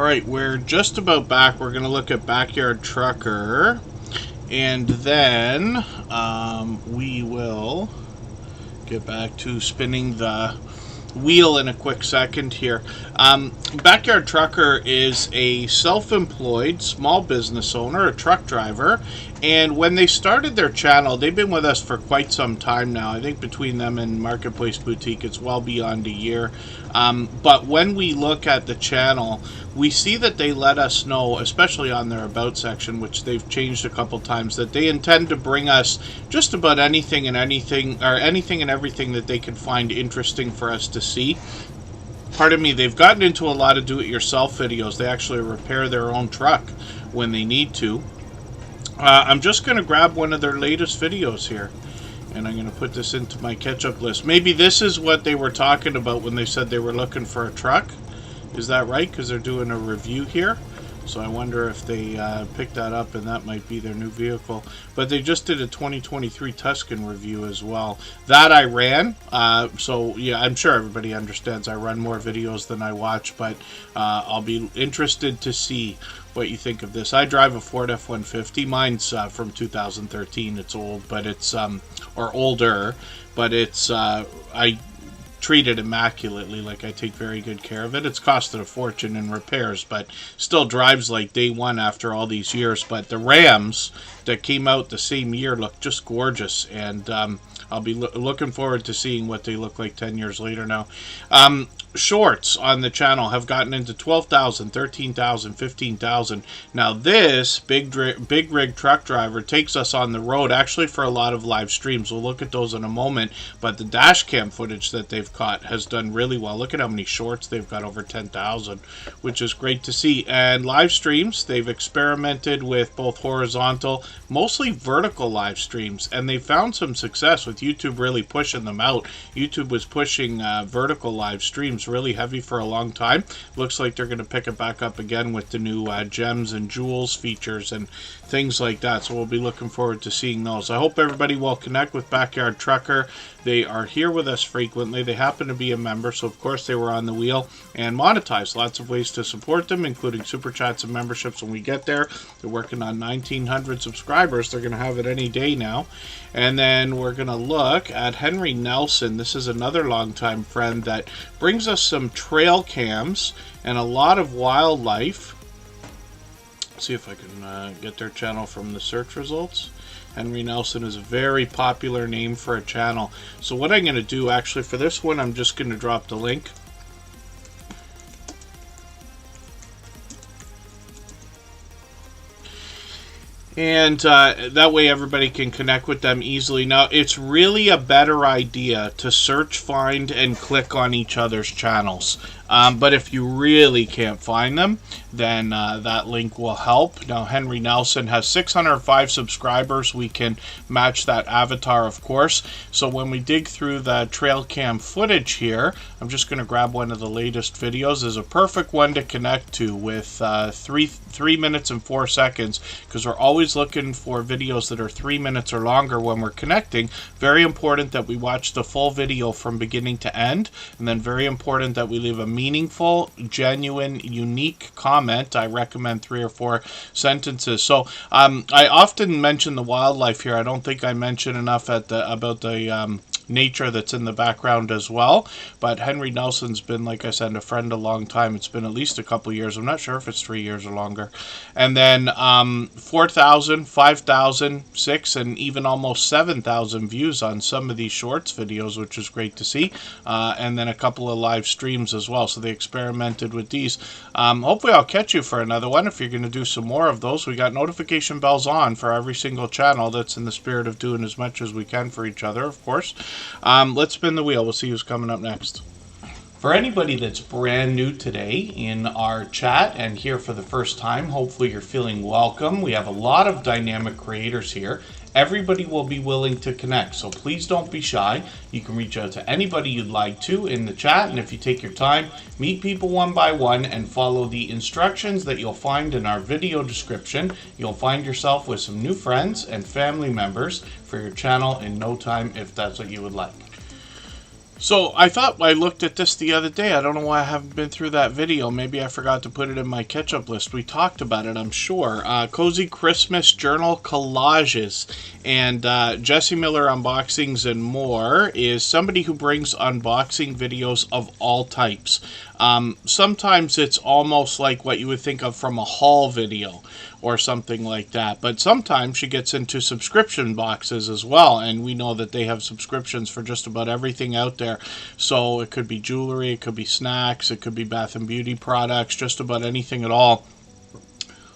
right, we're just about back. We're going to look at Backyard Trucker, and then we will get back to spinning the wheel in a quick second here. Backyard Trucker is a self-employed small business owner, a truck driver, and when they started their channel, they've been with us for quite some time now. I think between them and Marketplace Boutique, it's well beyond a year. But when we look at the channel, we see that they let us know, especially on their About section, which they've changed a couple times, that they intend to bring us just about anything and everything that they can find interesting for us to see. Pardon me, they've gotten into a lot of do-it-yourself videos. They actually repair their own truck when they need to. I'm just going to grab one of their latest videos here, and I'm going to put this into my catch-up list. Maybe this is what they were talking about when they said they were looking for a truck. Is that right? Because they're doing a review here. So I wonder if they picked that up and that might be their new vehicle. But they just did a 2023 Tuscan review as well. That I ran. So yeah, I'm sure everybody understands I run more videos than I watch. But I'll be interested to see what you think of this. I drive a Ford F-150. Mine's from 2013. It's old, but it's, or older. But it's, I treat it immaculately. Like, I take very good care of it. It's costed a fortune in repairs, but still drives like day one after all these years. But the Rams that came out the same year look just gorgeous, and I'll be looking forward to seeing what they look like 10 years later now. Shorts on the channel have gotten into 12,000, 13,000, 15,000. Now this big rig truck driver takes us on the road actually for a lot of live streams. We'll look at those in a moment, but the dash cam footage that they've caught has done really well. Look at how many shorts they've got, over 10,000, which is great to see. And live streams, they've experimented with both horizontal, mostly vertical live streams, and they found some success with YouTube really pushing them out. YouTube was pushing vertical live streams really heavy for a long time. Looks like they're going to pick it back up again with the new gems and jewels features and things like that. So we'll be looking forward to seeing those. I hope everybody will connect with Backyard Trucker. They are here with us frequently. They happen to be a member, so of course they were on the wheel and monetized. Lots of ways to support them, including super chats and memberships when we get there. They're working on 1,900 subscribers. They're going to have it any day now. And then we're going to look at Henry Nelson. This is another longtime friend that brings us some trail cams and a lot of wildlife. Let's see if I can get their channel from the search results. Henry Nelson is a very popular name for a channel. So what I'm going to do actually for this one, I'm just going to drop the link. And that way everybody can connect with them easily. Now, it's really a better idea to search, find, and click on each other's channels. But if you really can't find them, then that link will help. Now, Henry Nelson has 605 subscribers. We can match that avatar, of course. So when we dig through the trail cam footage here, I'm just going to grab one of the latest videos. There's a perfect one to connect to with 3 minutes and 4 seconds, because we're always looking for videos that are 3 minutes or longer when we're connecting. Very important that we watch the full video from beginning to end, and then very important that we leave a meaningful, genuine, unique comment. I recommend 3 or 4 sentences. So I often mention the wildlife here. I don't think I mention enough about the nature that's in the background as well. But Henry Nelson's been, like I said, a friend a long time. It's been at least a couple years. I'm not sure if it's 3 years or longer. And then 4,000, 5,000, 6, and even almost 7,000 views on some of these shorts videos, which is great to see. And then a couple of live streams as well. So they experimented with these. Hopefully I'll catch you for another one if you're going to do some more of those. We got notification bells on for every single channel. That's in the spirit of doing as much as we can for each other, of course. Let's spin the wheel. We'll see who's coming up next. For anybody that's brand new today in our chat and here for the first time, hopefully you're feeling welcome. We have a lot of dynamic creators here. Everybody will be willing to connect, so please don't be shy. You can reach out to anybody you'd like to in the chat, and if you take your time, meet people one by one and follow the instructions that you'll find in our video description. You'll find yourself with some new friends and family members for your channel in no time, if that's what you would like. So I thought I looked at this the other day. I don't know why I haven't been through that video. Maybe I forgot to put it in my catch-up list. We talked about it, I'm sure. Cozy Christmas Journal Collages. And Jesse Miller Unboxings and More is somebody who brings unboxing videos of all types. Sometimes it's almost like what you would think of from a haul video or something like that. But sometimes she gets into subscription boxes as well. And we know that they have subscriptions for just about everything out there. So it could be jewelry, it could be snacks, it could be bath and beauty products, just about anything at all.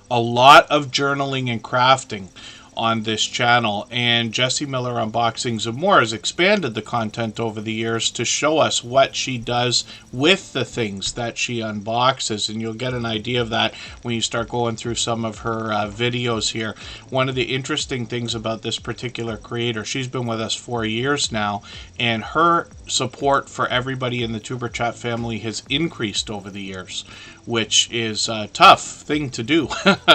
A lot of journaling and crafting on this channel, and Jesse Miller Unboxings and More has expanded the content over the years to show us what she does with the things that she unboxes, and you'll get an idea of that when you start going through some of her videos here. One of the interesting things about this particular creator, she's been with us 4 years now, and her support for everybody in the Tuber Chat family has increased over the years, which is a tough thing to do.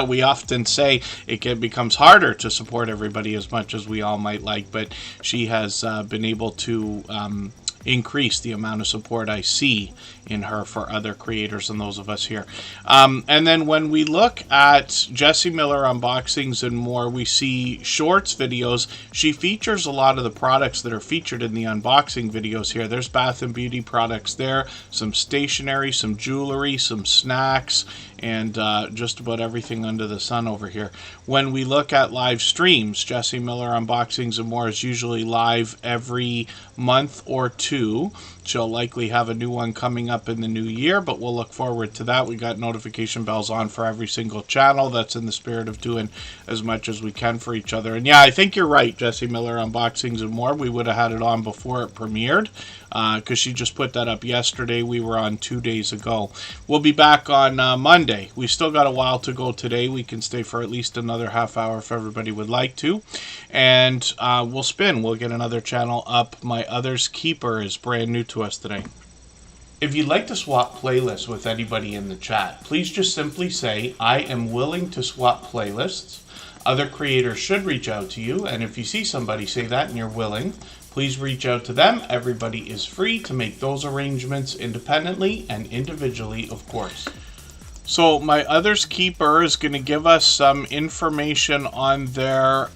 We often say it becomes harder to support everybody as much as we all might like, but she has been able to increase the amount of support I see in her for other creators and those of us here. And then when we look at Jesse Miller Unboxings and More, we see shorts videos. She features a lot of the products that are featured in the unboxing videos here. There's bath and beauty products there, some stationery, some jewelry, some snacks, and just about everything under the sun over here. When we look at live streams, Jesse Miller Unboxings and More is usually live every month or two. She'll likely have a new one coming up in the new year, but we'll look forward to that. We got notification bells on for every single channel. That's in the spirit of doing as much as we can for each other. And yeah, I think you're right, Jesse Miller Unboxings and More. We would have had it on before it premiered, because she just put that up yesterday. We were on 2 days ago. We'll be back on Monday. We still got a while to go today. We can stay for at least another half hour if everybody would like to. And we'll spin. We'll get another channel up. My Other's Keeper is brand new to us today. If you'd like to swap playlists with anybody in the chat, please just simply say, I am willing to swap playlists. Other creators should reach out to you, and if you see somebody say that and you're willing, please reach out to them. Everybody is free to make those arrangements independently and individually, of course. So My Other's Keeper is going to give us some information on their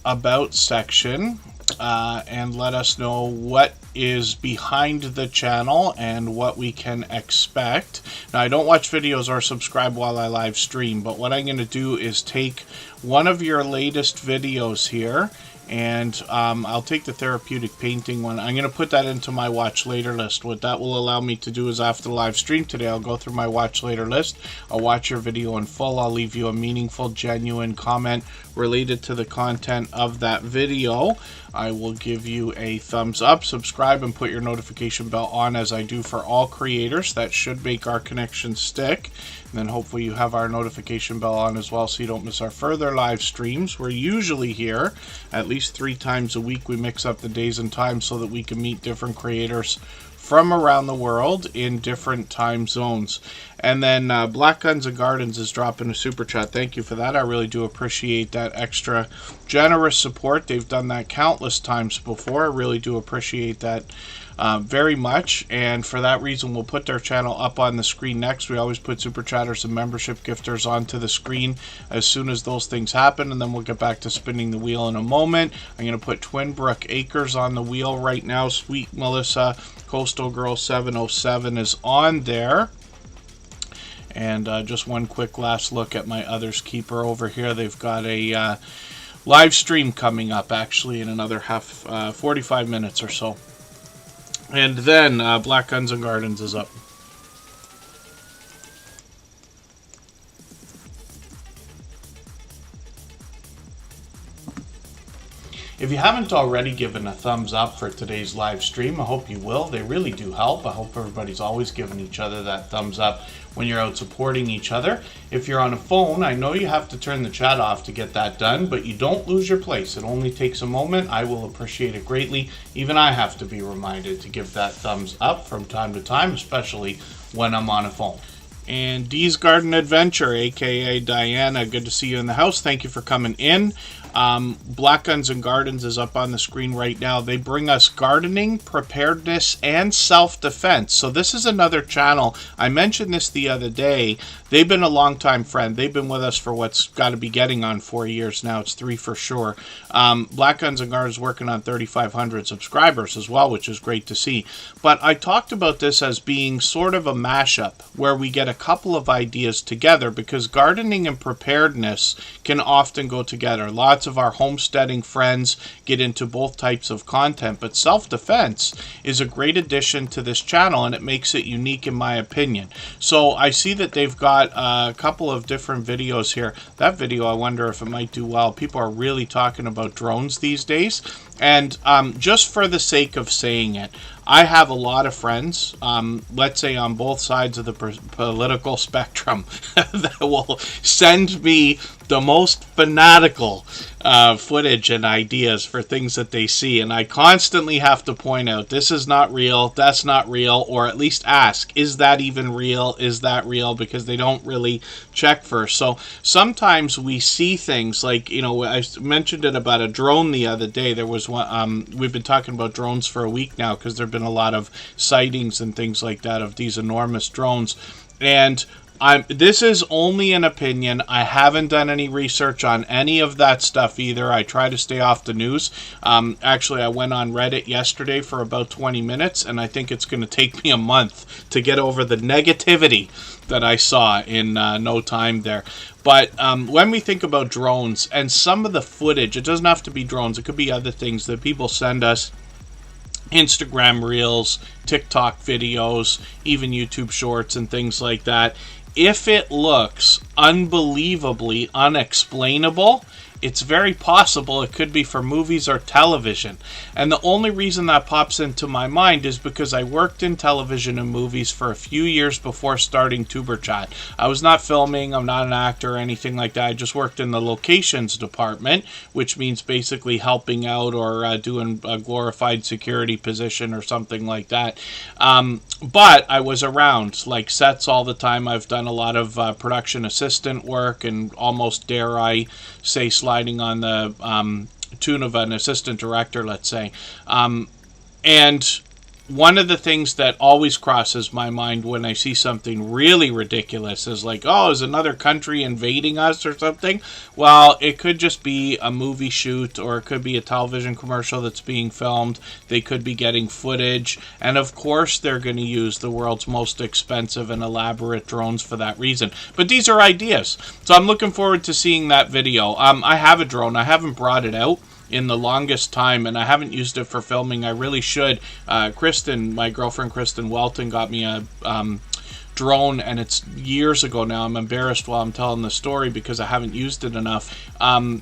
About section and let us know what is behind the channel and what we can expect. Now, I don't watch videos or subscribe while I live stream, but what I'm going to do is take one of your latest videos here, and I'll take the therapeutic painting one. I'm going to put that into my watch later list. What that will allow me to do is after the live stream today, I'll go through my watch later list. I'll watch your video in full. I'll leave you a meaningful, genuine comment related to the content of that video. I will give you a thumbs up, subscribe, and put your notification bell on as I do for all creators. That should make our connection stick. And then hopefully you have our notification bell on as well so you don't miss our further live streams. We're usually here at least 3 times a week. We mix up the days and times so that we can meet different creators from around the world in different time zones. And then Black Guns and Gardens is dropping a super chat. Thank you for that. I really do appreciate that extra generous support. They've done that countless times before. I really do appreciate that very much, and for that reason we'll put their channel up on the screen next. We always put super chatters and membership gifters onto the screen as soon as those things happen, and then we'll get back to spinning the wheel in a moment. I'm going to put Twinbrook Acres on the wheel right now. Sweet Melissa, Coastal Girl 707 is on there. And just one quick last look at My Other's Keeper over here. They've got a live stream coming up actually in another 45 minutes or so. And then Black Guns and Gardens is up. If you haven't already given a thumbs up for today's live stream, I hope you will. They really do help. I hope everybody's always giving each other that thumbs up when you're out supporting each other. If you're on a phone, I know you have to turn the chat off to get that done, but you don't lose your place. It only takes a moment. I will appreciate it greatly. Even I have to be reminded to give that thumbs up from time to time, especially when I'm on a phone. And Dee's Garden Adventure, aka Diana, good to see you in the house. Thank you for coming in. Black Guns and Gardens is up on the screen right now. They bring us gardening, preparedness, and self-defense. So this is another channel. I mentioned this the other day. They've been a longtime friend. They've been with us for what's got to be getting on 4 years now. It's 3 for sure. Black Guns and Gardens working on 3,500 subscribers as well, which is great to see. But I talked about this as being sort of a mashup where we get a couple of ideas together, because gardening and preparedness can often go together. Lots of our homesteading friends get into both types of content, but self-defense is a great addition to this channel, and it makes it unique in my opinion. So I see that they've got a couple of different videos here. That video, I wonder if it might do well. People are really talking about drones these days. And just for the sake of saying it, I have a lot of friends, let's say on both sides of the political spectrum, that will send me the most fanatical footage and ideas for things that they see. And I constantly have to point out, this is not real, that's not real, or at least ask, is that even real? Is that real? Because they don't really check first. So sometimes we see things like, you know, I mentioned it about a drone the other day. There was one, we've been talking about drones for a week now because there have been a lot of sightings and things like that of these enormous drones. And this is only an opinion. I haven't done any research on any of that stuff either. I try to stay off the news. Actually, I went on Reddit yesterday for about 20 minutes, and I think it's going to take me a month to get over the negativity that I saw in no time there. But when we think about drones and some of the footage, it doesn't have to be drones. It could be other things that people send us. Instagram Reels, TikTok videos, even YouTube Shorts and things like that. If it looks unbelievably unexplainable, it's very possible it could be for movies or television. And the only reason that pops into my mind is because I worked in television and movies for a few years before starting Superchat. I was not filming, I'm not an actor or anything like that. I just worked in the locations department, which means basically helping out or doing a glorified security position or something like that. But I was around, like sets all the time. I've done a lot of production assistant work and almost, dare I say, sliding on the tune of an assistant director, let's say. And one of the things that always crosses my mind when I see something really ridiculous is like, oh, is another country invading us or something? Well, it could just be a movie shoot, or it could be a television commercial that's being filmed. They could be getting footage. And of course, they're going to use the world's most expensive and elaborate drones for that reason. But these are ideas. So I'm looking forward to seeing that video. I have a drone. I haven't brought it out in the longest time, and I haven't used it for filming. I really should. Kristen, my girlfriend Kristen Welton, got me a drone, and it's years ago now. I'm embarrassed while I'm telling the story because I haven't used it enough. And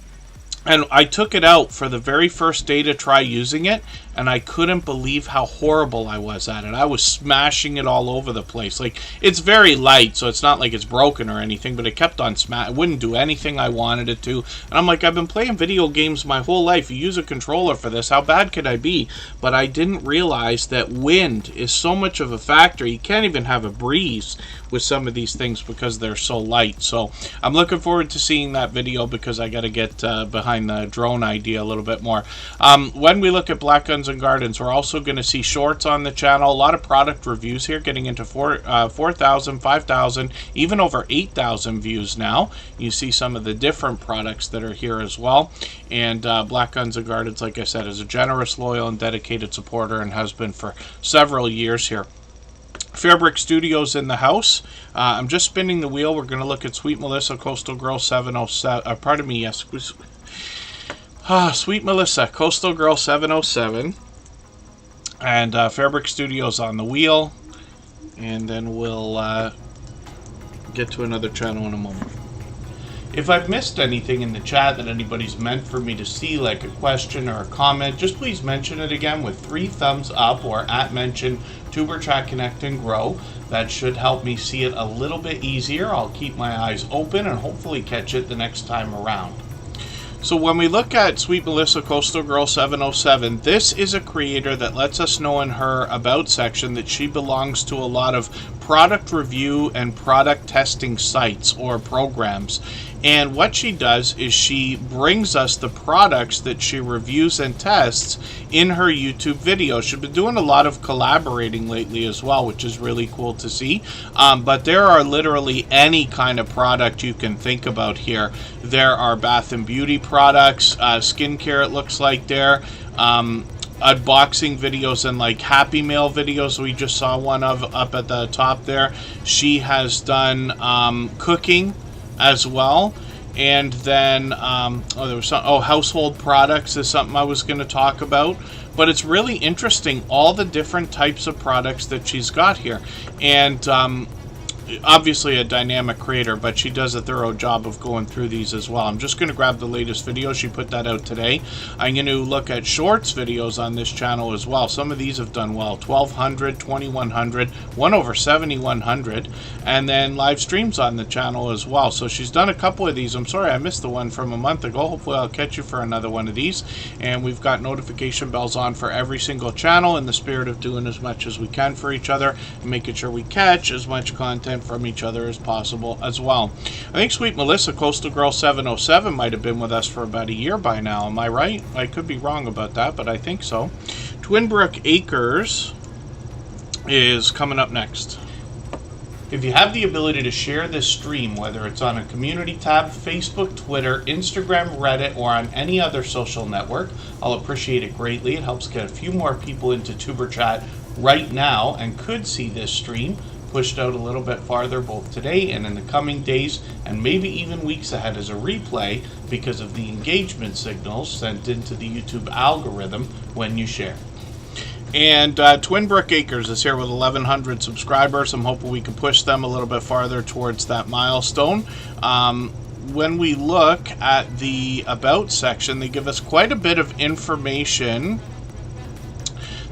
I took it out for the very first day to try using it, and I couldn't believe how horrible I was at it. I was smashing it all over the place. Like, it's very light, so it's not like it's broken or anything, but it kept on it wouldn't do anything I wanted it to. And I'm like, I've been playing video games my whole life. You use a controller for this. How bad could I be? But I didn't realize that wind is so much of a factor. You can't even have a breeze with some of these things because they're so light. So I'm looking forward to seeing that video because I got to get behind the drone idea a little bit more. When we look at Black Guns and Gardens, we're also going to see shorts on the channel. A lot of product reviews here, getting into 4,000, 5,000, even over 8,000 views now. You see some of the different products that are here as well. And Black Guns and Gardens, like I said, is a generous, loyal, and dedicated supporter and has been for several years here. Fairbrick Studios in the house. I'm just spinning the wheel. We're going to look at Sweet Melissa, Coastal Girl 707. Pardon me, yes. Sweet Melissa, Coastal Girl 707. And Fairbrick Studios on the wheel. And then we'll get to another channel in a moment. If I've missed anything in the chat that anybody's meant for me to see, like a question or a comment, just please mention it again with 3 thumbs up or @mention Tuberchat Connect and Grow. That should help me see it a little bit easier. I'll keep my eyes open and hopefully catch it the next time around. So when we look at Sweet Melissa Coastal Girl 707, this is a creator that lets us know in her About section that she belongs to a lot of product review and product testing sites or programs. And what she does is she brings us the products that she reviews and tests in her YouTube videos. She's been doing a lot of collaborating lately as well, which is really cool to see. But there are literally any kind of product you can think about here. There are bath and beauty products, skincare it looks like there, unboxing videos and like Happy Mail videos. We just saw one of up at the top there. She has done cooking as well. And then there was some, household products is something I was going to talk about. But it's really interesting, all the different types of products that she's got here. And obviously a dynamic creator, but she does a thorough job of going through these as well. I'm just going to grab the latest video. She put that out today. I'm going to look at shorts videos on this channel as well. Some of these have done well. 1200, 2100, one over 7100, and then live streams on the channel as well. So she's done a couple of these. I'm sorry I missed the one from a month ago. Hopefully I'll catch you for another one of these. And we've got notification bells on for every single channel in the spirit of doing as much as we can for each other and making sure we catch as much content from each other as possible as well. I think Sweet Melissa, Coastal Girl 707, might have been with us for about a year by now. Am I right? I could be wrong about that, but I think so. Twinbrook Acres is coming up next. If you have the ability to share this stream, whether it's on a community tab, Facebook, Twitter, Instagram, Reddit, or on any other social network, I'll appreciate it greatly. It helps get a few more people into Tuber Chat right now and could see this stream pushed out a little bit farther both today and in the coming days and maybe even weeks ahead as a replay because of the engagement signals sent into the YouTube algorithm when you share. And Twinbrook Acres is here with 1,100 subscribers. I'm hoping we can push them a little bit farther towards that milestone. When we look at the About section, they give us quite a bit of information.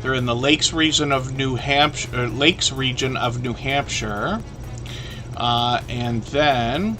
They're in the Lakes region of New Hampshire. And then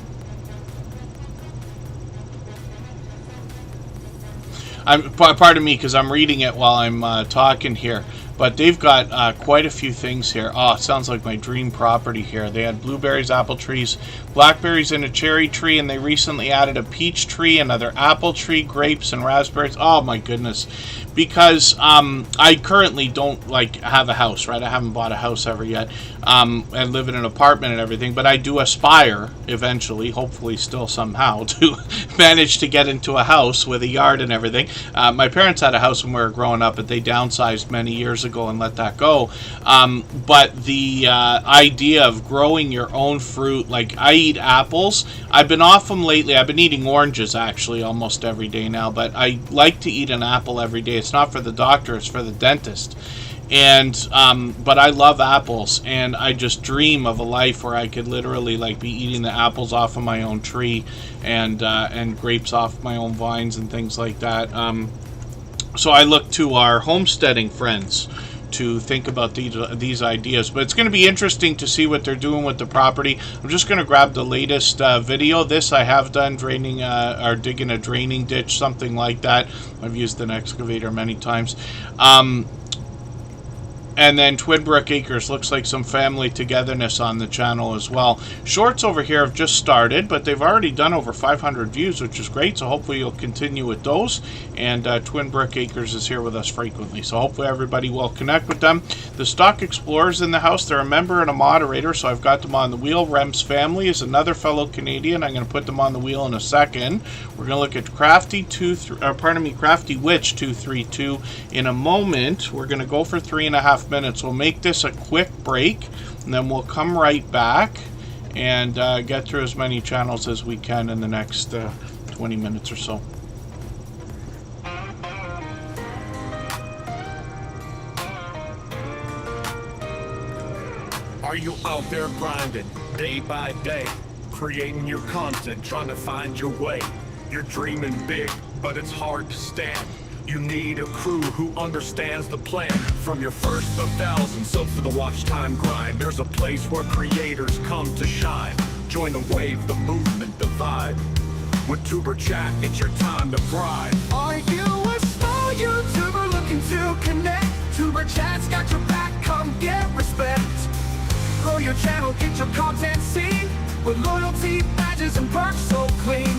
pardon me because I'm reading it while I'm talking here. But they've got quite a few things here. Oh, it sounds like my dream property here. They had blueberries, apple trees, blackberries, and a cherry tree, and they recently added a peach tree, another apple tree, grapes, and raspberries. Oh my goodness. Because I currently don't have a house, right? I haven't bought a house ever yet, and live in an apartment and everything, but I do aspire eventually, hopefully still somehow, to manage to get into a house with a yard and everything. My parents had a house when we were growing up, but they downsized many years ago and let that go. But the idea of growing your own fruit, like I eat apples. I've been off them lately. I've been eating oranges actually almost every day now, but I like to eat an apple every day. It's not for the doctor, it's for the dentist. And but I love apples, and I just dream of a life where I could literally be eating the apples off of my own tree and grapes off my own vines and things like that. So I look to our homesteading friends to think about these ideas, but it's going to be interesting to see what they're doing with the property. I'm just going to grab the latest video. This I have done, draining or digging a draining ditch, something like that. I've used an excavator many times. And then Twinbrook Acres, looks like some family togetherness on the channel as well. Shorts over here have just started, but they've already done over 500 views, which is great. So hopefully you'll continue with those. And Twinbrook Acres is here with us frequently. So hopefully everybody will connect with them. The Stock Explorers in the house, they're a member and a moderator, so I've got them on the wheel. Rem's family is another fellow Canadian. I'm going to put them on the wheel in a second. We're going to look at Crafty Witch 232 in a moment. We're going to go for 3.5 minutes. We'll make this a quick break, and then we'll come right back and get through as many channels as we can in the next 20 minutes or so. Are you out there grinding day by day, creating your content, trying to find your way? You're dreaming big, but it's hard to stand. You need a crew who understands the plan. From your first of thousands, so for the watch time grind, there's a place where creators come to shine. Join the wave, the movement, the vibe. With Tuber Chat, it's your time to thrive. Are you a small YouTuber looking to connect? Tuber Chat's got your back, come get respect. Grow your channel, get your content seen, with loyalty, badges, and perks so clean.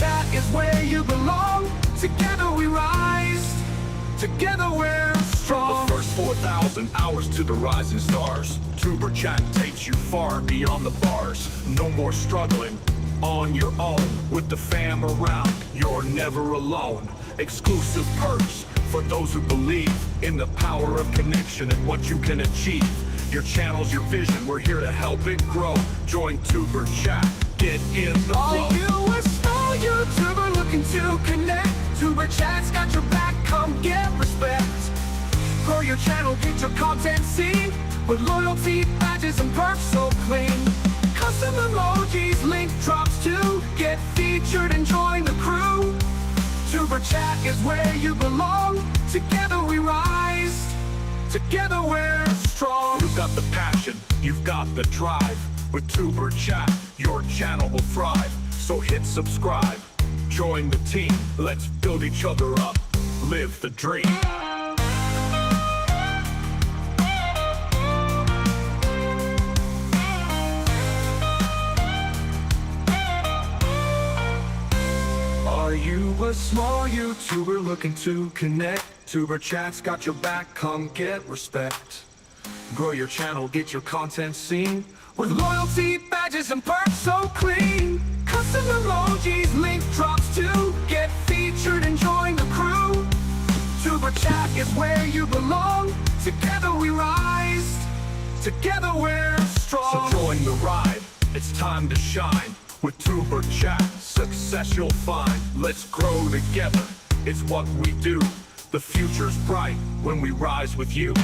Chat is where you belong. Together we rise. Together we're strong. The first 4,000 hours to the rising stars. Tuber Chat takes you far beyond the bars. No more struggling on your own. With the fam around, you're never alone. Exclusive perks for those who believe in the power of connection and what you can achieve. Your channel's your vision, we're here to help it grow. Join Tuber Chat, get in the flow. Are you a small YouTuber looking to connect? Tuber Chat's got your back, come get respect. Grow your channel, get your content seen, with loyalty, badges, and perks so clean. Custom emojis, link drops too. Get featured and join the crew. Tuber Chat is where you belong. Together we rise. Together we're strong. You've got the passion, you've got the drive. With Tuber Chat, your channel will thrive. So hit subscribe, join the team. Let's build each other up, live the dream. Are you a small YouTuber looking to connect? Tuber Chat's got your back, come get respect. Grow your channel, get your content seen, with loyalty, badges, and perks so clean. Custom emojis, link drops too. Get featured and join the crew. Tuber Chat is where you belong. Together we rise. Together we're strong. So join the ride, it's time to shine. With Tuber Chat, success you'll find. Let's grow together, it's what we do. The future's bright when we rise with you.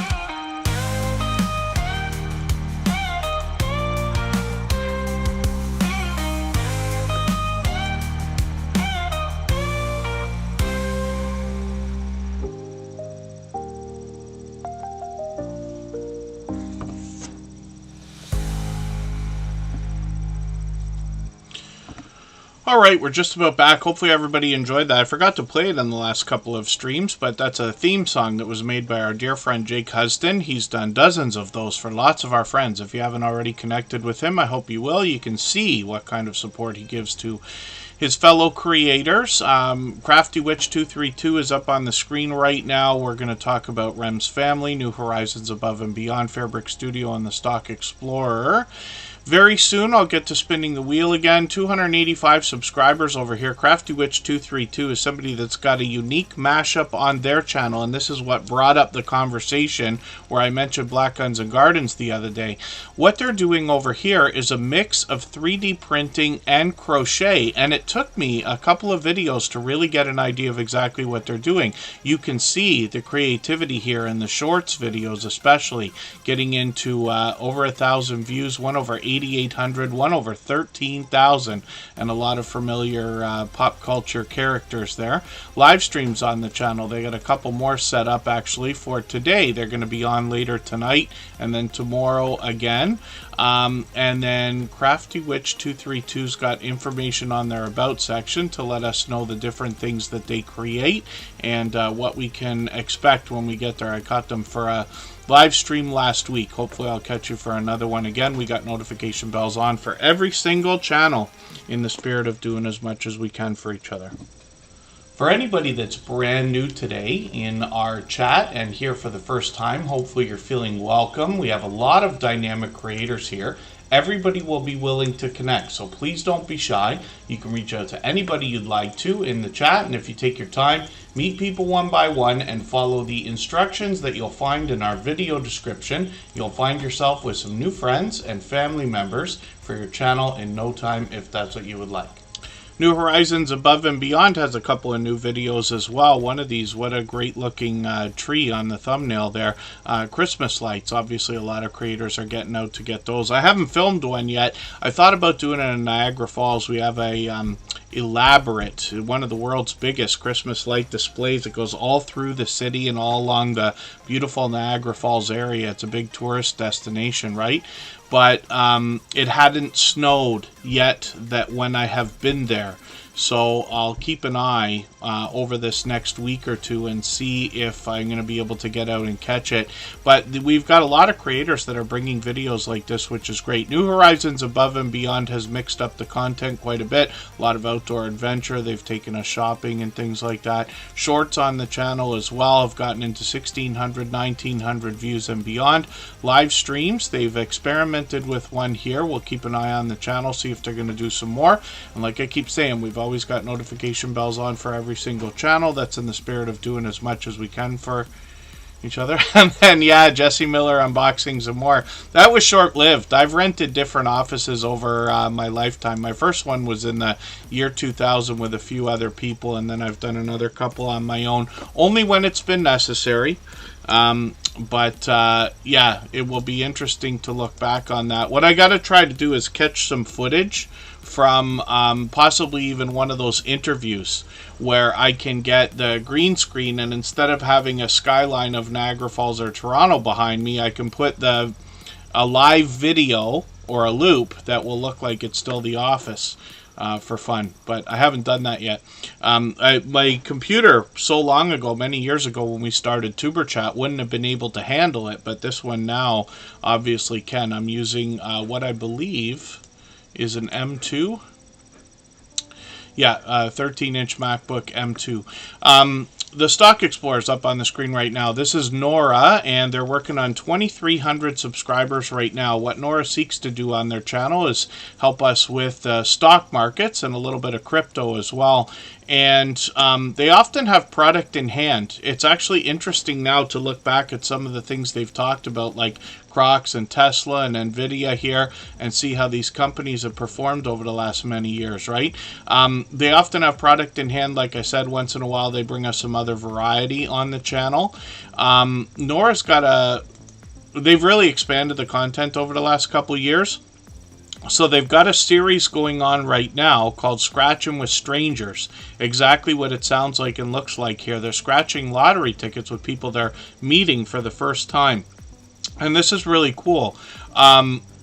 Alright, we're just about back. Hopefully everybody enjoyed that. I forgot to play it in the last couple of streams, but that's a theme song that was made by our dear friend Jake Huston. He's done dozens of those for lots of our friends. If you haven't already connected with him, I hope you will. You can see what kind of support he gives to his fellow creators. Crafty Witch 232 is up on the screen right now. We're going to talk about Rem's Family, New Horizons Above and Beyond, Fairbrick Studio, and the Stock Explorer. Very soon, I'll get to spinning the wheel again. 285 subscribers over here. Crafty Witch 232 is somebody that's got a unique mashup on their channel, and this is what brought up the conversation where I mentioned Black Guns and Gardens the other day. What they're doing over here is a mix of 3D printing and crochet, and it took me a couple of videos to really get an idea of exactly what they're doing. You can see the creativity here in the shorts videos, especially getting into over 1,000 views, one over 8,800, one over 13,000, and a lot of familiar pop culture characters there. Live streams on the channel. They got a couple more set up actually for today. They're going to be on later tonight and then tomorrow again. And then Crafty Witch 232's got information on their About section to let us know the different things that they create and what we can expect when we get there. I caught them for a live stream last week. Hopefully I'll catch you for another one again. We got notification bells on for every single channel in the spirit of doing as much as we can for each other. For anybody that's brand new today in our chat and here for the first time, hopefully you're feeling welcome. We have a lot of dynamic creators here. Everybody will be willing to connect, so please don't be shy. You can reach out to anybody you'd like to in the chat, and if you take your time, meet people one by one and follow the instructions that you'll find in our video description. You'll find yourself with some new friends and family members for your channel in no time if that's what you would like. New Horizons Above and Beyond has a couple of new videos as well. One of these, what a great looking tree on the thumbnail there. Christmas lights. Obviously a lot of creators are getting out to get those. I haven't filmed one yet. I thought about doing it in Niagara Falls. We have a elaborate, one of the world's biggest Christmas light displays. It goes all through the city and all along the beautiful Niagara Falls area. It's a big tourist destination, right? But it hadn't snowed yet that when I have been there. So I'll keep an eye over this next week or two and see if I'm going to be able to get out and catch it. But we've got a lot of creators that are bringing videos like this, which is great. New Horizons Above and Beyond has mixed up the content quite a bit. A lot of outdoor adventure. They've taken us shopping and things like that. Shorts on the channel as well have gotten into 1,600, 1,900 views and beyond. Live streams, they've experimented with one here. We'll keep an eye on the channel, see if they're going to do some more. And like I keep saying, we've always got notification bells on for every single channel. That's in the spirit of doing as much as we can for each other. And then, yeah, Jesse Miller unboxings and more. That was short-lived. I've rented different offices over my lifetime. My first one was in the year 2000 with a few other people, and then I've done another couple on my own, only when it's been necessary. Yeah, it will be interesting to look back on that. What I got to try to do is catch some footage from possibly even one of those interviews where I can get the green screen, and instead of having a skyline of Niagara Falls or Toronto behind me, I can put a live video or a loop that will look like it's still the office. For fun, but I haven't done that yet. My computer so long ago, many years ago when we started Superchat, wouldn't have been able to handle it, but this one now obviously can. I'm using what I believe is an M2. Yeah, 13-inch MacBook M2. The Stock Explorer is up on the screen right now. This is Nora, and they're working on 2,300 subscribers right now. What Nora seeks to do on their channel is help us with stock markets and a little bit of crypto as well. And they often have product in hand. It's actually interesting now to look back at some of the things they've talked about, like Crocs and Tesla and Nvidia here, and see how these companies have performed over the last many years, right? They often have product in hand. Like I said, once in a while they bring us some other variety on the channel. Nora's got they've really expanded the content over the last couple of years. So they've got a series going on right now called Scratching with Strangers. Exactly what it sounds like and looks like here. They're scratching lottery tickets with people they're meeting for the first time. And this is really cool.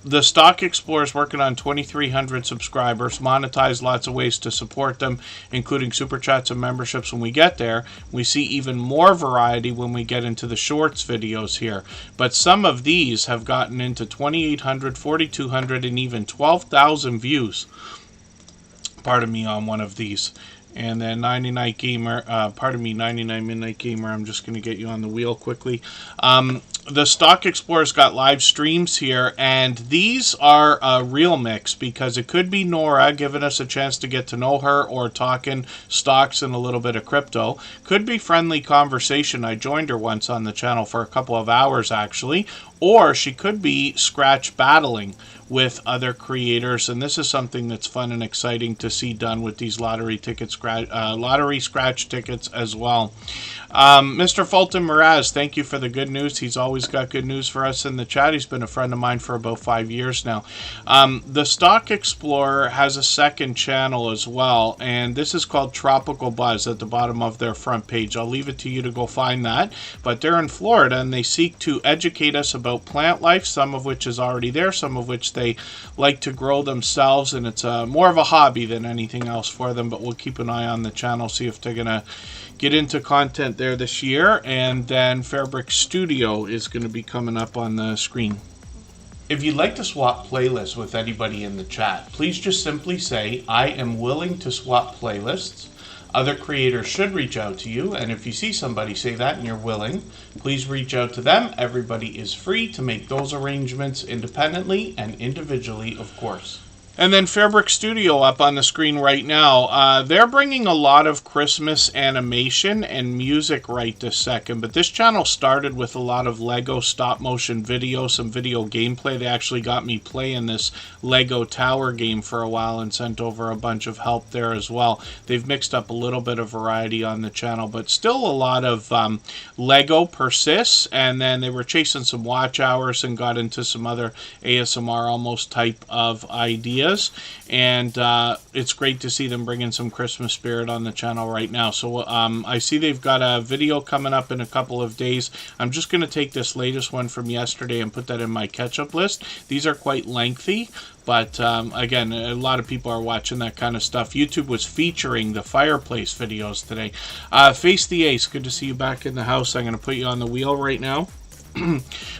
The Stock Explorer is working on 2,300 subscribers, monetize lots of ways to support them, including super chats and memberships when we get there. We see even more variety when we get into the shorts videos here. But some of these have gotten into 2,800, 4,200, and even 12,000 views. Pardon me on one of these. And then 99 Gamer, 99 Midnight Gamer, I'm just going to get you on the wheel quickly. The Stock Explorer's got live streams here, and these are a real mix because it could be Nora giving us a chance to get to know her or talking stocks and a little bit of crypto. Could be friendly conversation. I joined her once on the channel for a couple of hours, actually. Or she could be scratch battling with other creators, and this is something that's fun and exciting to see done with these lottery scratch tickets as well. Mr. Fulton Mraz, thank you for the good news. He's always got good news for us in the chat. He's been a friend of mine for about 5 years now. The Stock Explorer has a second channel as well, and this is called Tropical Buzz at the bottom of their front page. I'll leave it to you to go find that, but they're in Florida, and they seek to educate us about plant life, some of which is already there, some of which they like to grow themselves, and it's more of a hobby than anything else for them, but we'll keep an eye on the channel, see if they're going to get into content there this year. And then Fairbrick Studio is going to be coming up on the screen. If you'd like to swap playlists with anybody in the chat, please just simply say, I am willing to swap playlists. Other creators should reach out to you, and if you see somebody say that and you're willing, please reach out to them. Everybody is free to make those arrangements independently and individually, of course. And then Fairbrick Studio up on the screen right now. They're bringing a lot of Christmas animation and music right this second. But this channel started with a lot of Lego stop motion video, some video gameplay. They actually got me playing this Lego tower game for a while and sent over a bunch of help there as well. They've mixed up a little bit of variety on the channel, but still a lot of Lego persists. And then they were chasing some watch hours and got into some other ASMR almost type of ideas. ideas, and it's great to see them bringing some Christmas spirit on the channel right now. So I see they've got a video coming up in a couple of days. I'm just going to take this latest one from yesterday and put that in my catch-up list. These are quite lengthy, but again, a lot of people are watching that kind of stuff. YouTube was featuring the fireplace videos today. Face the Ace, good to see you back in the house. I'm going to put you on the wheel right now.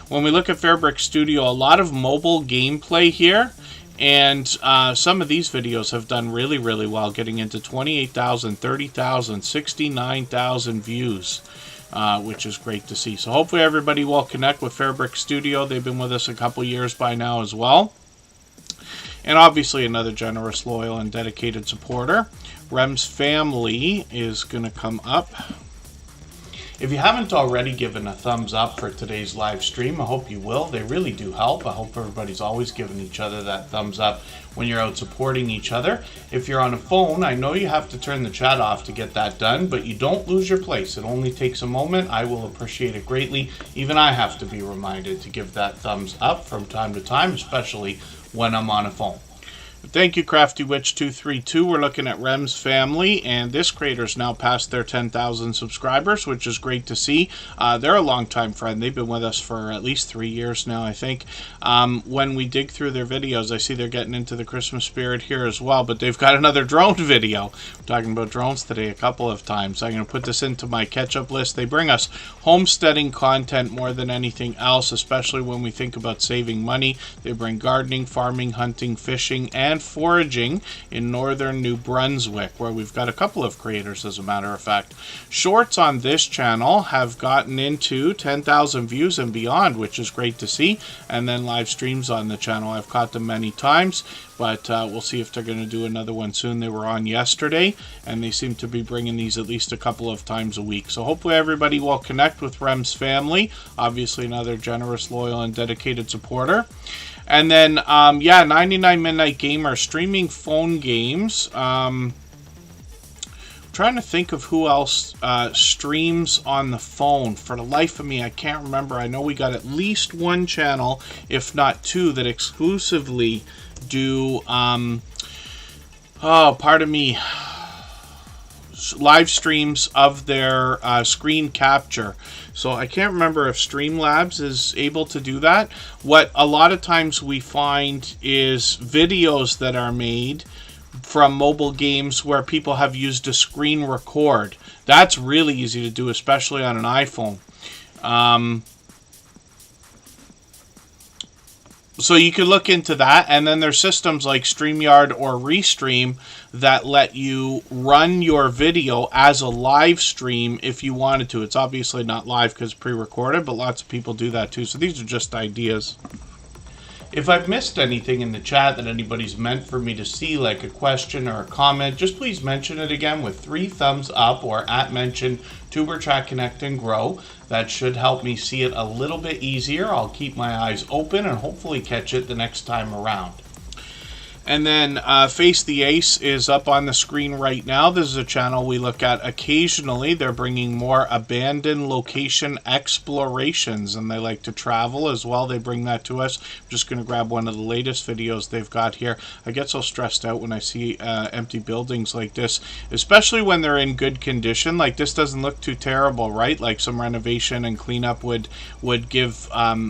When we look at Fairbrick Studio, a lot of mobile gameplay here, and some of these videos have done really, really well, getting into 28,000, 30,000, 69,000 views, which is great to see. So hopefully everybody will connect with Fairbrick Studio. They've been with us a couple years by now as well. And obviously another generous, loyal, and dedicated supporter. Rem's family is going to come up. If you haven't already given a thumbs up for today's live stream, I hope you will. They really do help. I hope everybody's always giving each other that thumbs up when you're out supporting each other. If you're on a phone, I know you have to turn the chat off to get that done, but you don't lose your place. It only takes a moment. I will appreciate it greatly. Even I have to be reminded to give that thumbs up from time to time, especially when I'm on a phone. Thank you, Crafty Witch 232. We're looking at Rem's family, and this creator's now past their 10,000 subscribers, which is great to see. They're a longtime friend. They've been with us for at least 3 years now, I think. When we dig through their videos, I see they're getting into the Christmas spirit here as well, but they've got another drone video. We're talking about drones today a couple of times. I'm going to put this into my catch-up list. They bring us homesteading content more than anything else, especially when we think about saving money. They bring gardening, farming, hunting, fishing, and foraging in northern New Brunswick, where we've got a couple of creators, as a matter of fact. Shorts on this channel have gotten into 10,000 views and beyond, which is great to see. And then live streams on the channel, I've caught them many times, but we'll see if they're going to do another one soon. They were on yesterday, and they seem to be bringing these at least a couple of times a week. So hopefully everybody will connect with Rem's family. Obviously another generous, loyal, and dedicated supporter. And then, yeah, 99 Midnight Gamer streaming phone games. Trying to think of who else streams on the phone. For the life of me, I can't remember. I know we got at least one channel, if not two, that exclusively do, pardon me, live streams of their screen capture. So I can't remember if Streamlabs is able to do that. What a lot of times we find is videos that are made from mobile games where people have used a screen record. That's really easy to do, especially on an iPhone. So you could look into that, and then there's systems like StreamYard or Restream that let you run your video as a live stream if you wanted to. It's obviously not live because it's pre-recorded, but lots of people do that too. So these are just ideas. If I've missed anything in the chat that anybody's meant for me to see, like a question or a comment, just please mention it again with 3 thumbs up or @mention Tuberchat Connect and Grow. That should help me see it a little bit easier. I'll keep my eyes open and hopefully catch it the next time around. And then Face the Ace is up on the screen right now. This is a channel we look at occasionally. They're bringing more abandoned location explorations, and they like to travel as well. They bring that to us. I'm just going to grab one of the latest videos they've got here. I get so stressed out when I see empty buildings like this, especially when they're in good condition. Like this doesn't look too terrible, right? Like some renovation and cleanup would give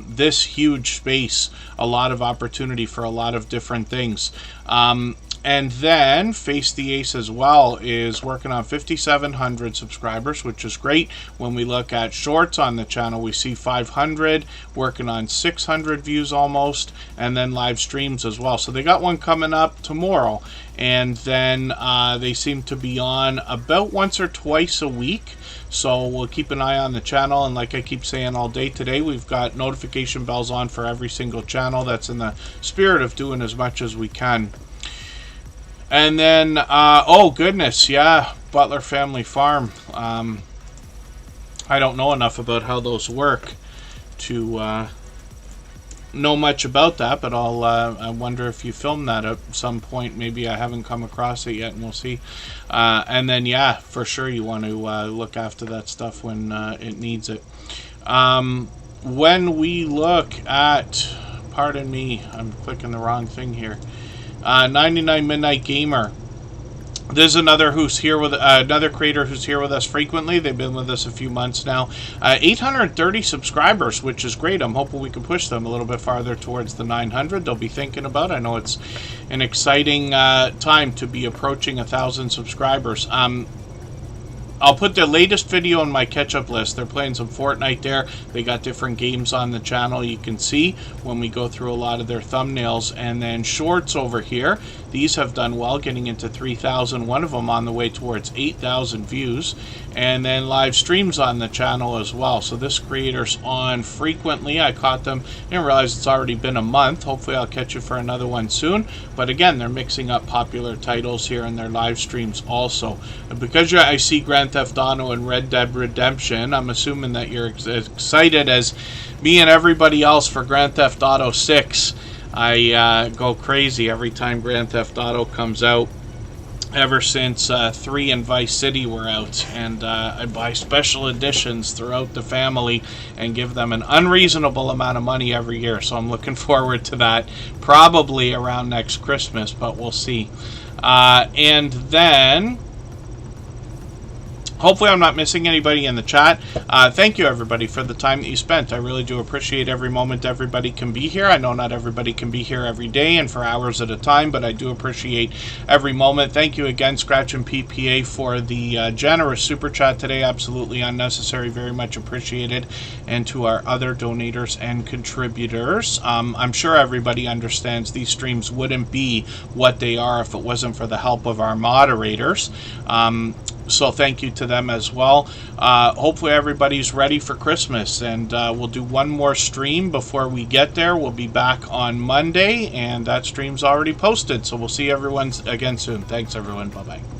this huge space a lot of opportunity for a lot of different things. And then Face the Ace as well is working on 5,700 subscribers, which is great. When we look at shorts on the channel, we see 500, working on 600 views almost, and then live streams as well. So they got one coming up tomorrow, and then they seem to be on about once or twice a week. So we'll keep an eye on the channel, and like I keep saying all day today, we've got notification bells on for every single channel. That's in the spirit of doing as much as we can. And then, oh goodness, yeah, Butler Family Farm. I don't know enough about how those work to know much about that, but I wonder if you filmed that at some point. Maybe I haven't come across it yet, and we'll see. And then, yeah, for sure you want to look after that stuff when it needs it. When we look at, pardon me, I'm clicking the wrong thing here. 99 Midnight Gamer. There's another another creator who's here with us frequently. They've been with us a few months now. 830 subscribers, which is great. I'm hoping we can push them a little bit farther towards the 900. They'll be thinking about. I know it's an exciting time to be approaching 1,000 subscribers. I'll put their latest video on my catch-up list. They're playing some Fortnite there. They got different games on the channel you can see when we go through a lot of their thumbnails. And then shorts over here. These have done well, getting into 3,000. One of them on the way towards 8,000 views. And then live streams on the channel as well. So this creator's on frequently. I caught them. Didn't realize it's already been a month. Hopefully I'll catch you for another one soon. But again, they're mixing up popular titles here in their live streams also. And because I see Grand Theft Auto and Red Dead Redemption, I'm assuming that you're as excited as me and everybody else for Grand Theft Auto 6. I go crazy every time Grand Theft Auto comes out. Ever since 3 and Vice City were out, and I buy special editions throughout the family and give them an unreasonable amount of money every year, so I'm looking forward to that, probably around next Christmas, but we'll see. And then hopefully I'm not missing anybody in the chat. Thank you, everybody, for the time that you spent. I really do appreciate every moment everybody can be here. I know not everybody can be here every day and for hours at a time, but I do appreciate every moment. Thank you again, Scratch and PPA, for the generous super chat today. Absolutely unnecessary. Very much appreciated. And to our other donators and contributors. I'm sure everybody understands these streams wouldn't be what they are if it wasn't for the help of our moderators. So thank you to them as well. Hopefully everybody's ready for Christmas, and we'll do one more stream before we get there. We'll be back on Monday, and that stream's already posted. So we'll see everyone again soon. Thanks, everyone. Bye-bye.